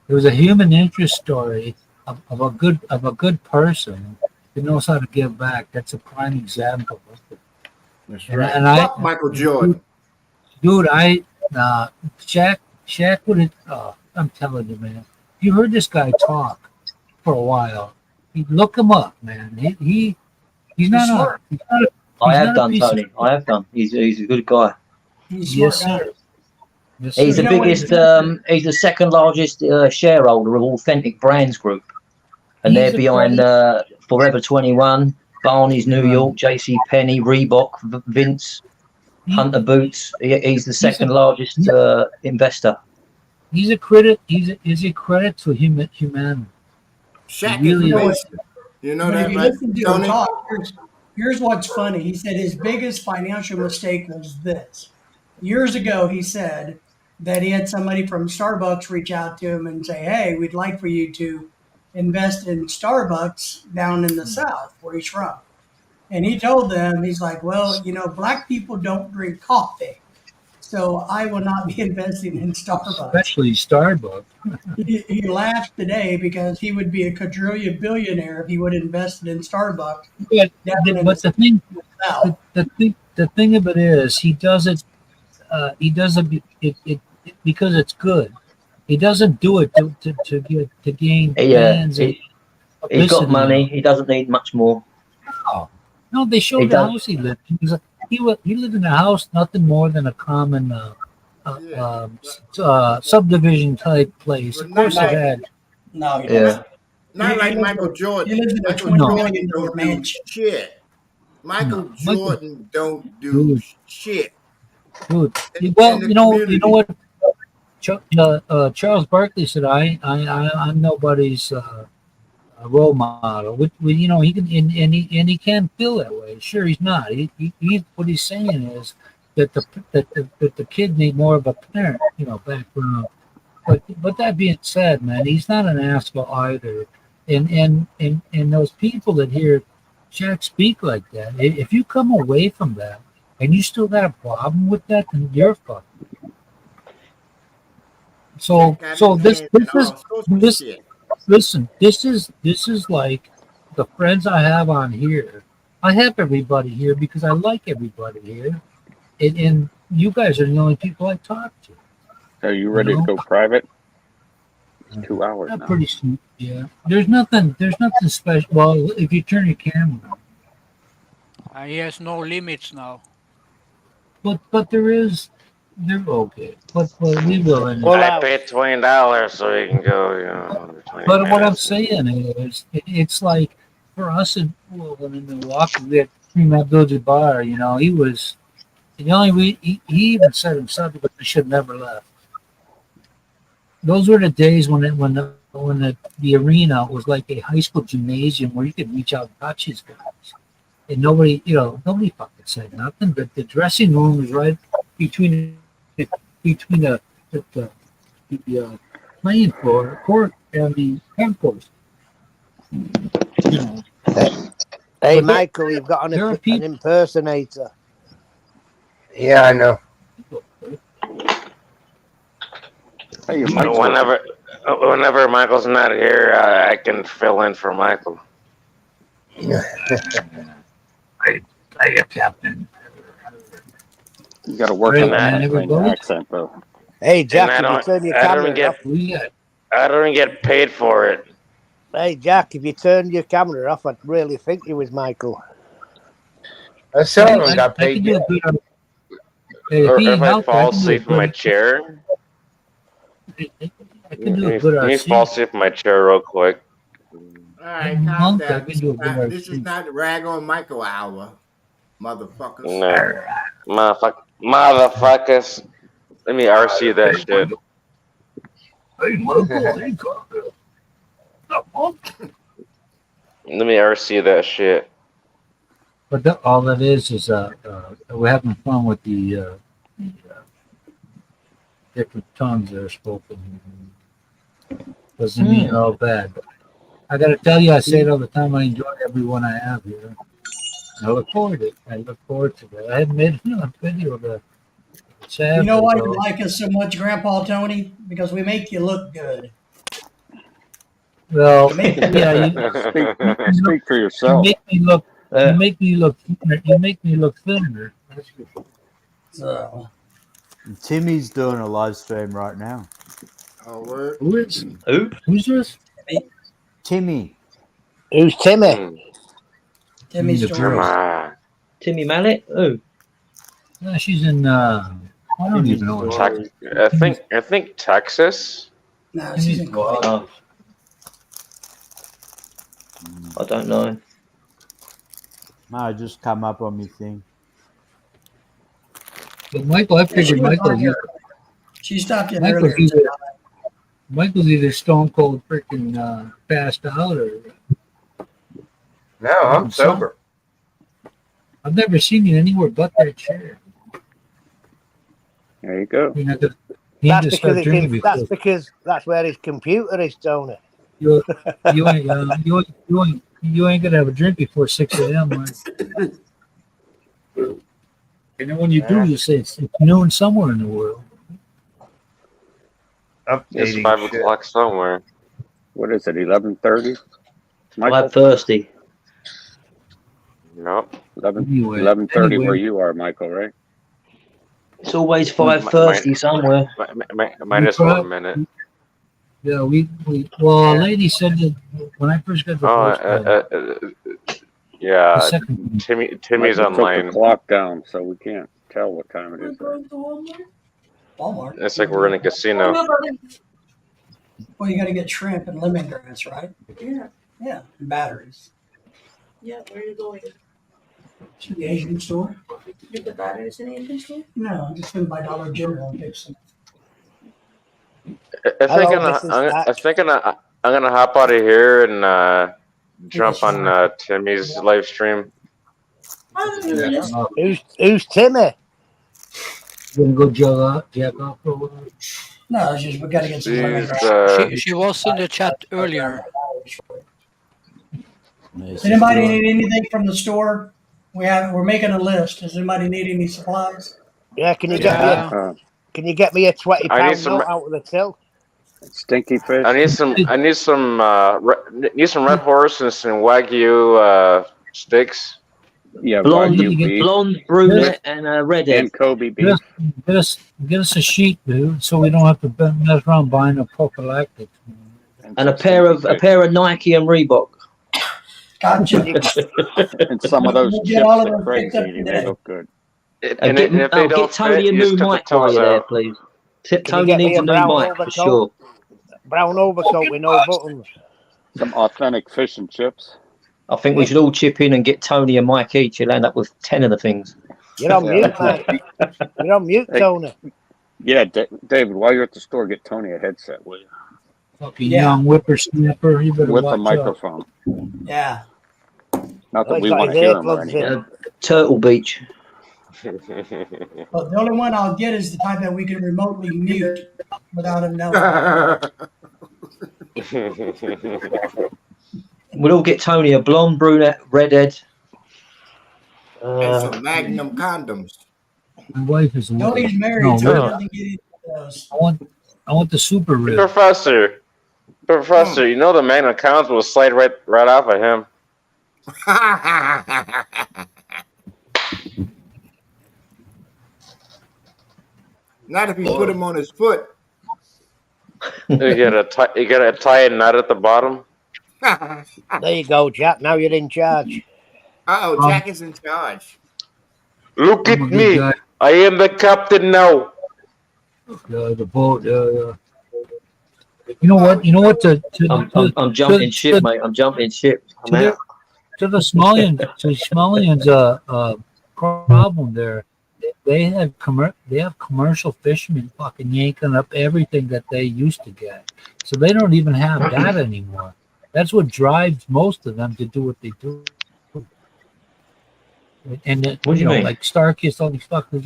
It was a human interest story of a good person who knows how to give back. That's a prime example of it. That's right. Fuck Michael Jordan. Dude, Shaq wouldn't. I'm telling you, man. You heard this guy talk for a while. Look him up, man. He's not. I have done, Tony. I have done. He's a good guy. Yes, sir. He's the biggest. He's the second largest shareholder of Authentic Brands Group, and they're behind Forever 21, Barney's New York, J.C. Penney, Reebok, Vince, Hunter Boots. He's the second largest investor. he's a credit. Is a credit to humanity. Shaq He really is is. basic. You know But if that, you right, listen to him Tony? talk, here's what's funny. He said his biggest financial mistake was this. Years ago, he said that he had somebody from Starbucks reach out to him and say, "Hey, we'd like for you to invest in Starbucks down in the South where he's from." And he told them, he's like, "Well, you know, black people don't drink coffee, so I will not be investing in Starbucks." Especially Starbucks. He laughed today because he would be a quadrillion billionaire if he would have invested in Starbucks. But, down in but the thing, South. the thing of it is, he does it. He does it because it's good. He doesn't do it to gain fans and he's got publicity. money. He doesn't need much more. No, they showed He the does- house he lived in. He lived in a house nothing more than a common subdivision type place. Of course, it had. No, he Yeah. doesn't. Not like He lives Michael in- Jordan. He lives in a Michael $20 Jordan million don't do mansion. shit. Michael No, Michael- Jordan don't do Dude. shit. Dude, In well, the you know community. what? Charles Barkley said, "I'm nobody's role model." You know, he can and he can feel that way. Sure, he's not. He what he's saying is that the kid need more of a parent, you know, background. But that being said, man, he's not an asshole either. And those people that hear Shaq speak like that, if you come away from that and you still got a problem with that, then you're fucked. So this listen, this is like the friends I have on here. I have everybody here because I like everybody here, and you guys are the only people I talk to. Are you ready to go private? It's 2 hours Not now. pretty soon, yeah. There's nothing special. Well, if you turn your camera on. He has no limits now. But there okay. But we will. And I paid $20 so you can go. You know. 20 But what I'm minutes. saying is, it's like for us in Milwaukee, we had Kareem Abdul-Jabbar. You know, he was the only. He even said himself, but he should never left. Those were the days when the arena was like a high school gymnasium where you could reach out and touch these guys, and nobody fucking said nothing. But the dressing room was right between the playing floor, court, and the concourse. You know, Hey, But Michael, you've got there are an people- impersonator. Yeah, I know. Hey, your mic's Whenever Michael's not here, I can fill in for Michael. I get Captain. You got to work Great, on that man, Pennsylvania everybody. accent, though. Hey, And Jack, I if you don't, turn your I camera don't get, off. We got I don't get paid for it. Hey, Jack, if you turned your camera off, I'd really think you was Michael. I still haven't I got can paid do yet. a good. Hey, Or if he if I helped, fall I can do a asleep in my good. chair, I can do a let good me fall asleep in my chair real quick. All right, Hey, calm Monk, I down. can do a good This is RC. not the rag on Michael hour, motherfuckers. No. Motherfuckers. Let me RC that shit. Hey, Michael, hey, Carl. Let me RC that shit. But all that is we're having fun with the different tongues that are spoken. Doesn't mean they're all bad. But I got to tell you, I say it all the time. I enjoy everyone I have here. I look forward to it. I look forward to that. I haven't made a video of the You know why you like us so much, Grandpa Tony? Because we make you look good. Well, yeah, Speak for you yourself. make me look. You make me look. You make me look thinner. That's for sure. So, Timmy's doing a live stream right now. Oh, word. Who is? Who? Who's this? Timmy. Who's Timmy? Timmy's The story. Come on. Timmy Mallet? Who? Yeah, she's in. I don't even know. Her. I think Texas. No, she's in Kuwait. Oh. I don't know. No, just come up on me thing. But Michael, I figured Michael. She stopped in Michael, earlier. he's Michael's either stone cold freaking passed out or. No, I'm sober. I've never seen you anywhere but that chair. There you go. You're not gonna, you ain't That's just start drinking because that's where his computer is, Tony. you ain't gonna have a drink before 6 a.m. Right? And then when you do, you say it's noon somewhere in the world. It's 5 o'clock somewhere. What is it? 11:30. 5:30. No. 11:30 where you are, Michael, right? It's always 5:30 somewhere. Minus 1 minute. Yeah, well, a lady said that when I first got the Yeah, The second- Timmy's Michael took online. the clock down, so we can't tell what time it is. Walmart. It's like we're in a casino. Well, you got to get shrimp and lemongrass, right? Yeah. Yeah, and batteries. Yeah, where are you going? To the Asian store? Get the batteries in the Asian store? No, I'm just going to buy Dollar General and pick some. I think I'm gonna hop out of here and jump on Timmy's live stream. Who's Timmy? You gonna go jack off or whatever? No, it's just we got to get some She's, lemongrass. She was in the chat earlier. Does anybody need anything from the store? We're making a list. Does anybody need any supplies? Yeah, can you get me a £20 I need some- note out of the till? Stinky fish. I need some Red Horse and some Wagyu steaks. Yeah, Blonde, Wagyu beef. blonde, brunette, and a redhead. And Kobe beef. Get us a sheet, dude, so we don't have to mess around buying a prophylactic. And a pair of Nike and Reebok. Gotcha. And some of those We'll get chips all of that them Craig's picked up eating, today. they look good. And if they don't get Tony fit, a you new just cut the mic while toes you're there, out. please. Can you Tony get me needs a a new brown mic for overcoat? sure. Brown overcoat with no buttons. Some authentic fish and chips. I think we should all chip in and get Tony a mic each. You'll end up with 10 of the things. You're on mute, mate. You're on mute, Hey, Tony. Yeah, David, while you're at the store, get Tony a headset, will you? Fucking young whippersnapper, you better With watch a microphone. Yeah. Not that He's we got want to his hear him or earplugs anything. in. Turtle Beach. But the only one I'll get is the type that we can remotely mute without him knowing. We'll all get Tony a blonde, brunette, redhead. And some Magnum condoms. My wife is a Tony's married, No, so he really. doesn't get any of those. I want the super rib. Professor, you know the Magnum condoms will slide right off of him. Not if you put him on his foot. You gotta tie a knot at the bottom. There you go, Jack. Now you're in charge. Uh-oh, Jack is in charge. Look at I'm a good me. guy. I am the captain now. Yeah, the boat. Yeah. You know what? I'm jumping ship, mate. I'm jumping ship. I'm out. To the Somalians, problem there. They have commercial fishermen fucking yanking up everything that they used to get, so they don't even have that anymore. That's what drives most of them to do what they do. And What do you mean? like Starkist, all these fuckers,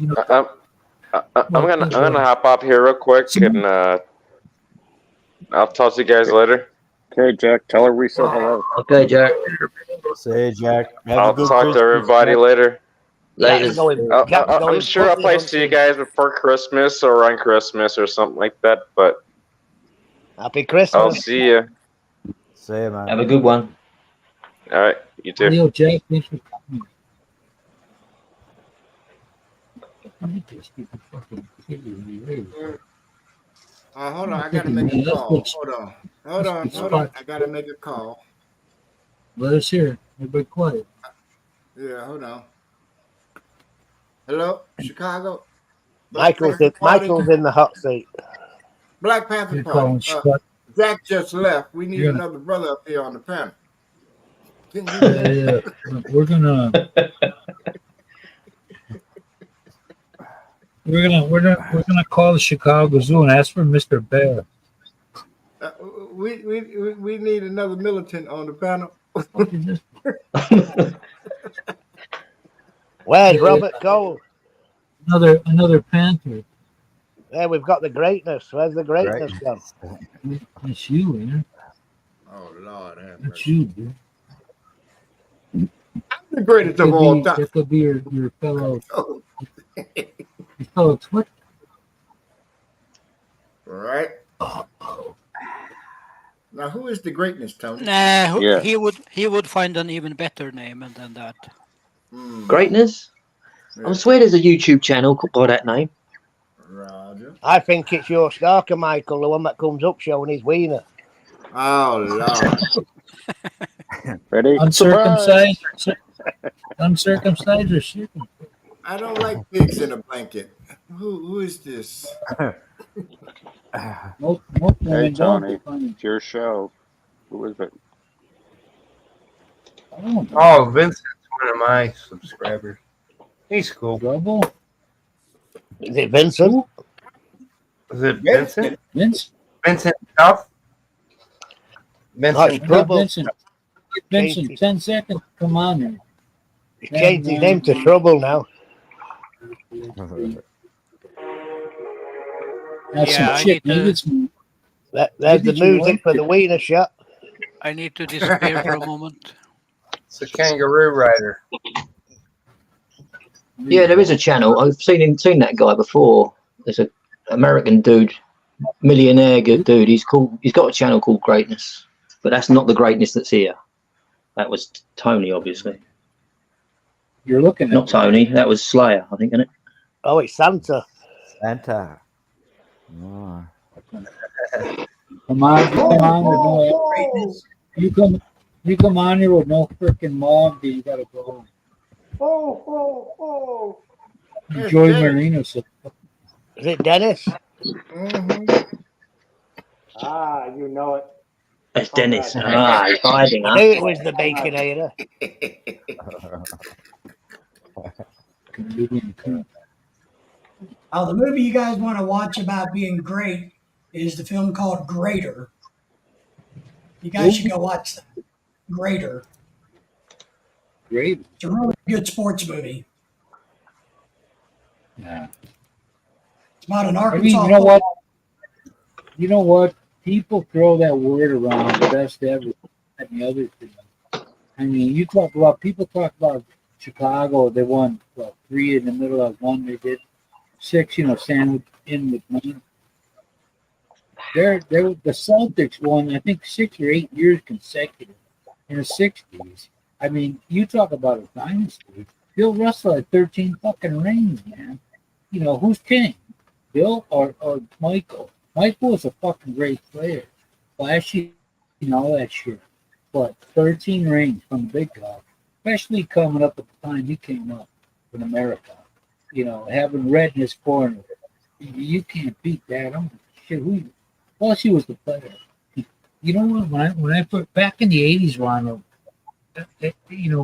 I'm gonna hop up here real quick and I'll talk to you guys later. Okay, Jack, tell her we said hello. Okay, Jack. Say, Jack. Have a I'll good talk to Christmas, everybody Jack. later. Later. I'm sure I'll probably see you guys before Christmas or on Christmas or something like that. But Happy Christmas. I'll see you. See you, man. Have a good one. All right, you too. Yo, Jack, thanks for coming. I need to speak to fucking Kitty. Hold on, I gotta make a call. Hold on. I gotta make a call. Let us hear it. Everybody quiet. Yeah, hold on. Hello, Chicago. Michael's in the hot seat. Black Panther You're calling Party. Scott. Jack just left. We need You're another brother up here on the panel. Can you- Yeah. We're gonna call the Chicago Zoo and ask for Mr. Bear. We need another militant on the panel. Where's Robert Cole? Another Panther. Yeah, we've got the greatness. Where's the greatness gone? That's you, man. Oh Lord, have That's mercy. you, dude. The greatest of all time. That could be your fellow Oh, your fellow Twit. right. Now, who is the greatness, Tony? Nah, Yeah. he would find an even better name than that. Greatness? I swear there's a YouTube channel by that name. Roger. I think it's your stalker, Michael, the one that comes up showing his wiener. Oh Lord. Ready? Uncircumcised. Uncircumcised or circumcised? I don't like pigs in a blanket. Who is this? Most Hey, women don't. Tony, it's your show. Who is it? Oh, Vincent's one of my subscribers. He's cool. Trouble? Is it Vincent? Is it Vincent? Vince? Vincent Duff? Vincent Trouble. Vincent. Vincent, 10 seconds. Come on, man. He changed his name to Trouble now. That's Yeah, I some shit. need to- Maybe it's There's the Maybe you music for the wiener shot. I need to disappear for a moment. It's a kangaroo rider. Yeah, there is a channel. I've seen that guy before. There's a American dude, millionaire good dude. He's got a channel called Greatness, but that's not the greatness that's here. That was Tony, obviously. You're looking at Not Tony. That was Slayer, I think, isn't it? Oh, it's Santa. Santa. Oh. Come on, with no. You come on here with no freaking mom, dude. You gotta go home. Enjoy Marina. So. Is it Dennis? Ah, you know it. That's Dennis. Ah, he's hiding, I huh? knew it was the Baconator. The movie you guys want to watch about being great is the film called Greater. You guys should go watch that. Greater. Great. It's a really good sports movie. Yeah. It's about an I Arkansas. mean, you know what? You know what? People throw that word around, the best ever, and the other thing. I mean, people talk about Chicago. They won 3 in the middle of 1. They did 6. Sandwich in with 1. The Celtics won, I think, 6 or 8 years consecutive in the 60s. I mean, you talk about a dynasty. Bill Russell had 13 fucking rings, man. Who's king? Bill or Michael? Michael was a fucking great player. Flashy and all that shit. But 13 rings from the big guy, especially coming up at the time he came up in America. Having Red in his corner. You can't beat that. Shit, plus he was the player. You know what? When I put back in the 80s, Ronald,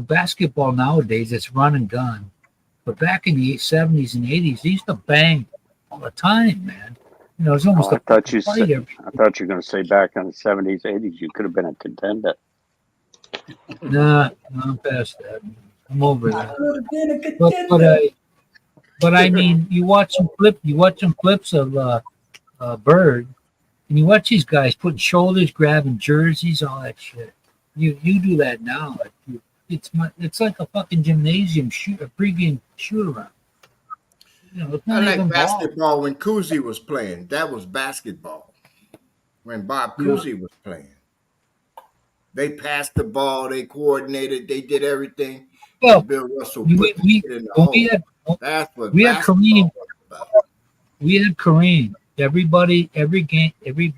basketball nowadays it's run and gun, but back in the 70s and 80s, they used to bang all the time, man. It's almost I thought you fight said, every- I thought you were going to say back in the 70s, 80s, you could have been a contender. Nah, I'm past that. I'm over that. Would have been a contender. But I mean, you watch some clips of Bird, and you watch these guys putting shoulders, grabbing jerseys, all that shit. You do that now. It's like a fucking gymnasium a pregame shoot around. It's not I even like ball. basketball when Cousy was playing. That was basketball. When Bob Cousy was playing. They passed the ball, they coordinated, they did everything. Well, Bill Russell we put the shit in the hole. That's what we had basketball Kareem. was about. We had Kareem. Everybody, every game, every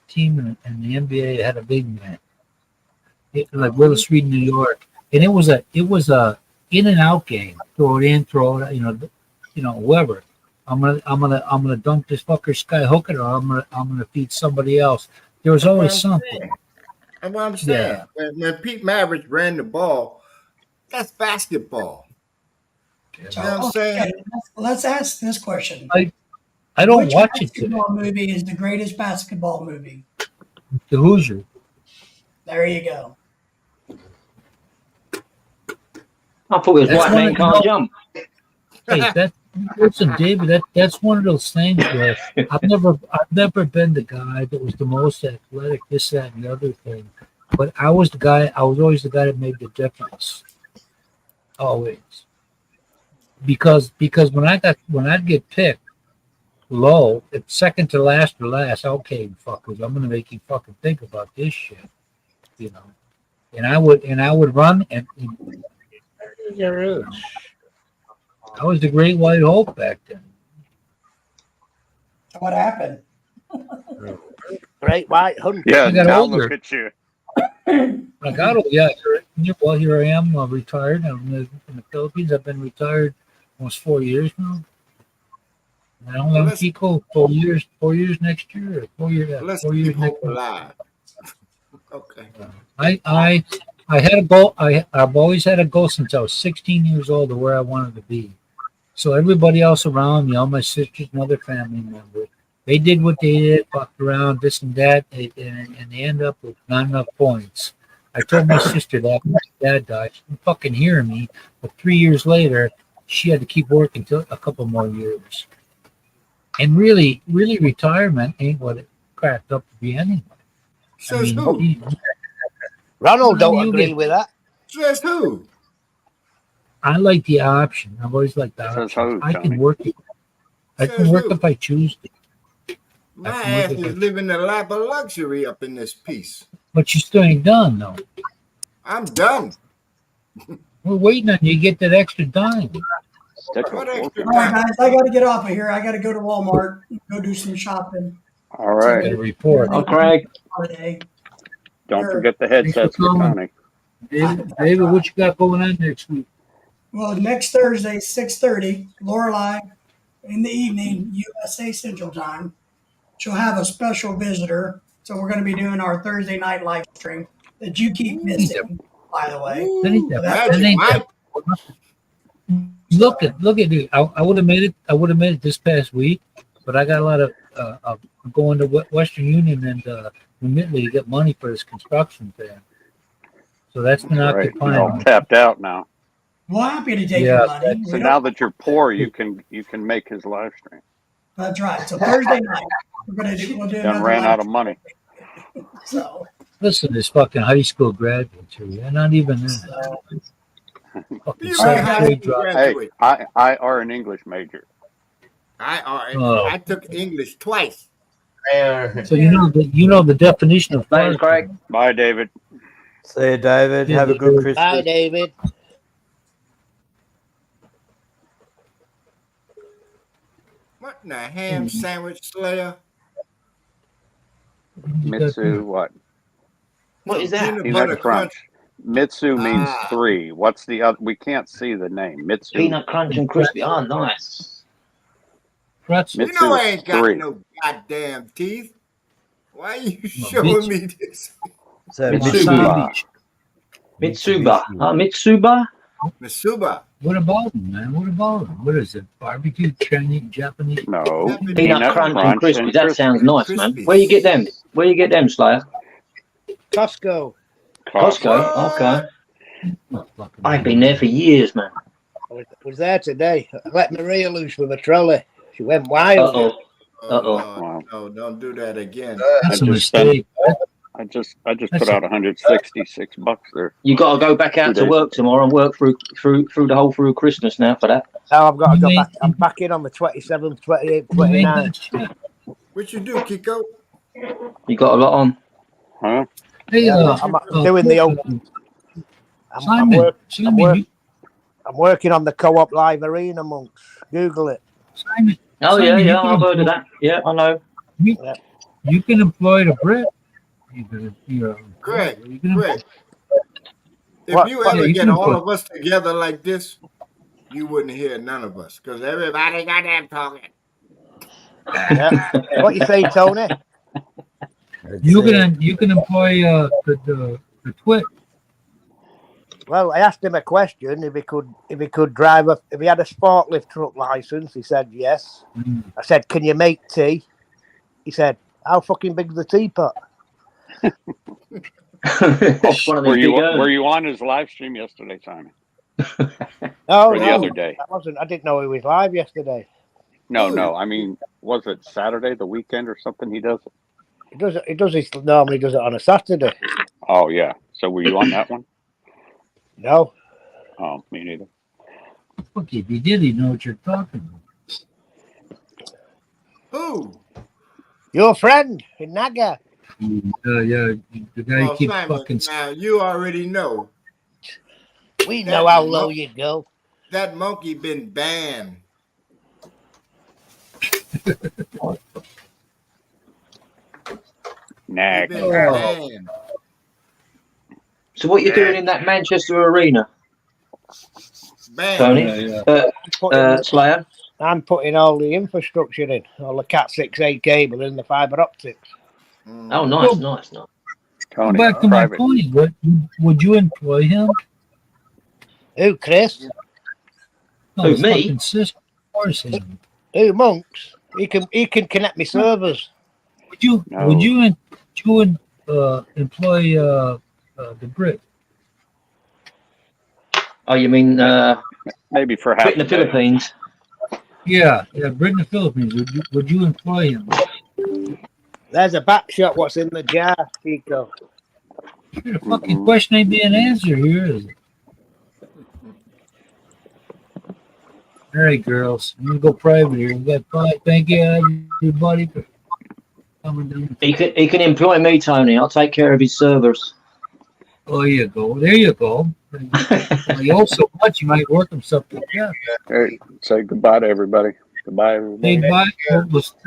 team in the NBA had a big man. Like Willis Reed, New York, and it was a in and out game. Throw it in, throw it out. Whoever. I'm gonna dunk this fucker, sky hook it, or I'm gonna feed somebody else. There was always something. That's what I'm saying. Yeah. When Pete Maravich ran the ball, that's basketball. You know what I'm saying? Okay, let's ask this question. I don't Which watch it today. basketball movie is the greatest basketball movie? The Hoosier. There you go. I thought it was That's white one man of- can't jump. Hey, listen, David. That's one of those things where I've never been the guy that was the most athletic, this, that, and the other thing. But I was always the guy that made the difference. Always. Because when I'd get picked low, it's second to last or last. Okay, fuckers, I'm gonna make you fucking think about this shit. You know. And I would run and I was the great white hope back then. What happened? Great white hunter. Yeah, I got now older. look at you. I got old. Yeah. Well, here I am, retired. I'm in the Philippines. I've been retired almost 4 years now. And I'm on Kiko 4 years. 4 years next year. 4 years. Yeah, Let's 4 years keep next hope year. alive. Okay. I had a goal. I've always had a goal since I was 16 years old of where I wanted to be. So everybody else around me, all my sisters and other family members, they did what they did, fucked around, this and that, and they end up with not enough points. I told my sister that when my dad died. She didn't fucking hear me, but 3 years later, she had to keep working till a couple more years. And really, retirement ain't what it cracked up to be anyway. Says who? Ronald don't You agree get- with that. Says who? I like the option. I've always liked the Says option. who, I Tony? can work. I can Says work who? if I choose to. My I can ass work if is living the lap of luxury up in this piece. But you still ain't done though. I'm done. We're waiting on you to get that extra dime. Stick What a fork extra in All right, guys, I got to get off of here. I got to go to Walmart, go do some shopping. All right. Got a report. Oh, Craig. Holiday. Don't Sure. forget the headsets for Tony. David, what you got going on next week? Well, next Thursday, 6:30, Lorelei in the evening, USA Central Time. She'll have a special visitor. So we're going to be doing our Thursday night live stream that you keep missing, by the way. That ain't that- that Magic ain't Mike. Look at dude. I would have made it. I would have made it this past week, but I got a lot of going to Western Union and Remitly to get money for this construction thing. So that's been Right. occupying. You're all tapped out now. We're happy to take Yeah, your money. So We now don't- that you're poor, you can make his live stream. That's right. So Thursday night, we'll do Done another ran live out of money. So, Listen, this fucking high school graduates here. They're not even that. Fucking You seventh high grade school drop. Hey, graduate. I are an English major. Oh. I took English twice. So you know the definition of Thanks, Craig. Bye, David. See you, David. Have a good Christmas. Bye, David. What in the ham sandwich slayer? Mitsu, what? What is that? Peanut butter Peanut crunch. crunch. Mitsu means Ah. 3. What's the other? We can't see the name. Mitsu. Peanut crunch and crispy. Oh, nice. Pretzel. You Mitsu know I is ain't got 3. no goddamn teeth. Why are you No, showing me this? So, Mitsuba. Mitsuba. Mitsuba? Masuba. What about them, man? What about them? What is it? Barbecue, Chinese, Japanese? No. Peanut crunch and crispy. That sounds nice, man. Where you get them? Where you get them, Slayer? Costco. Costco. Okay. I've been there for years, man. I was there today. I let Maria loose with a trolley. She went wild. Uh-oh. Oh, Uh-oh. Lord, no, don't do that again. That's a just spent- mistake. I just put out $166 there. You got to go back out 2 to days. work tomorrow and work through the whole through Christmas now for that. Now I've got to go You back. I'm back in on the 27th, 28th, You ain't 29th. that shit. What you do, Kiko? You got a lot on. Huh? Hey, Yeah, I'm doing the open. Simon, Simon, I'm working on the co-op live arena, monks. Google it. Simon, Oh Simon, yeah, you yeah, can I've heard of employ- that. Yeah, I know. You can employ the Brit. You can, Greg, you can Greg. If What- you what- ever you get can all put- of us together like this, you wouldn't hear none of us because everybody got them talking. Yeah. What you say, Tony? you can employ the twit. Well, I asked him a question if he could drive if he had a forklift truck license. He said yes. I said, "Can you make tea?" He said, "How fucking big's the teapot?" One of Were them you big were you on his live stream yesterday, Simon? Oh, Or the no, other day? I wasn't. I didn't know he was live yesterday. No. I mean, was it Saturday, the weekend, or something? He does it. He does it normally. Does it on a Saturday? Oh yeah. So were you on that one? No. Oh, me neither. Look, if you did, you know what you're talking about. Who? Your friend in Naga. Yeah, the guy Well, keeps Simon, fucking. now you already know. We That know how low mon- you go. That monkey been banned. He Nag. been banned. So what you doing in that Manchester arena, Banned. Tony? Slayer? I'm putting all the infrastructure in, all the Cat 6A cable and the fiber optics. Oh, nice, nice. Tony, Back to my private. point. What would you employ him? Who, Chris? No, Who, his me? fucking sister. Of course, him. Who, Monks? He can connect me servers. Would you employ the Brit? Oh, you mean maybe for Brit in the Philippines? Yeah, Brit in the Philippines. Would you employ him? There's a back shot. What's in the jar, Chico? The fucking question ain't being answered here, is it? All right, girls. I'm gonna go private here. We got 5. Thank you, everybody, for coming down. He can employ me, Tony. I'll take care of his servers. Oh, you go. There you go. You owe so much, you might work himself to death. Hey, say goodbye to everybody. Goodbye, everybody. Hey, bye.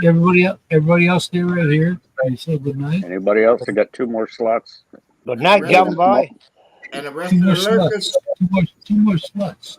Everybody else stay right here. You say good night. Anybody else? I got 2 more slots. Good night, John Boy. And the rest Two of more the lurkers. sluts. Two more sluts.